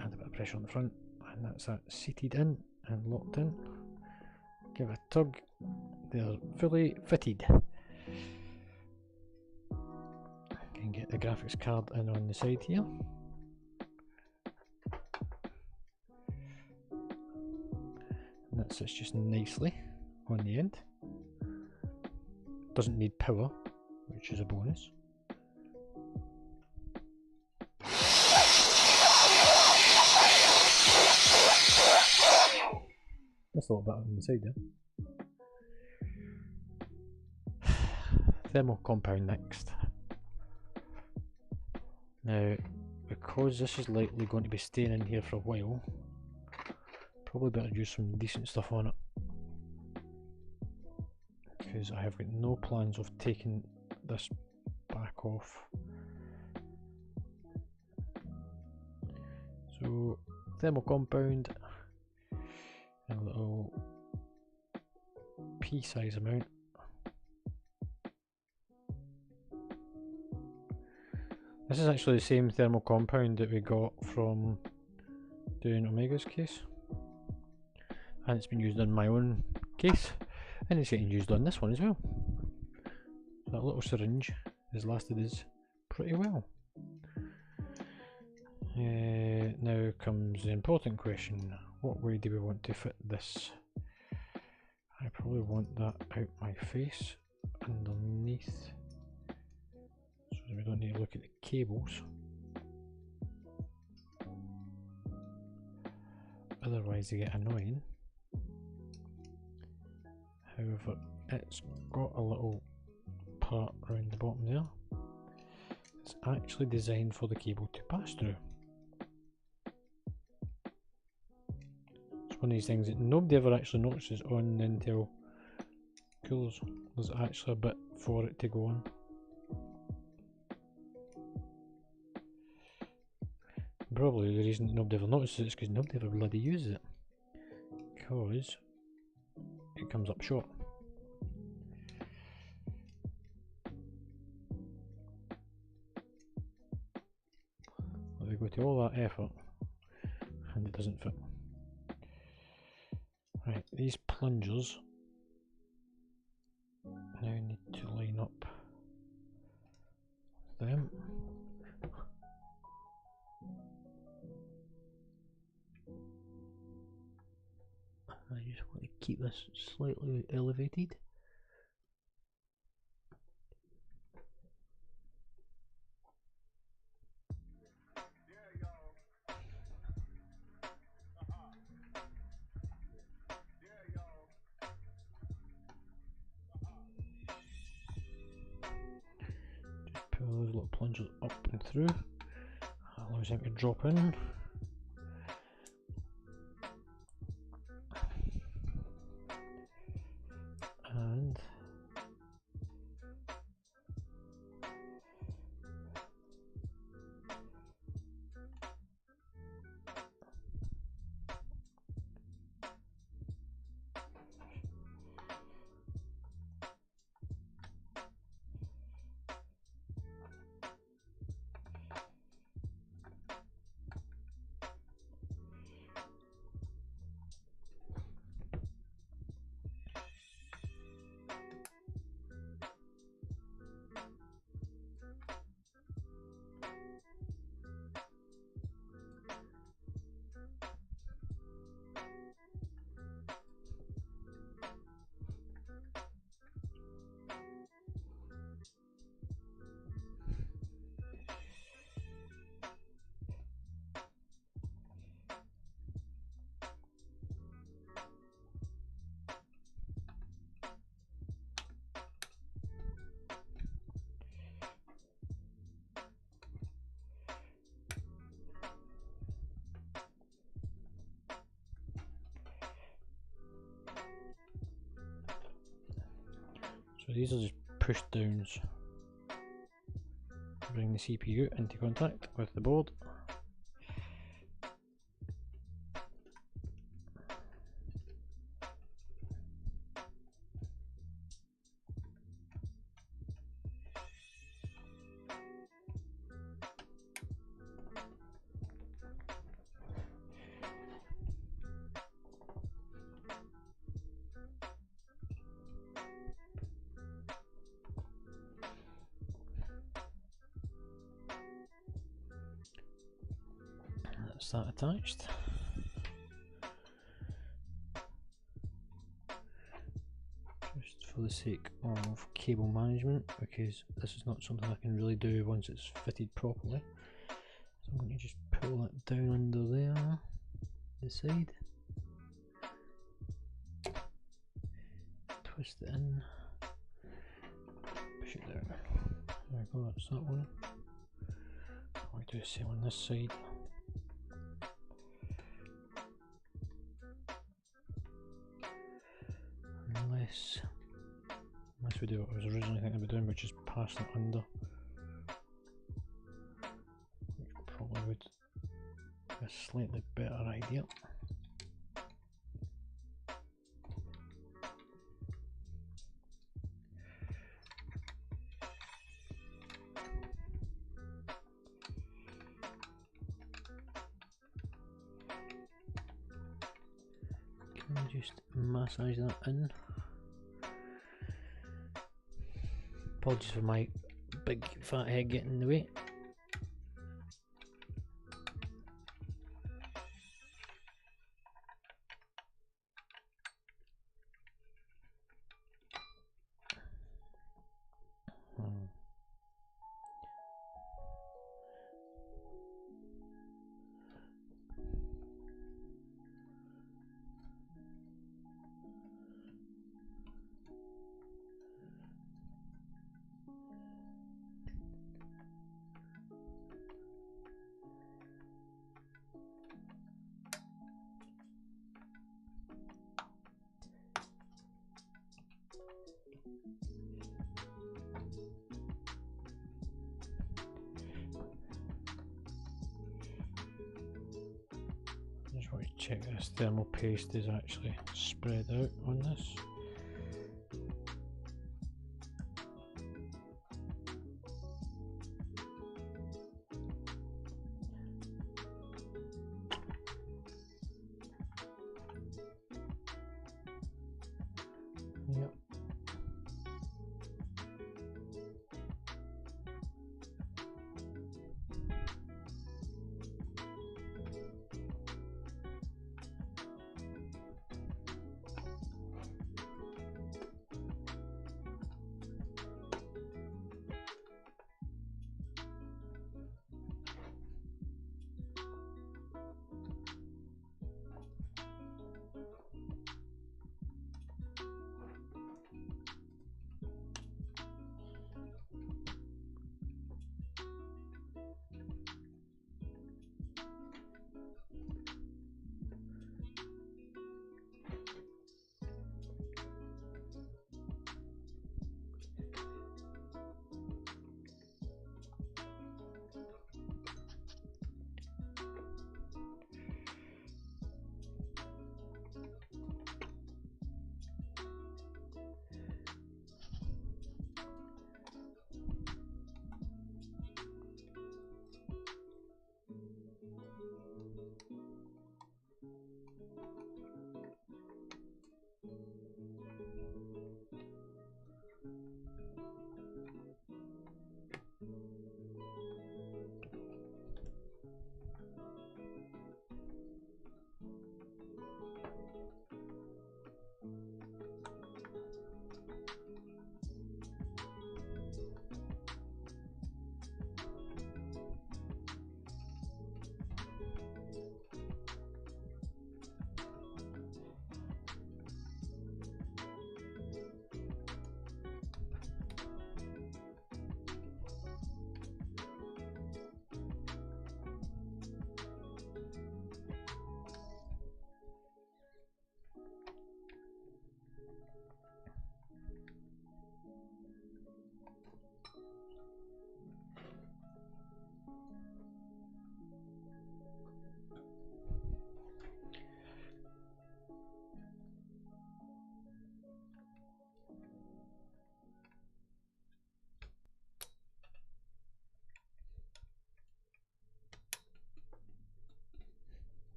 and a bit of pressure on the front, and that's that seated in and locked in. Give it a tug. They're fully fitted. Can get the graphics card in on the side here. And that sits just nicely on the end. Doesn't need power, which is a bonus. That's a little bit on the side there. Thermal compound next. Now, because this is likely going to be staying in here for a while, probably better do some decent stuff on it. Because I have got no plans of taking this back off. So, thermal compound, and a little pea size amount. This is actually the same thermal compound that we got from doing Omega's case, and it's been used on my own case, and it's getting used on this one as well. So that little syringe has lasted us pretty well. Now comes the important question: what way do we want to fit this? I probably want that out my face underneath, so that we don't need to look at the cables. Otherwise they get annoying. However, it's got a little part around the bottom there. It's actually designed for the cable to pass through. It's one of these things that nobody ever actually notices on the Intel coolers. There's actually a bit for it to go on. Probably the reason that nobody ever notices it is because nobody ever bloody uses it. Because it comes up short. go to all that effort and it doesn't fit. Right, these plungers now need to line up with them. I just want to keep this slightly elevated. Just pull those little plungers up and through. That allows them to drop in. And so these are just push downs. Bring the CPU into contact with the board. That's that attached. Just for the sake of cable management, because this is not something I can really do once it's fitted properly. So I'm going to just pull that down under there, this side. Twist it in. Push it down. There we go, that's that one. I'll do the same on this side. Unless we do what I was originally thinking about doing, which is passing it under. Which probably would be a slightly better idea. Can we just massage that in? Apologies for my big fat head getting in the way. Just want to check this thermal paste is actually spread out on this.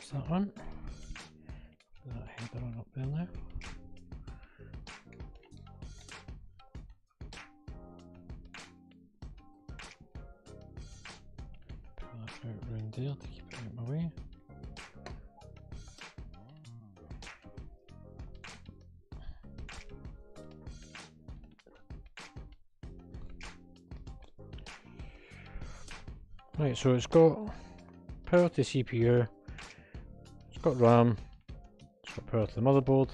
Fix that one. Put that header on up there now. Put that out round there to keep it out of my way. Right, so it's got power to CPU, it's got RAM, it's got power to the motherboard,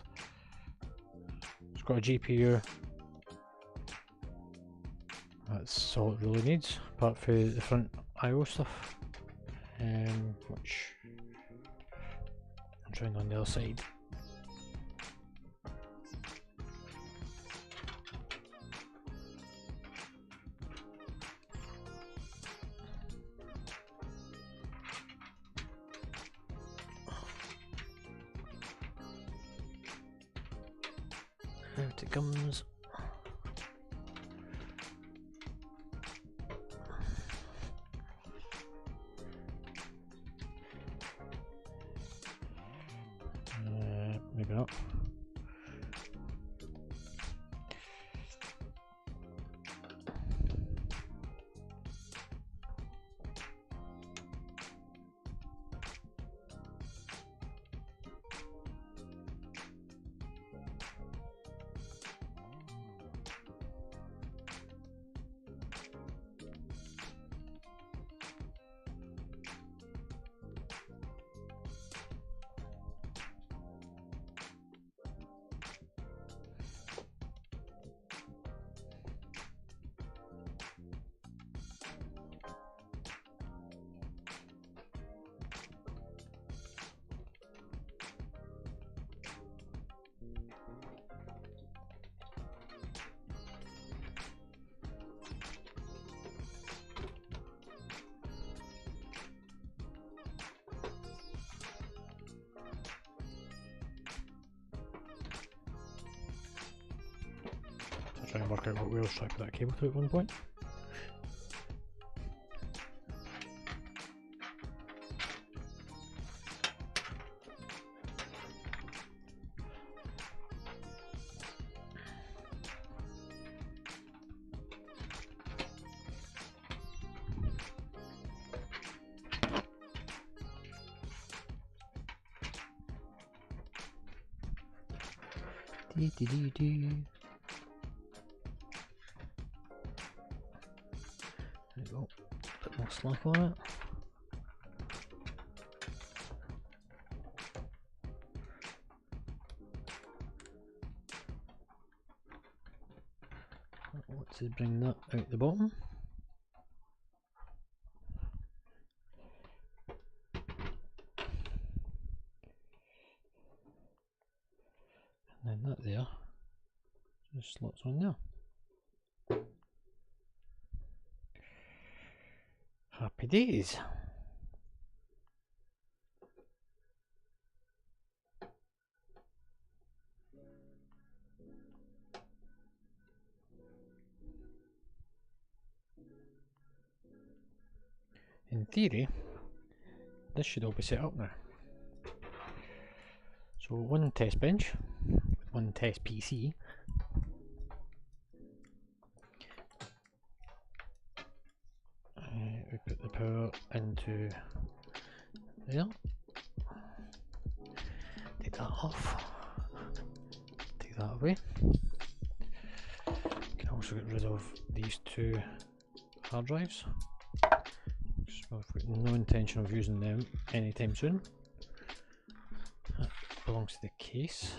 it's got a GPU. That's all it really needs, apart from the front I/O stuff, which I'm trying on the other side. Out it comes. Maybe not. Try and work out what wheels should I put that cable to at one point. There we go, a bit more slack on it. I want to bring that out the bottom. And then that there just slots on there. Happy days. In theory, this should all be set up now. So one test bench with one test PC. We put the power into there. Take that off. Take that away. You can also get rid of these two hard drives. So I've got no intention of using them anytime soon. That belongs to the case.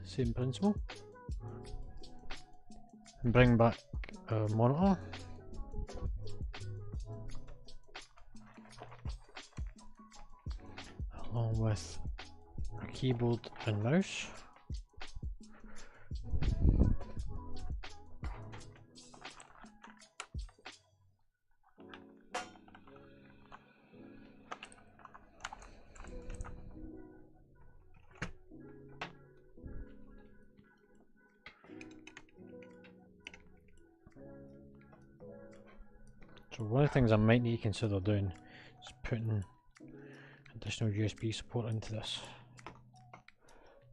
Same principle. And bring back our monitor. Along with a keyboard and mouse. So one of the things I might need to consider doing is putting a additional USB support into this,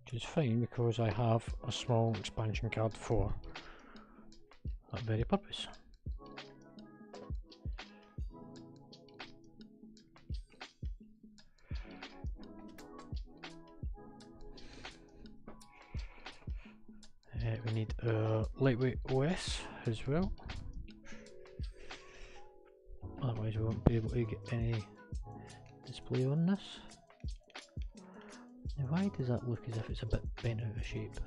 which is fine because I have a small expansion card for that very purpose. We need a lightweight OS as well, otherwise we won't be able to get any display on this. Now why does that look as if it's a bit bent out of shape?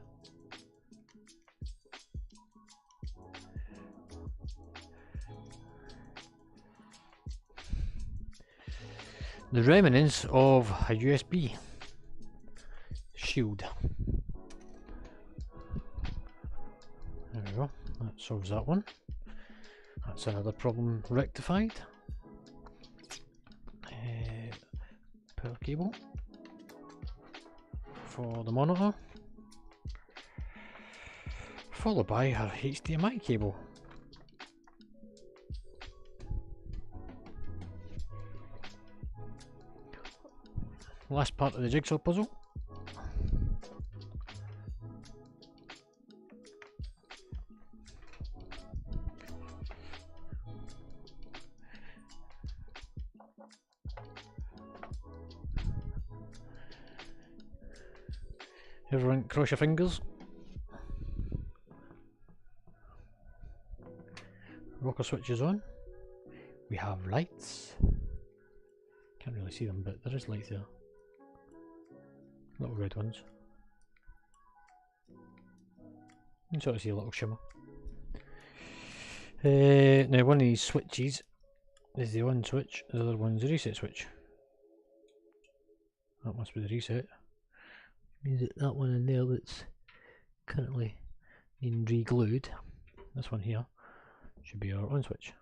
The remnants of a USB shield. There we go, that solves that one. That's another problem rectified. Power cable for the monitor, followed by our HDMI cable. Last part of the jigsaw puzzle. Everyone cross your fingers. Rocker switch is on. We have lights. Can't really see them, but there is lights there. Little red ones. You can sort of see a little shimmer. Now one of these switches is the on switch, the other one's the reset switch. That must be the reset. Means that that one in there that's currently being re-glued, this one here, should be our on switch.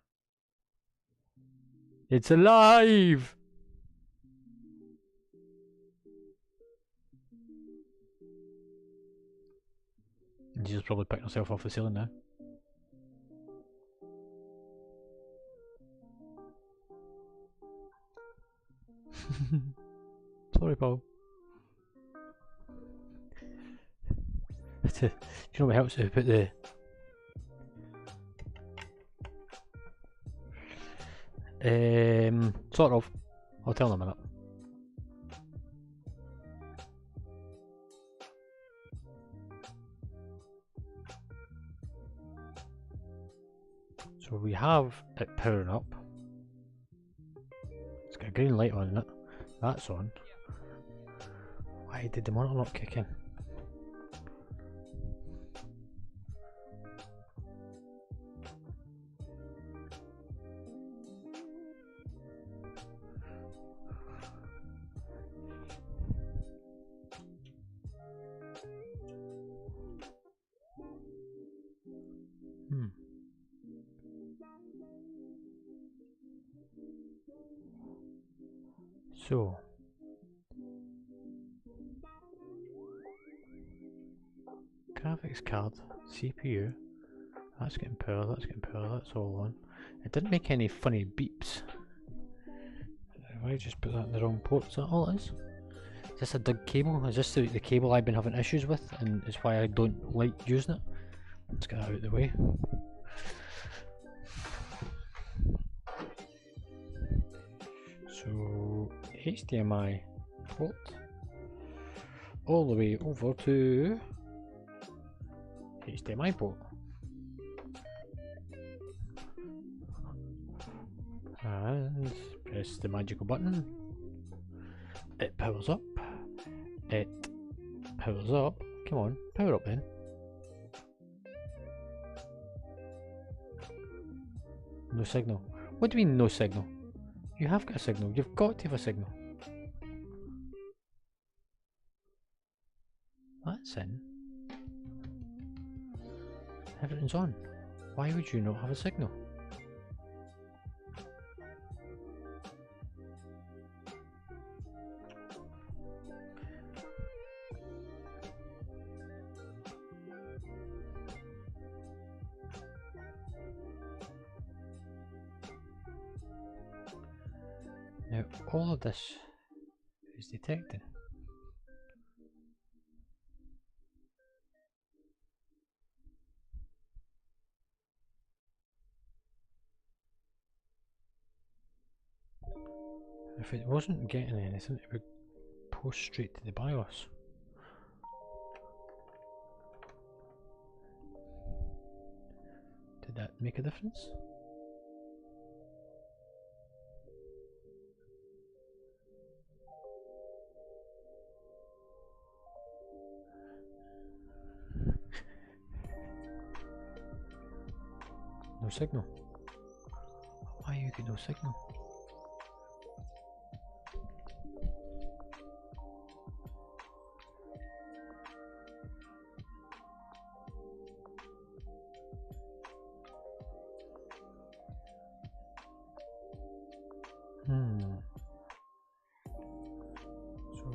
It's alive! And she's probably picking herself off the ceiling now. Sorry, Paul. Do you know what helps if we put the sort of. I'll tell them in a minute. So we have it powering up. It's got a green light on it. That's on. Why did the monitor not kick in? So graphics card, CPU, that's getting power, that's getting power, that's all on. It didn't make any funny beeps. I just put that in the wrong port, is that all it is? Is this a dig cable? Is this the cable I've been having issues with and it's why I don't like using it? Let's get that out of the way. So HDMI port all the way over to HDMI port, and press the magical button. It powers up. It powers up. Come on, power up then. No signal. What do you mean no signal? You have got a signal. You've got to have a signal. That's in. Everything's on. Why would you not have a signal? Now all of this detecting. If it wasn't getting anything, it would post straight to the BIOS. Did that make a difference? No signal. Why you get no signal? So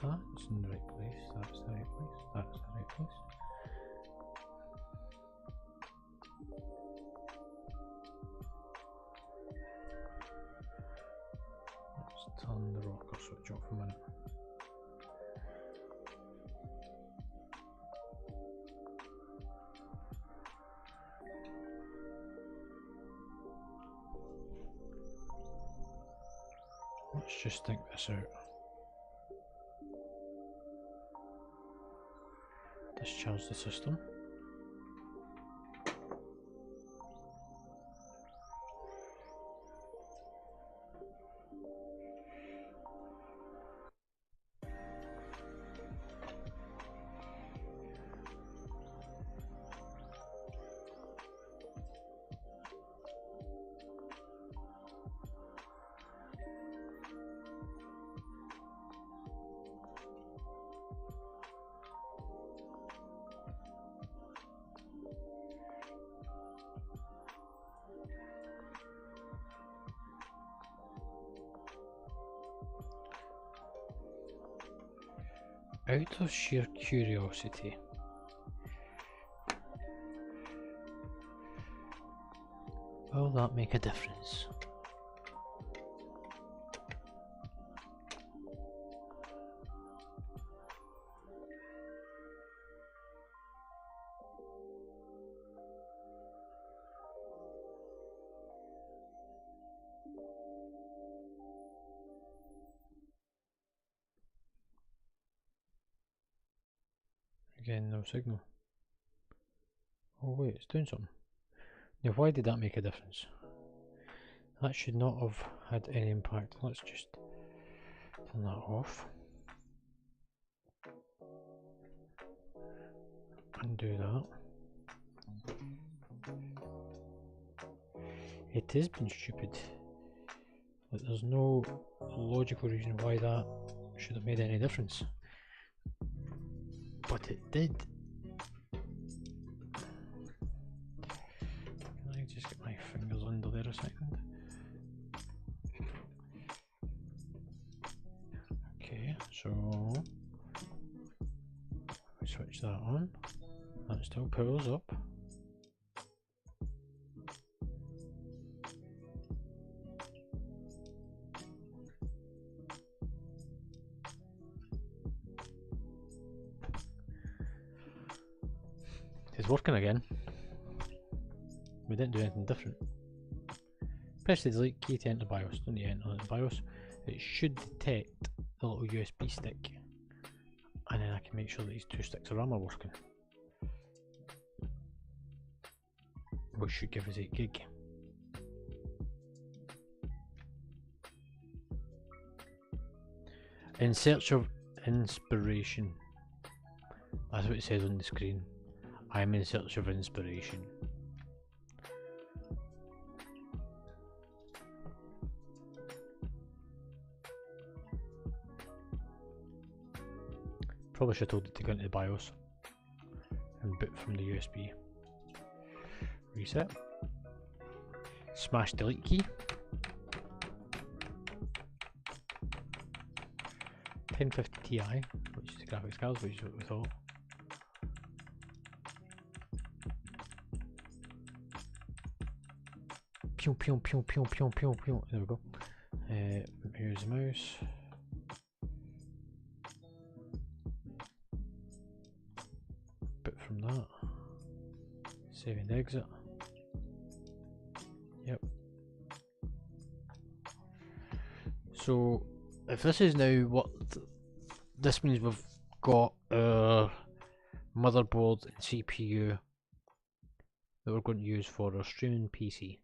that's in the right place, that's the right place, that's the right place. Let's turn the rocker switch off a minute. Let's just think this out. Discharge the system. Out of sheer curiosity, will that make a difference? Again, no signal. Oh wait, it's doing something. Now why did that make a difference? That should not have had any impact. Let's just turn that off. Undo that. It has been stupid. But there's no logical reason why that should have made any difference. But it did. Can I just get my fingers under there a second? Okay, so we switch that on. That still pulls up. It's working again. We didn't do anything different. Press the delete key to enter BIOS. Don't need to enter the BIOS. It should detect the little USB stick, and then I can make sure that these 2 sticks of RAM are working, which should give us 8 gig. In search of inspiration. That's what it says on the screen. I'm in search of inspiration. Probably should have told it to go into the BIOS and boot from the USB. Reset. Smash delete key. 1050 Ti, which is the graphics card, which is what we thought. Pew pew pew pew pew pew pew. There we go. Here's the mouse. from that. Save and exit. Yep. So if this is now what this means, we've got our motherboard and CPU that we're going to use for our streaming PC.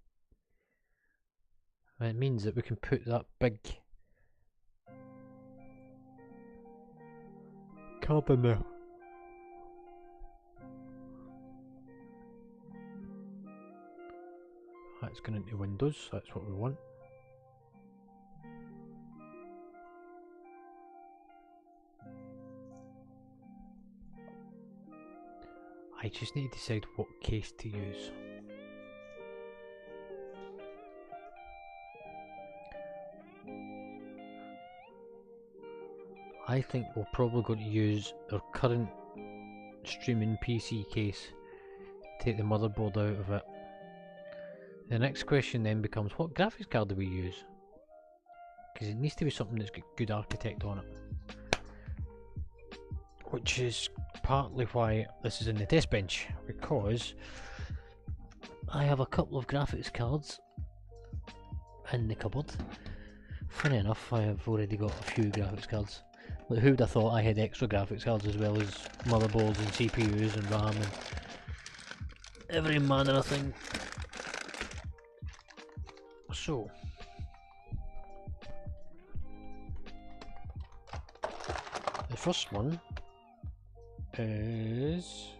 And it means that we can put that big card in there. That's going into Windows, that's what we want. I just need to decide what case to use. I think we're probably going to use our current streaming PC case, take the motherboard out of it. The next question then becomes, what graphics card do we use? Because it needs to be something that's got good architect on it. Which is partly why this is in the test bench, because I have a couple of graphics cards in the cupboard. Funny enough, I have already got a few graphics cards. Like, who would have thought I had extra graphics cards as well as motherboards and CPUs and RAM and every manner of thing. So the first one is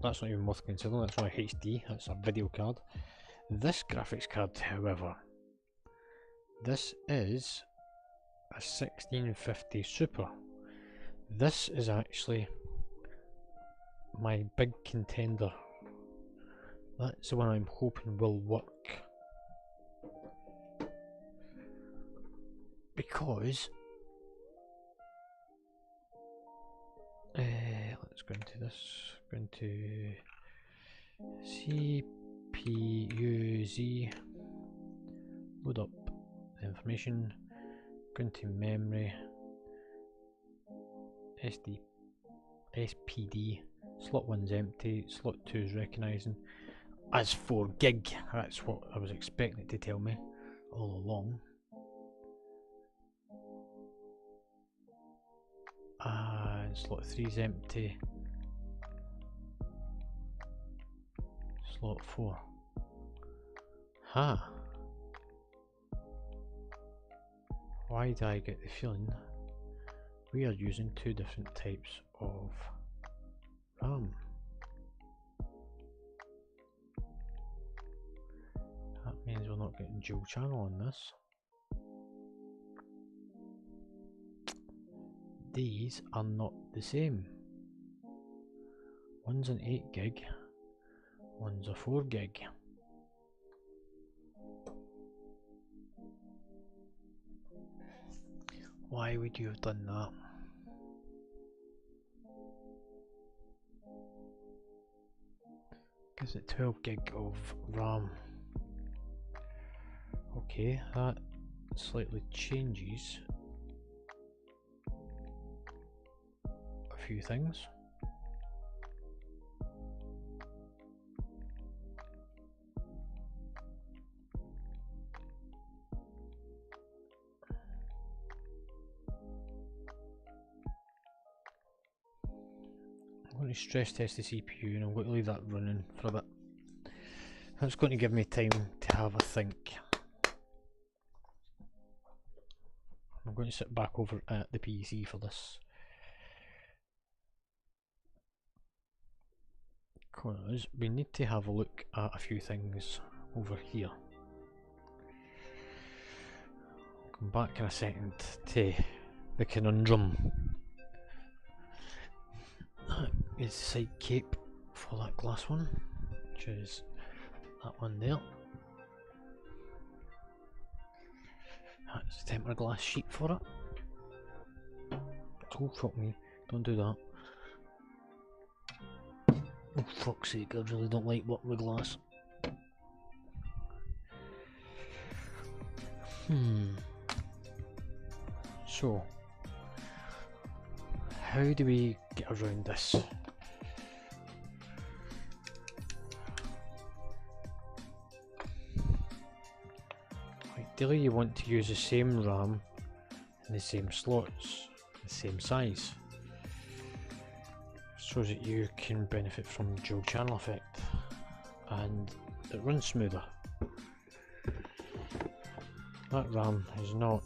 that's not even worth considering, that's only HD, that's a video card. This graphics card, however, this is a 1650 Super. This is actually my big contender. That's the one I'm hoping will work. Because let's go into this, go into CPU-Z, load up the information, go into memory, SPD, slot 1's empty, slot 2 is recognising as 4 gig, that's what I was expecting it to tell me all along. And slot 3 is empty, slot 4. Why do I get the feeling we are using two different types of RAM? That means we're not getting dual channel on this. These are not the same. One's an 8 gig, one's a 4 gig. Why would you have done that? Gives it 12 gig of RAM. Okay, that slightly changes a few things. I'm going to stress test the CPU and I'm going to leave that running for a bit. That's going to give me time to have a think. I'm going to sit back over at the PC for this, because we need to have a look at a few things over here. I'll come back in a second to the conundrum. That is the side cape for that glass one, which is that one there. That's the tempered glass sheet for it. Oh fuck me, don't do that. Oh fuck's sake, I really don't like working with glass. So, how do we get around this? Ideally you want to use the same RAM in the same slots, the same size, so that you can benefit from the dual channel effect and it runs smoother. That RAM is not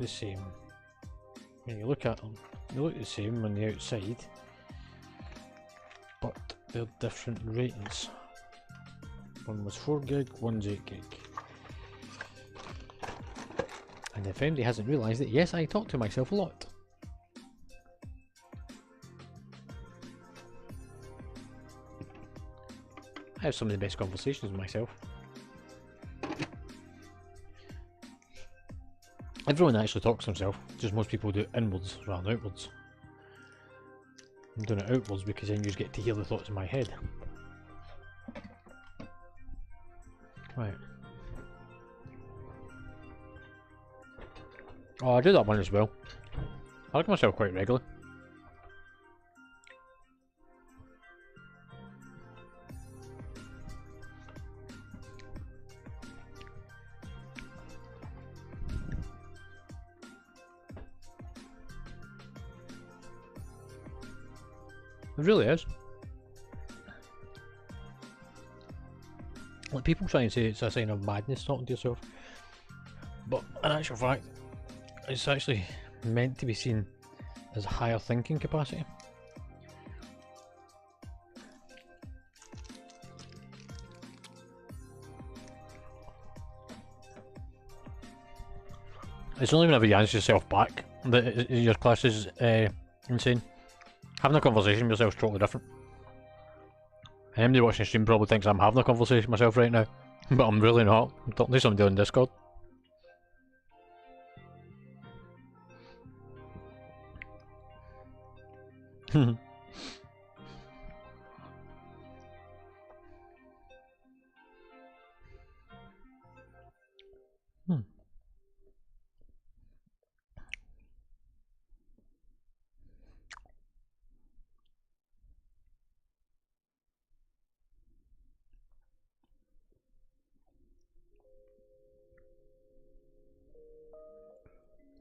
the same. When you look at them, they look the same on the outside, but they're different ratings. One was 4 gig, one's 8 gig. And if anybody hasn't realised it, yes, I talk to myself a lot. I have some of the best conversations with myself. Everyone actually talks to himself, just most people do it inwards rather than outwards. I'm doing it outwards because then you just get to hear the thoughts in my head. Right. Oh, I do that one as well. I like myself quite regularly. It really is. Like, people try and say it's a sign of madness talking to yourself, but in actual fact, it's actually meant to be seen as a higher thinking capacity. It's only whenever you answer yourself back that your class is insane. Having a conversation with yourself is totally different. And anybody watching the stream probably thinks I'm having a conversation with myself right now, but I'm really not. I'm talking to somebody on Discord. Hmm.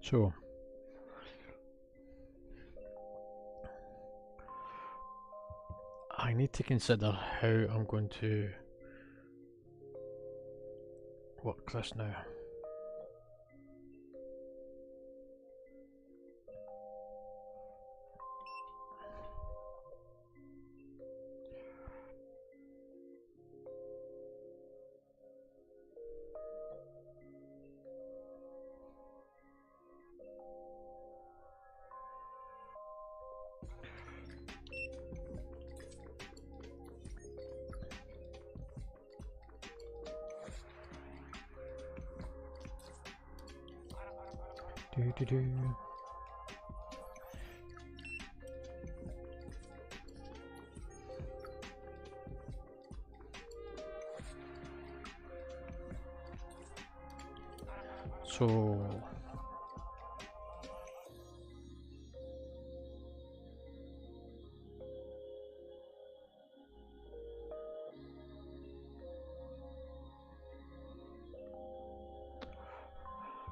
So, I need to consider how I'm going to work this now. Do. So,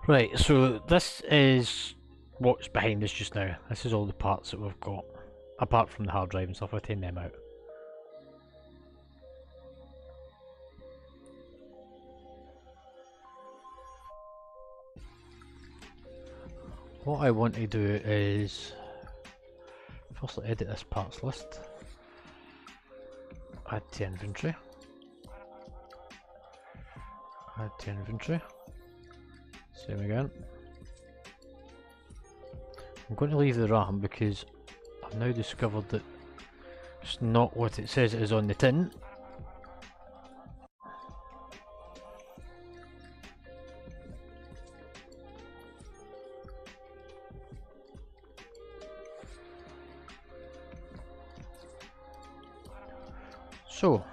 right, so this is what's behind us just now. This is all the parts that we've got, apart from the hard drive and stuff. I've taken them out. What I want to do is firstly edit this parts list, add to inventory, add to inventory, same again. I'm going to leave the RAM because I've now discovered that it's not what it says it is on the tin. So,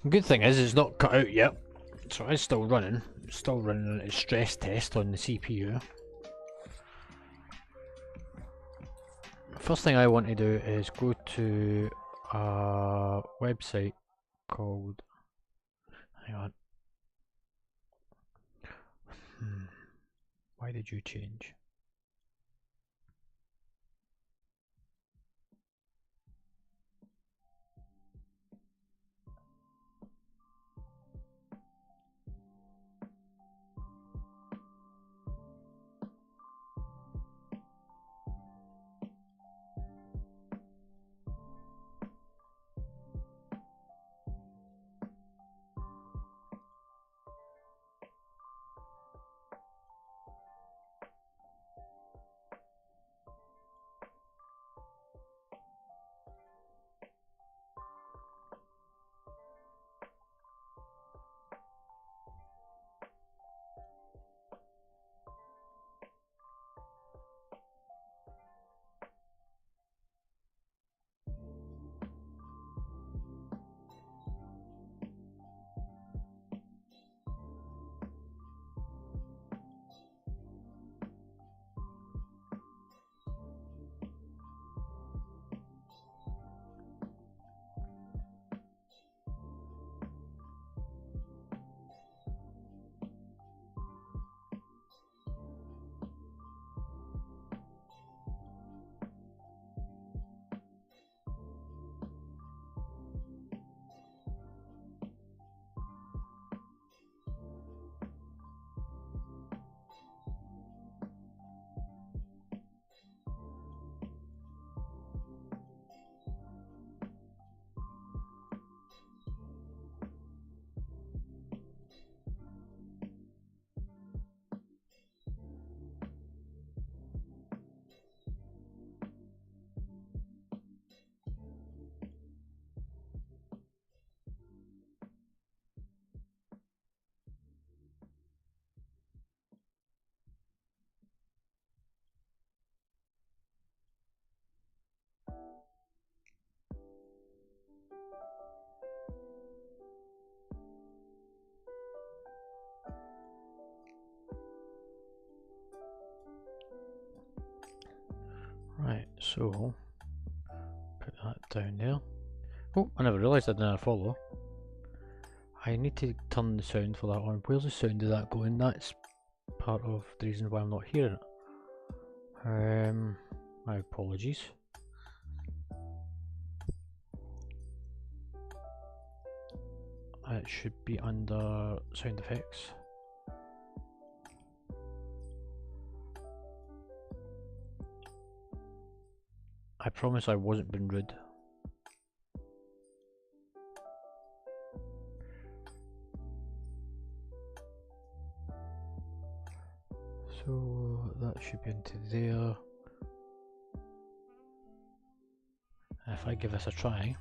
Good thing is it's not cut out yet, so it's still running. It's still running a stress test on the CPU. First thing I want to do is go to a website called, hang on, why did you change? Right, so put that down there. Oh, I never realised I didn't follow. I need to turn the sound for that on. Where's the sound of that going? That's part of the reason why I'm not hearing it. My apologies. It should be under sound effects. I promise I wasn't being rude. So that should be into there. If I give this a try.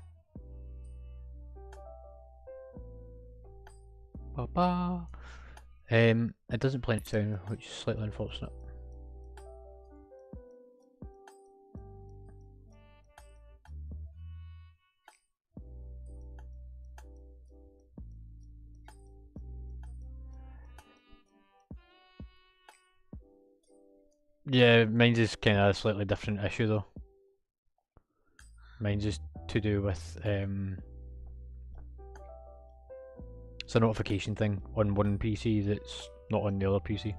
Ba-ba. It doesn't play any sound, which is slightly unfortunate. Yeah, mine's is kind of a slightly different issue though. Mine's is to do with it's a notification thing on one PC that's not on the other PC.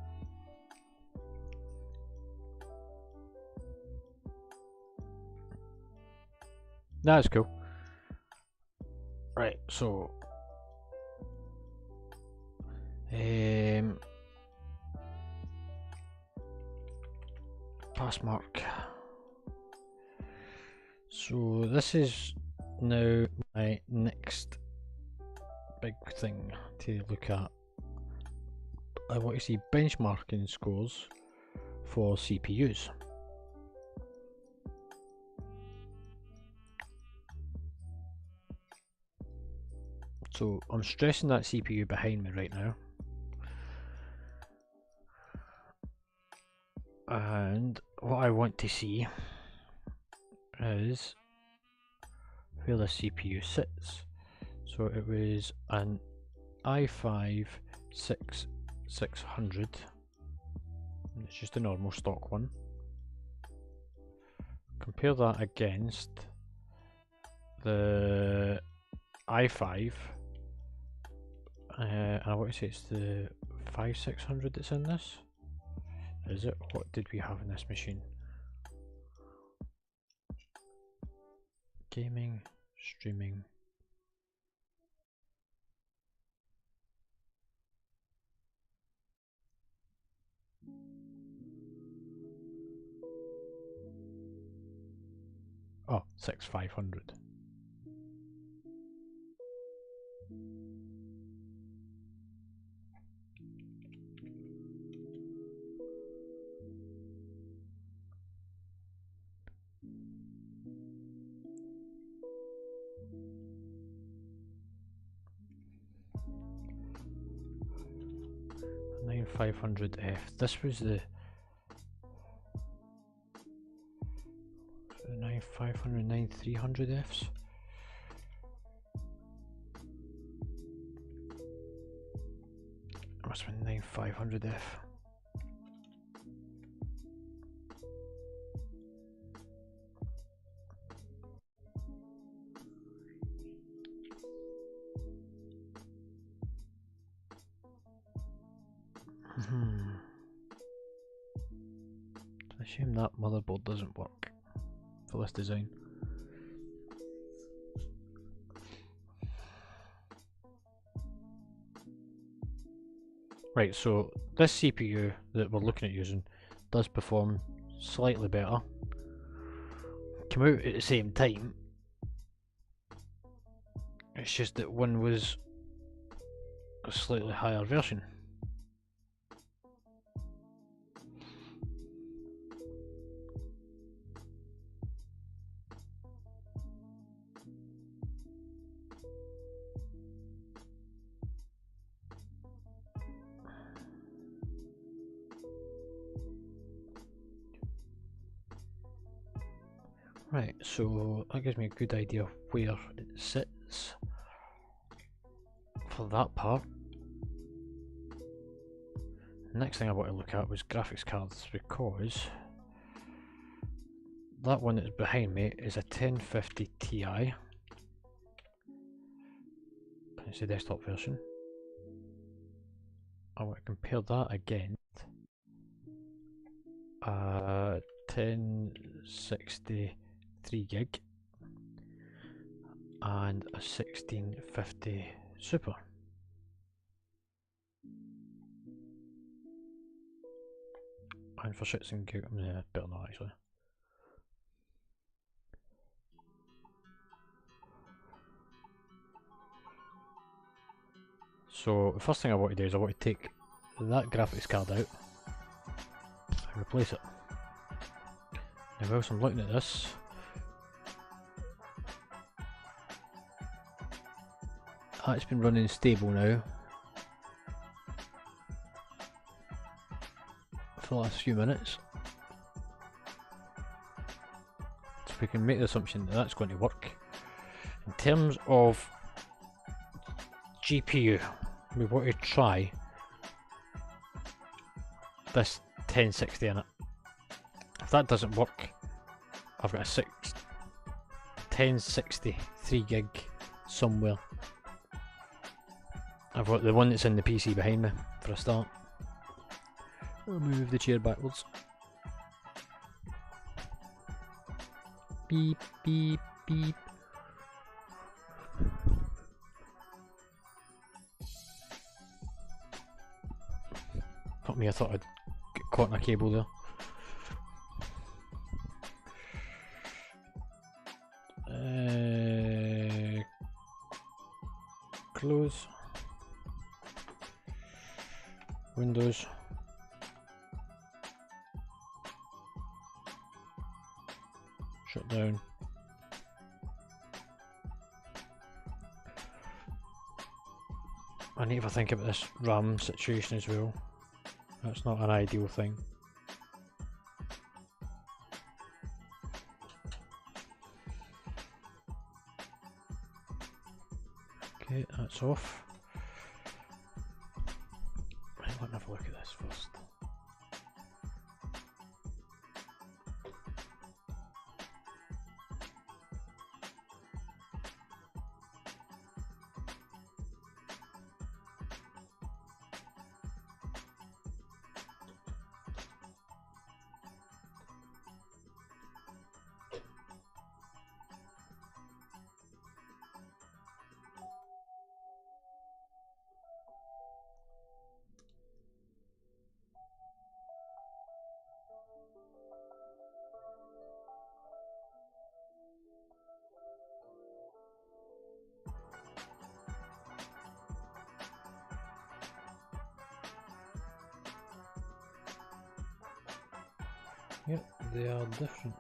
That's cool. Right, so pass mark. So this is now my next big thing to look at. I want to see benchmarking scores for CPUs. So I'm stressing that CPU behind me right now. And what I want to see is where the CPU sits. So it was an i5-6600. It's just a normal stock one. Compare that against the i5, and I want to say it's the 5600 that's in this. Is it? What did we have in this machine? Gaming, streaming. Oh, 6500. Nine 500F. This was the 9500, 9300Fs. Must have been 9500F. It's a shame that motherboard doesn't work for this design. Right, so this CPU that we're looking at using does perform slightly better. Came out at the same time. It's just that one was a slightly higher version. Right, so that gives me a good idea of where it sits for that part. Next thing I want to look at was graphics cards, because that one that's behind me is a 1050 Ti. It's the desktop version. I want to compare that against a 1060 3GB and a 1650 Super. And for shits and giggles, better not actually. So the first thing I want to do is I want to take that graphics card out and replace it. Now whilst I'm looking at this, it's been running stable now for the last few minutes. So we can make the assumption that that's going to work. In terms of GPU, we want to try this 1060 in it. If that doesn't work, I've got a 1060 3GB somewhere. I've got the one that's in the PC behind me for a start. I'll move the chair backwards. Beep, beep, beep. Fuck me, I thought I'd get caught in a cable there. Close. Windows. Shut down. I need to think about this RAM situation as well. That's not an ideal thing. that's off. Right, let me have a look at this first. Yep, they are different.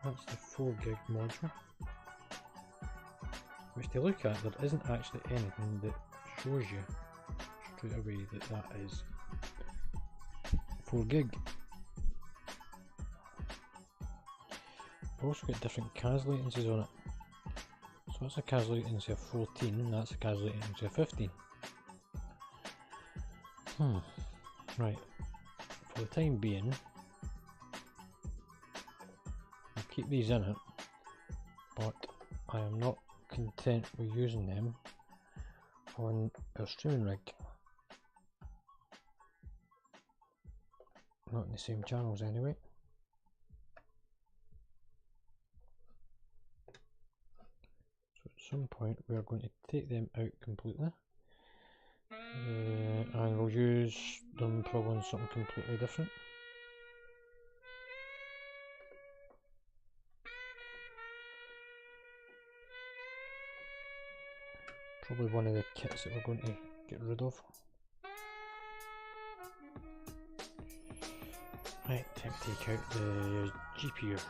That's the 4 gig module. Which to look at, there isn't actually anything that shows you straight away that that is 4 gig. We've also got different CAS latencies on it. So that's a CAS latency of 14, that's a CAS latency of 15. Right, for the time being, I'll keep these in it, but I am not content with using them on our streaming rig. Not in the same channels anyway. So at some point we are going to take them out completely. And we'll use them probably on something completely different. Probably one of the kits that we're going to get rid of. Right, time to take out the GPU.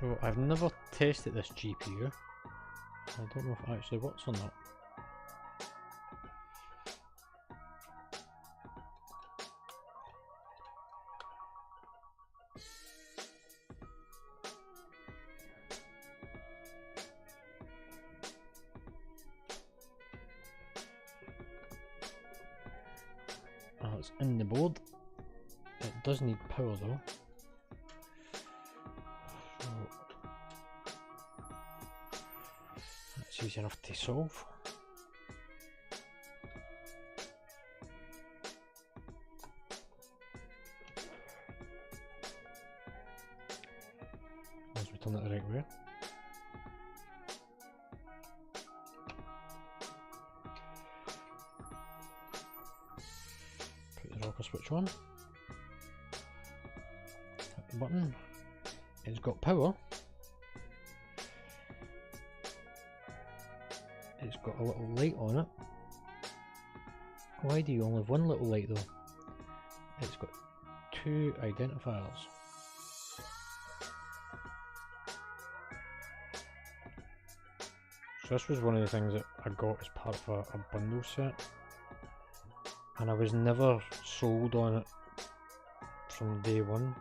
So I've never tested this GPU. I don't know if it actually works or not. It's in the board. It does need power though. So that's easy enough to solve. As we turn it the right way. Rocker switch on, hit the button, it's got power, it's got a little light on it. Why do you only have one little light though? It's got 2 identifiers. So this was one of the things that I got as part of a bundle set. And I was never sold on it from day one.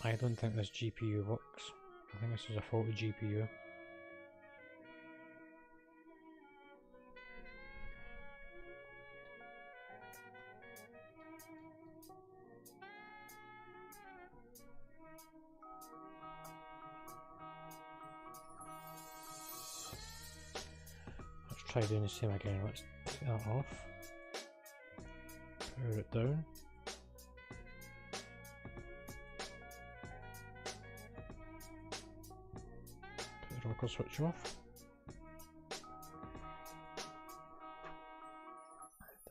I don't think this GPU works. I think this is a faulty GPU. Try doing the same again. Let's take that off, power it down, put the rocker switch off,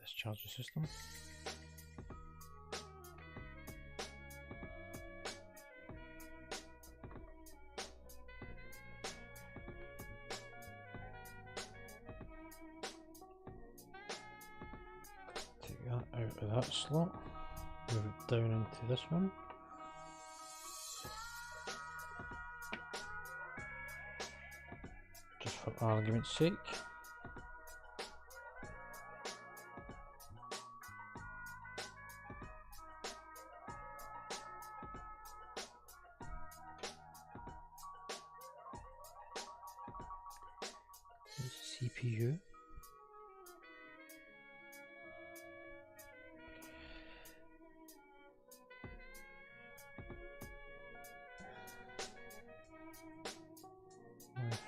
discharge the system. Out of that slot, move it down into this one. Just for argument's sake. CPU.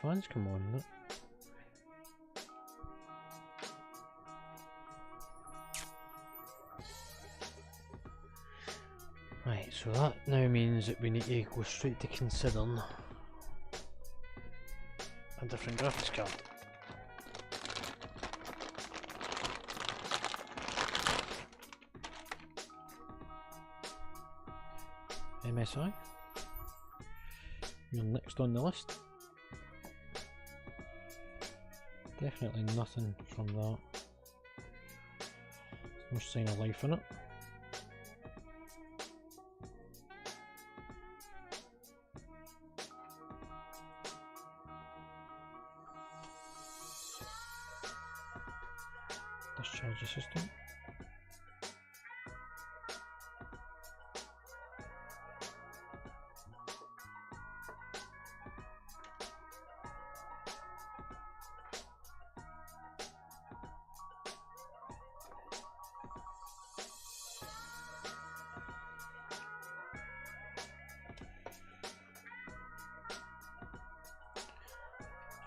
Fans come on, look. Right, so that now means that we need to go straight to considering a different graphics card. MSI. You're next on the list. Definitely nothing from that. No sign of life in it. Discharge the system.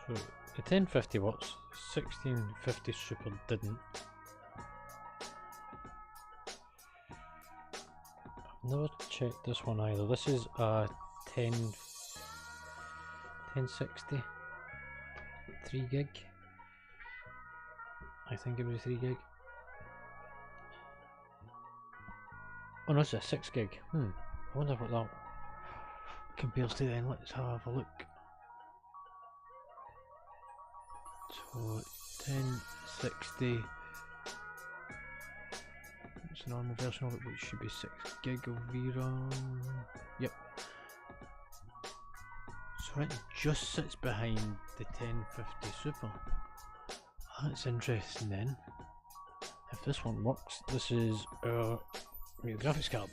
So the 1050 watts, 1650 Super didn't. I've never checked this one either. This is a 1060 3 gig. I think it was 3 gig. Oh no, it's a 6 gig. I wonder what that compares to then. Let's have a look. So 1060. It's a normal version of it, which should be 6 gig of VRAM. Yep. So it just sits behind the 1050 Super. That's interesting then. If this one works, this is our new graphics card.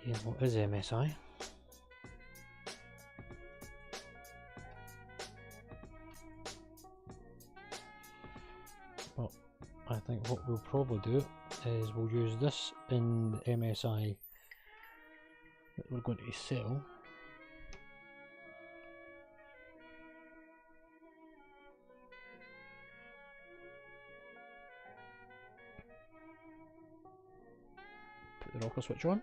Yeah, what is MSI? Well, I think what we'll probably do is we'll use this in the MSI that we're going to sell. Put the rocker switch on.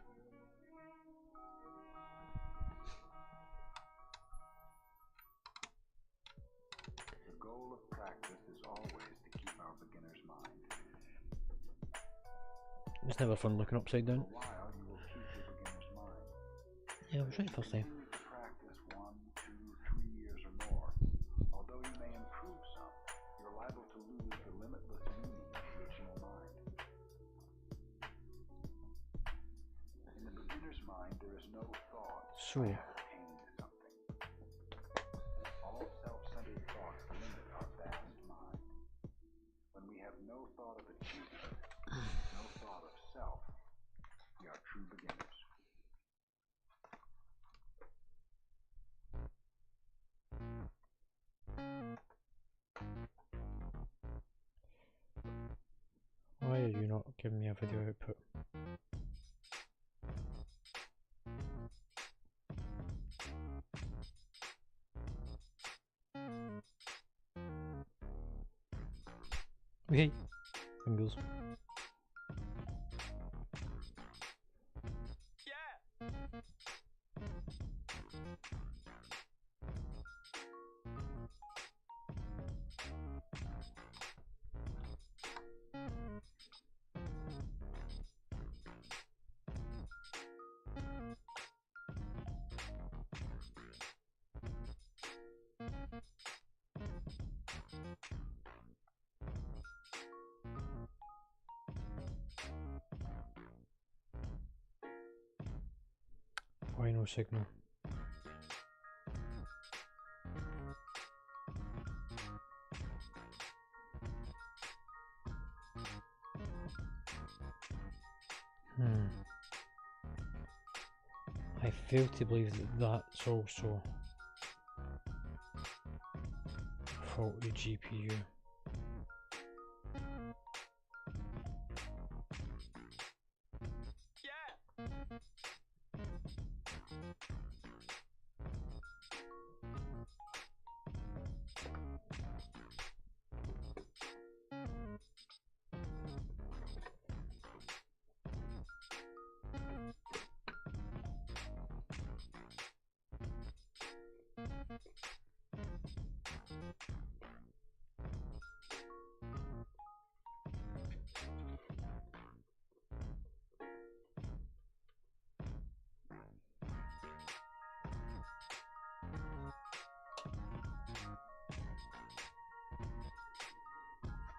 The goal of practice is always to keep our beginner's mind. It's never fun looking upside down. For a while, you will keep your beginner's mind. Yeah, I was right first time. Continue to practice 1, 2, 3 years or more. Although you may improve some, you're liable to lose the limitless meaning of the original mind. In the beginner's mind, there is no thought So, to attain something. All self-centered thoughts limit our vast mind. When we have no thought of achievement, no thought of self, we are true beginners. why are you not giving me a video output? Okay, fingers. Why no signal? I fail to believe that that's also faulty GPU.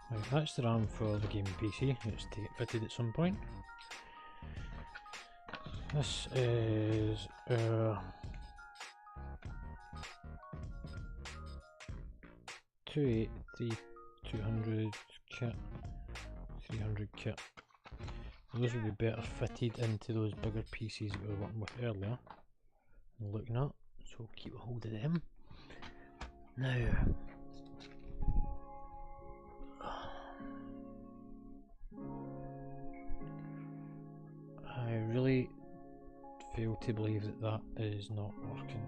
Right, that's the RAM for the gaming PC. It's to get fitted at some point. This is 200 kit, 300 kit. Those would be better fitted into those bigger PCs that we were working with earlier and looking at, so we'll keep a hold of them. Now, I really fail to believe that that is not working.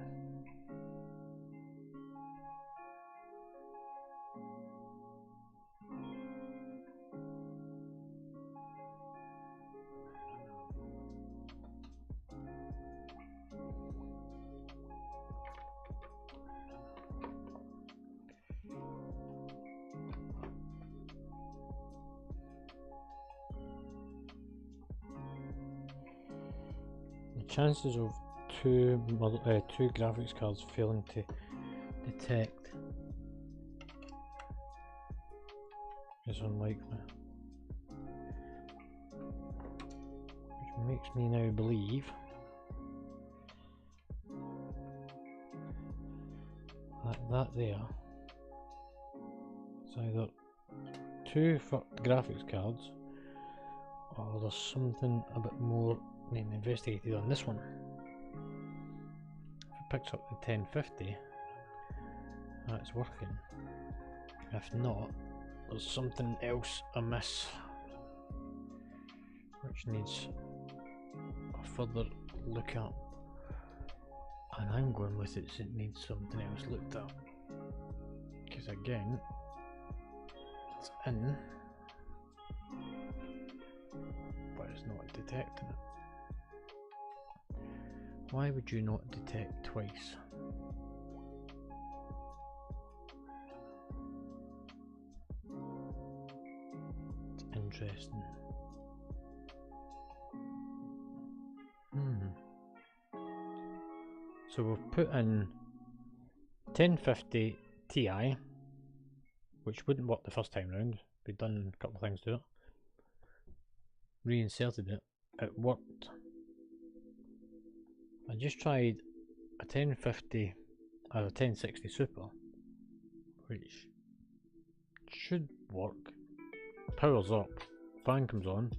Chances of two graphics cards failing to detect is unlikely, which makes me now believe that there is either two fucked graphics cards or there's something a bit more being investigated on this one. If it picks up the 1050, that's working. If not, there's something else amiss which needs a further look at, and I'm going with it needs something else looked at, because again it's in but it's not detecting it. Why would you not detect twice? It's interesting. So we've put in 1050 Ti, which wouldn't work the first time round. We'd done a couple of things to it. Reinserted it. It worked. I just tried a 1050 or a 1060 Super, which should work. Powers up, fan comes on,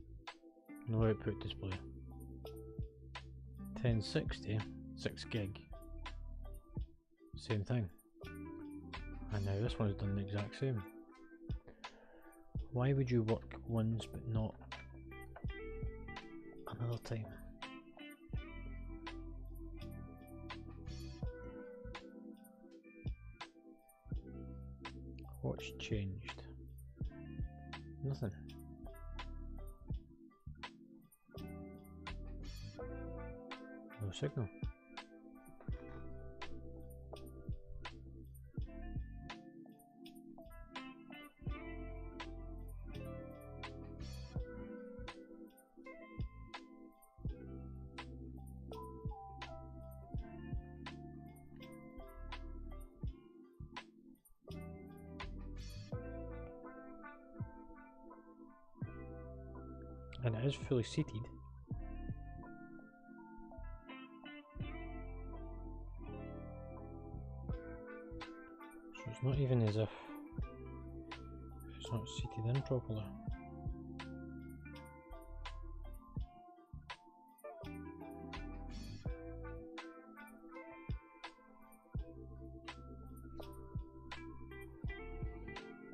no output display. 1060, 6 gig, same thing. And now this one has done the exact same. Why would you work once but not another time? What's changed? Nothing. No signal. And it is fully seated. So it's not even as if it's not seated in properly.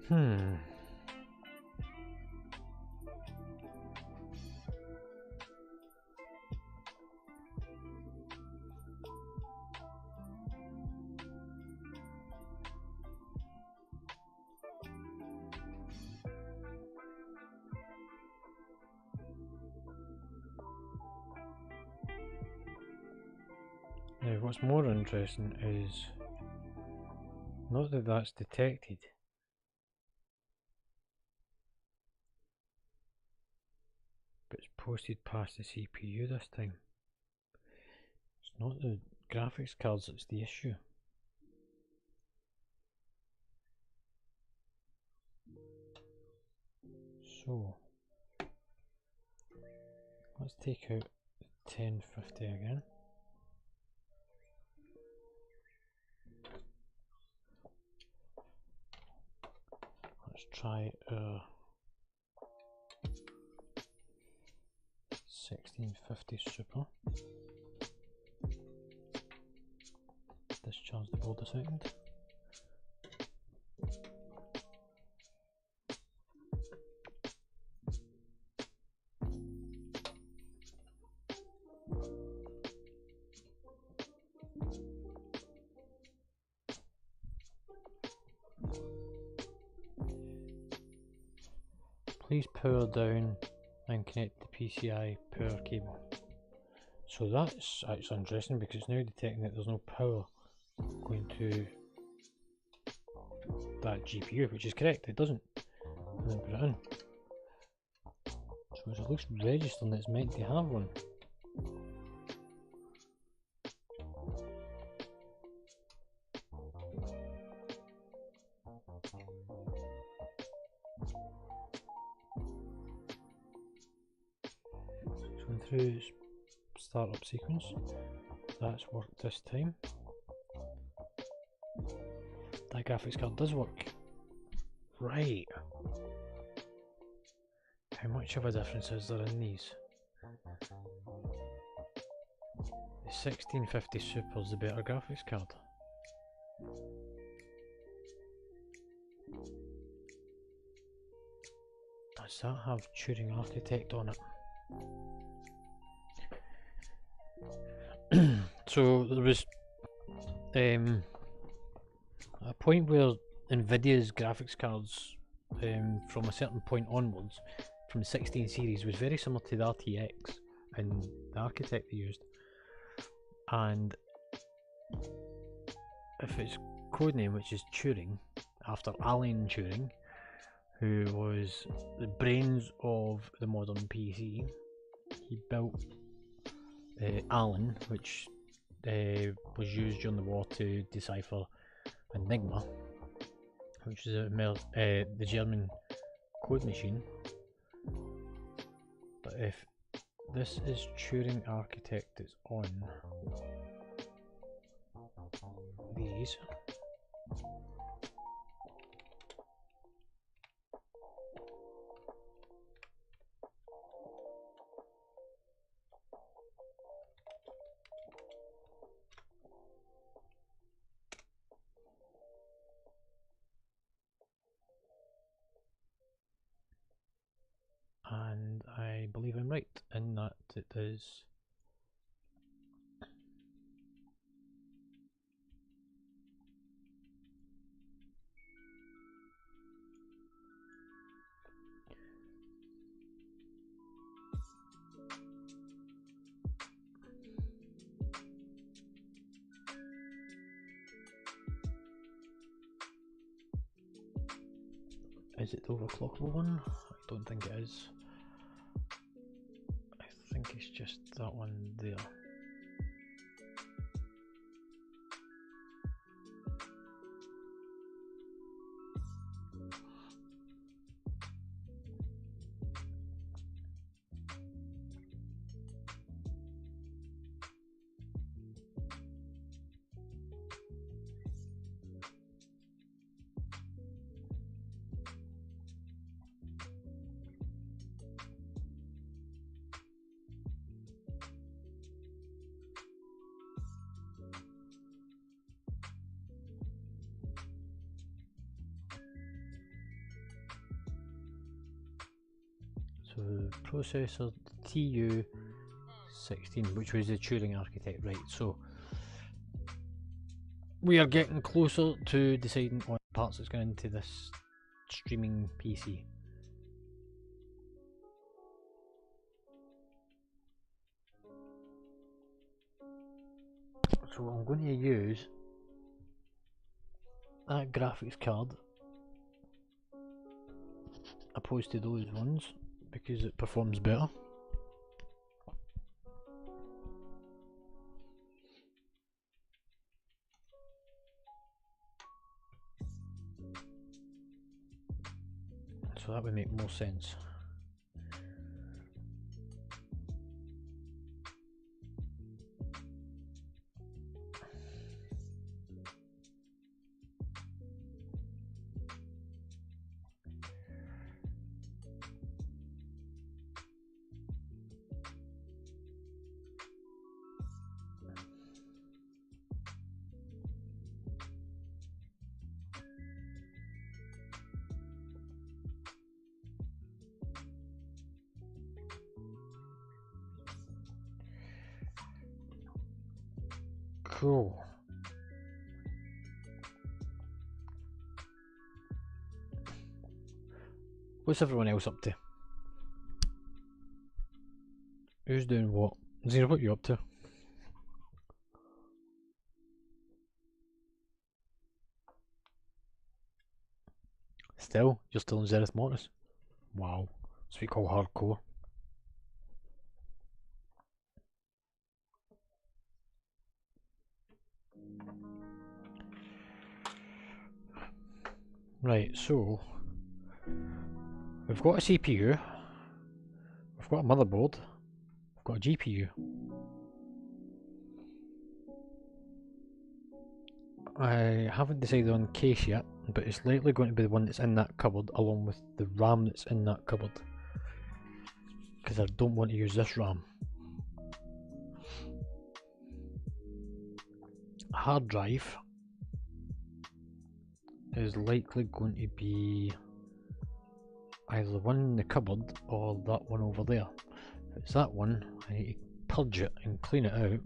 Hmm. Now, what's more interesting is not that that's detected, but it's posted past the CPU this time. It's not the graphics cards that's the issue. So, let's take out the 1050 again. Let's try 1650 Super. Discharge the board a second. Please power down and connect the PCI power cable. So that's actually interesting because it's now detecting that there's no power going to that GPU, which is correct, it doesn't. And then put it in. So it's at least registering that it's meant to have one. So going through startup sequence, that's worked this time. That graphics card does work. Right. How much of a difference is there in these? The 1650 Super is the better graphics card. Does that have Turing Architect on it? So there was a point where Nvidia's graphics cards from a certain point onwards, from the 16 series, was very similar to the RTX and the architect they used. And if its codename, which is Turing, after Alan Turing, who was the brains of the modern PC, he built Alan, which was used during the war to decipher Enigma, which is the German code machine. But if this is Turing Architect that's on these, and I believe I'm right in that it is it the overclockable one? I don't think it is. I think it's just that one there. So processor TU16, which was the Turing architect, right? So we are getting closer to deciding on parts that's going into this streaming PC. So I'm going to use that graphics card opposed to those ones because it performs better. So that would make more sense. Cool. What's everyone else up to? Who's doing what? Zero, what are you up to? Still? You're still in Zereth Mortis? Wow. That's what we call hardcore. Right, so we've got a CPU, we've got a motherboard, we've got a GPU. I haven't decided on case yet, but it's likely going to be the one that's in that cupboard along with the RAM that's in that cupboard. Because I don't want to use this RAM. Hard drive is likely going to be either the one in the cupboard or that one over there. If it's that one, I need to purge it and clean it out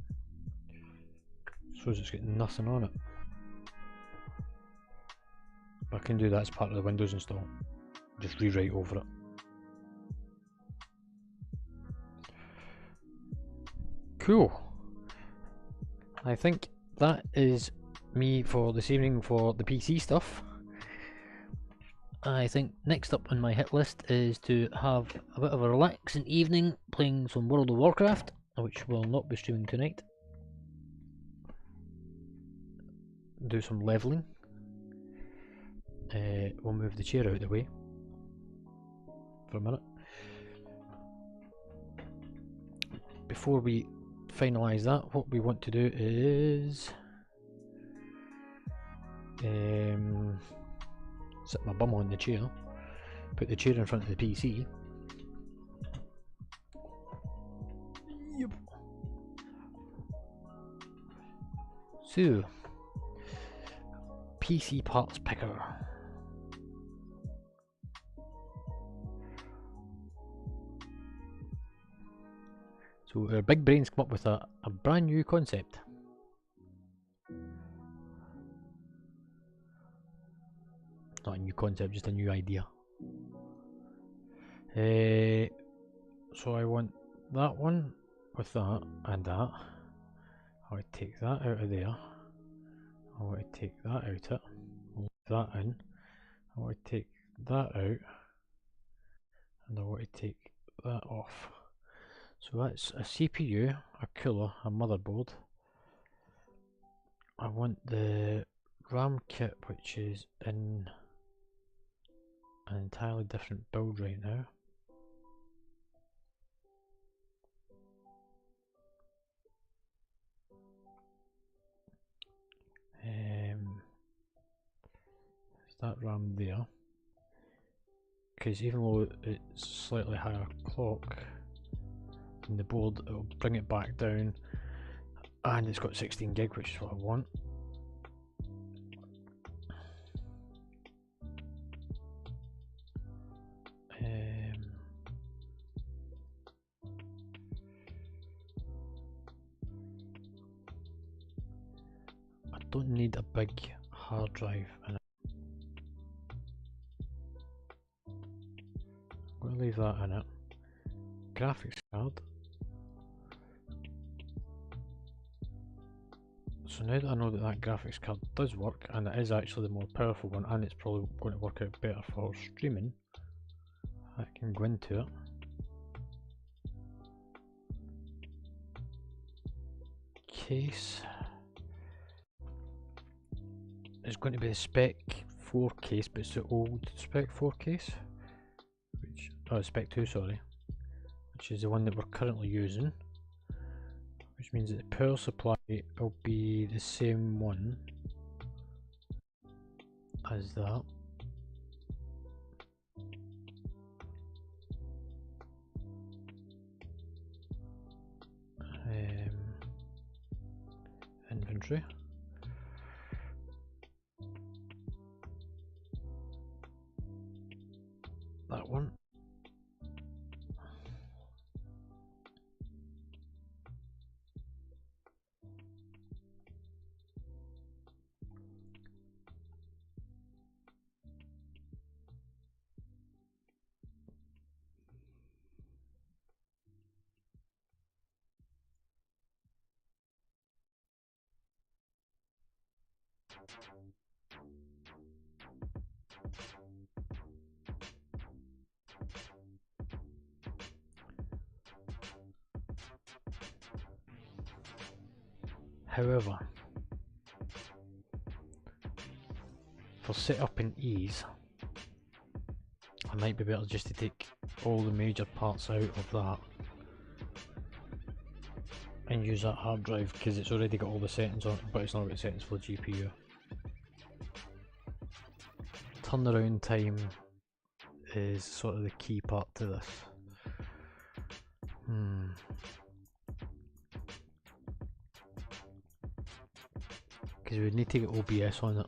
so it's got nothing on it. I can do that as part of the Windows install. Just rewrite over it. Cool. I think that is me for this evening for the PC stuff. I think next up on my hit list is to have a bit of a relaxing evening playing some World of Warcraft, which will not be streaming tonight. Do some leveling. We'll move the chair out of the way for a minute. Before we finalise that, what we want to do is sit my bum on the chair, put the chair in front of the PC. Yep. So, PC parts picker. So our big brains come up with a brand new concept. Not a new concept, just a new idea. So I want that one with that and that. I would take that out of there. I want to take that out it. Leave that in. I want to take that out. And I want to take that off. So that's a CPU, a cooler, a motherboard. I want the RAM kit, which is in an entirely different build right now. Is that RAM there? Because even though it's slightly higher clock than the board, it'll bring it back down, and it's got 16 gig, which is what I want. don't need a big hard drive in it. I'm going to leave that in it. Graphics card. So now that I know that that graphics card does work, and it is actually the more powerful one, and it's probably going to work out better for streaming, I can go into it. Case. It's going to be the Spec 4 case, but it's the old Spec 4 case, which, oh, Spec 2, sorry, which is the one that we're currently using, which means that the power supply will be the same one as that. Inventory. That one. However, for setup and ease, I might be better just to take all the major parts out of that and use that hard drive, because it's already got all the settings on it, but it's not got settings for the GPU. Turnaround time is sort of the key part to this. Because we would need to get OBS on it.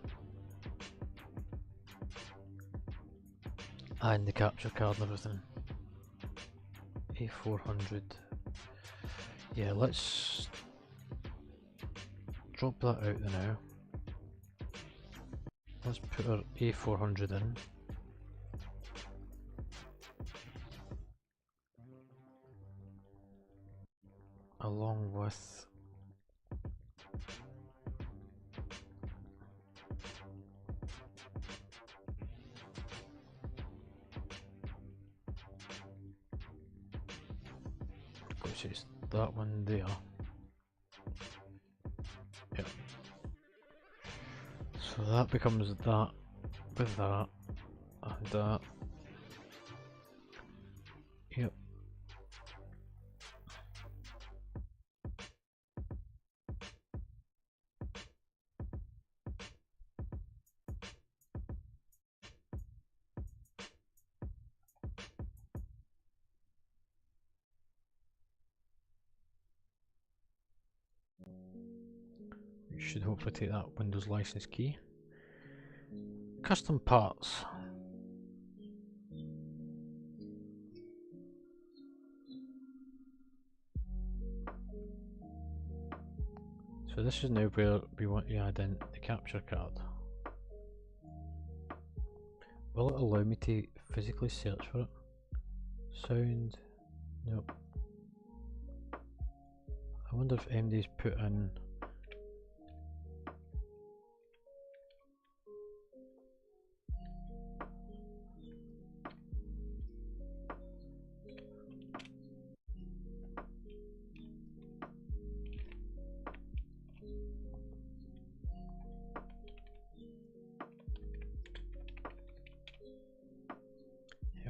And the capture card and everything. A400. Yeah, let's drop that out there now. Let's put our A400 in. Along with it's that one there. Yep. So that becomes that with that and that. Yep. You should hopefully take that Windows license key. Custom parts. So this is now where we want to add in the capture card. Will it allow me to physically search for it? Sound? Nope. I wonder if MD's put in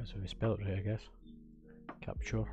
so we spelled it right, I guess. Capture.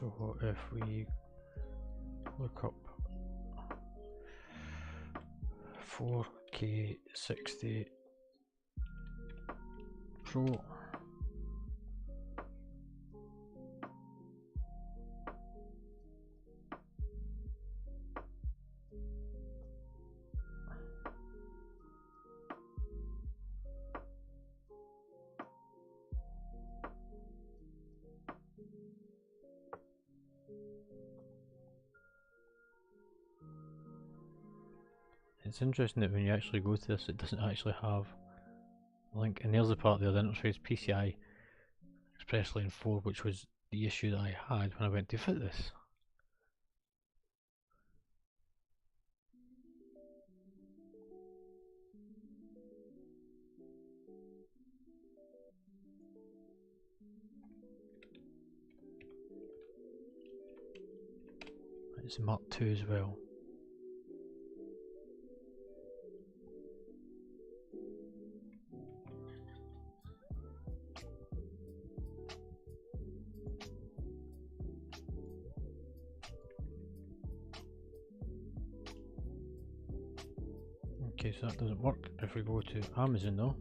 So if we look up 4K 60 Pro, it's interesting that when you actually go to this, it doesn't actually have a link. And there's the part there, the interface PCI Express Lane 4, which was the issue that I had when I went to fit this. It's Mark II as well. Okay, so that doesn't work. If we go to Amazon though,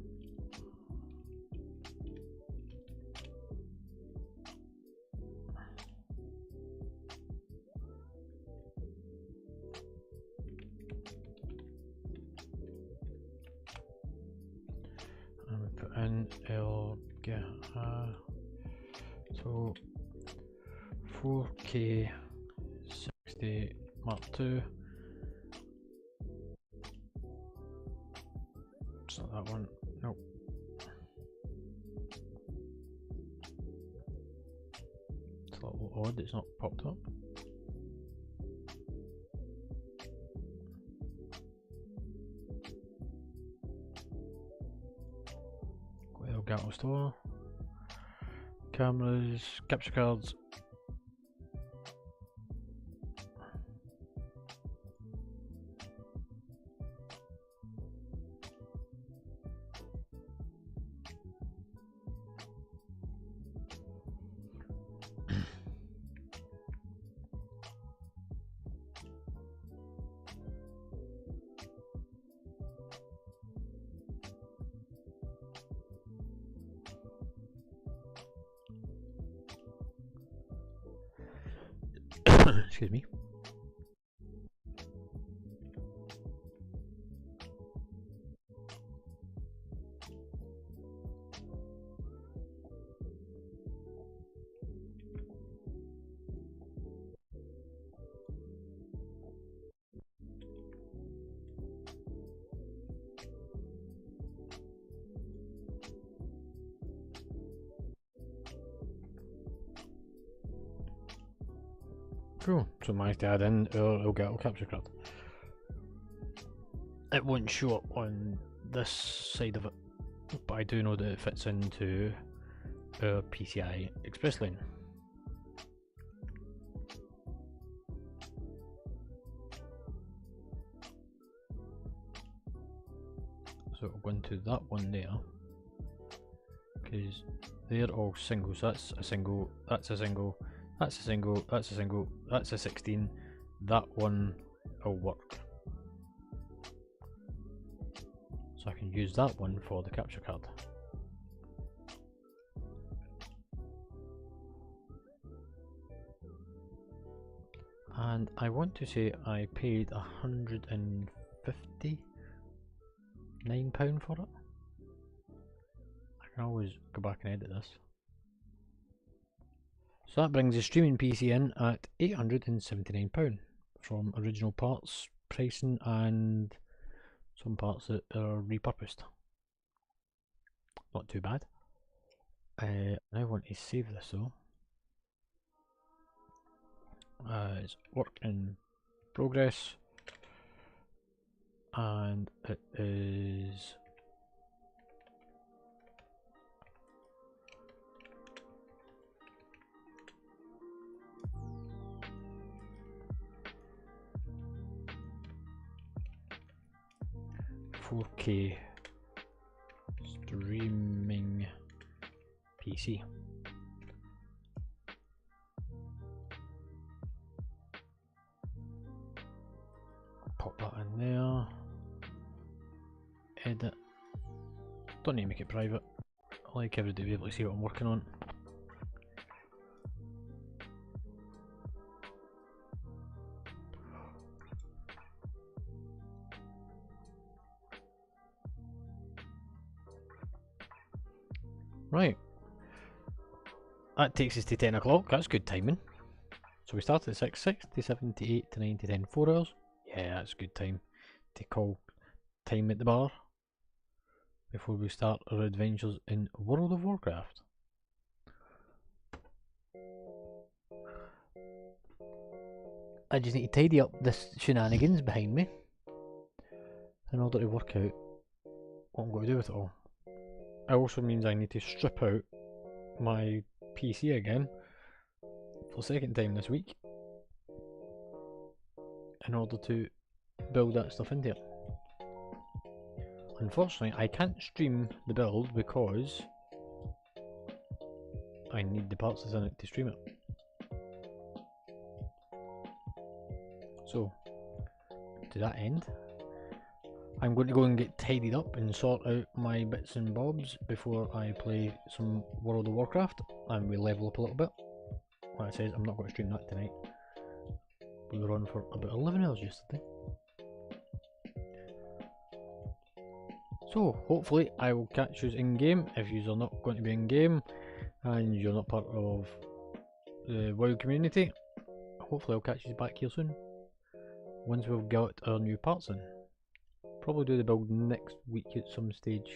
and we put in so 4K 60 Mark II. It's not that one. Nope. It's a little odd. It's not popped up. Go to Elgato Store. Cameras, capture cards. Excuse me. Cool, so managed to add in our Elgato capture card. It won't show up on this side of it, but I do know that it fits into our PCI Express Lane. So it'll go into that one there, because they're all singles. That's a single, that's a single, that's a single, that's a single, that's a 16. That one will work. So I can use that one for the capture card. And I want to say I paid £159 for it. I can always go back and edit this. So that brings the streaming PC in at £879 from original parts, pricing, and some parts that are repurposed. Not too bad. I want to save this though. It's work in progress, and it is .4K streaming PC. pop that in there. Edit. Don't need to make it private. I like everybody to be able to see what I'm working on. Right. That takes us to 10 o'clock. That's good timing. So we start at 6, 6 to 7 to 8 to 9 to 10, 4 hours. Yeah, that's good time to call time at the bar before we start our adventures in World of Warcraft. I just need to tidy up this shenanigans behind me in order to work out what I'm going to do with it all. It also means I need to strip out my PC again for the second time this week in order to build that stuff into it. Unfortunately, I can't stream the build because I need the parts that's in it to stream it. So, to that end, I'm going to go and get tidied up and sort out my bits and bobs before I play some World of Warcraft and we level up a little bit. Like I said, I'm not going to stream that tonight. We were on for about 11 hours yesterday. So, hopefully I will catch you in game. If you are not going to be in game and you're not part of the WoW community, hopefully I'll catch you back here soon. Once we've got our new parts in. Probably do the build next week at some stage.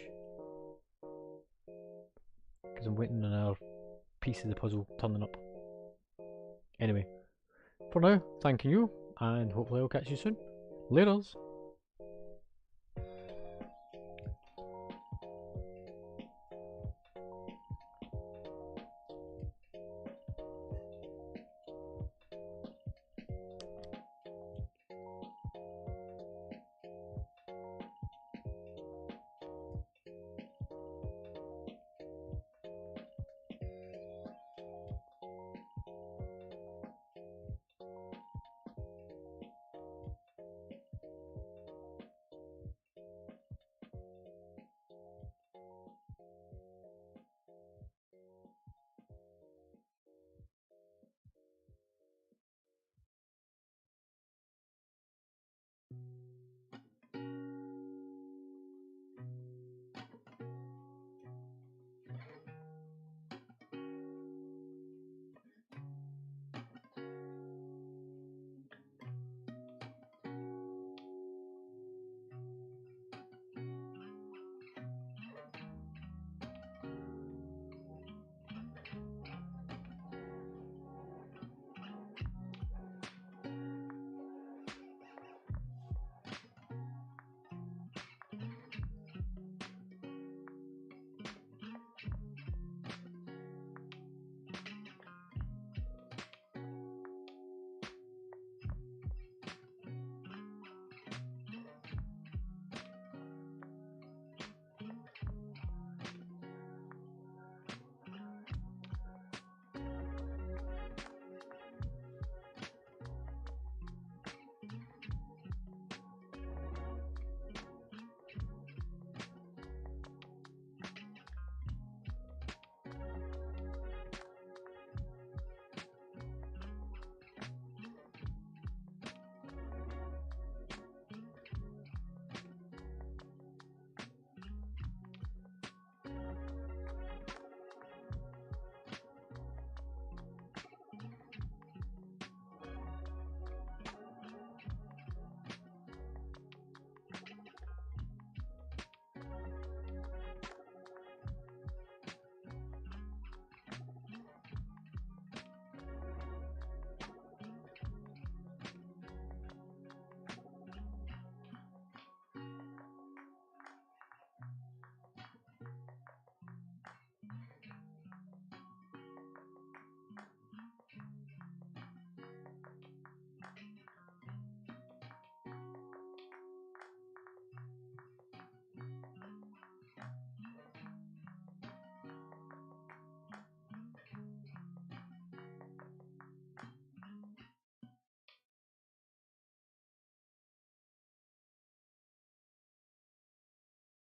Because I'm waiting on our piece of the puzzle turning up. Anyway, for now, thanking you, and hopefully I'll catch you soon. Laters!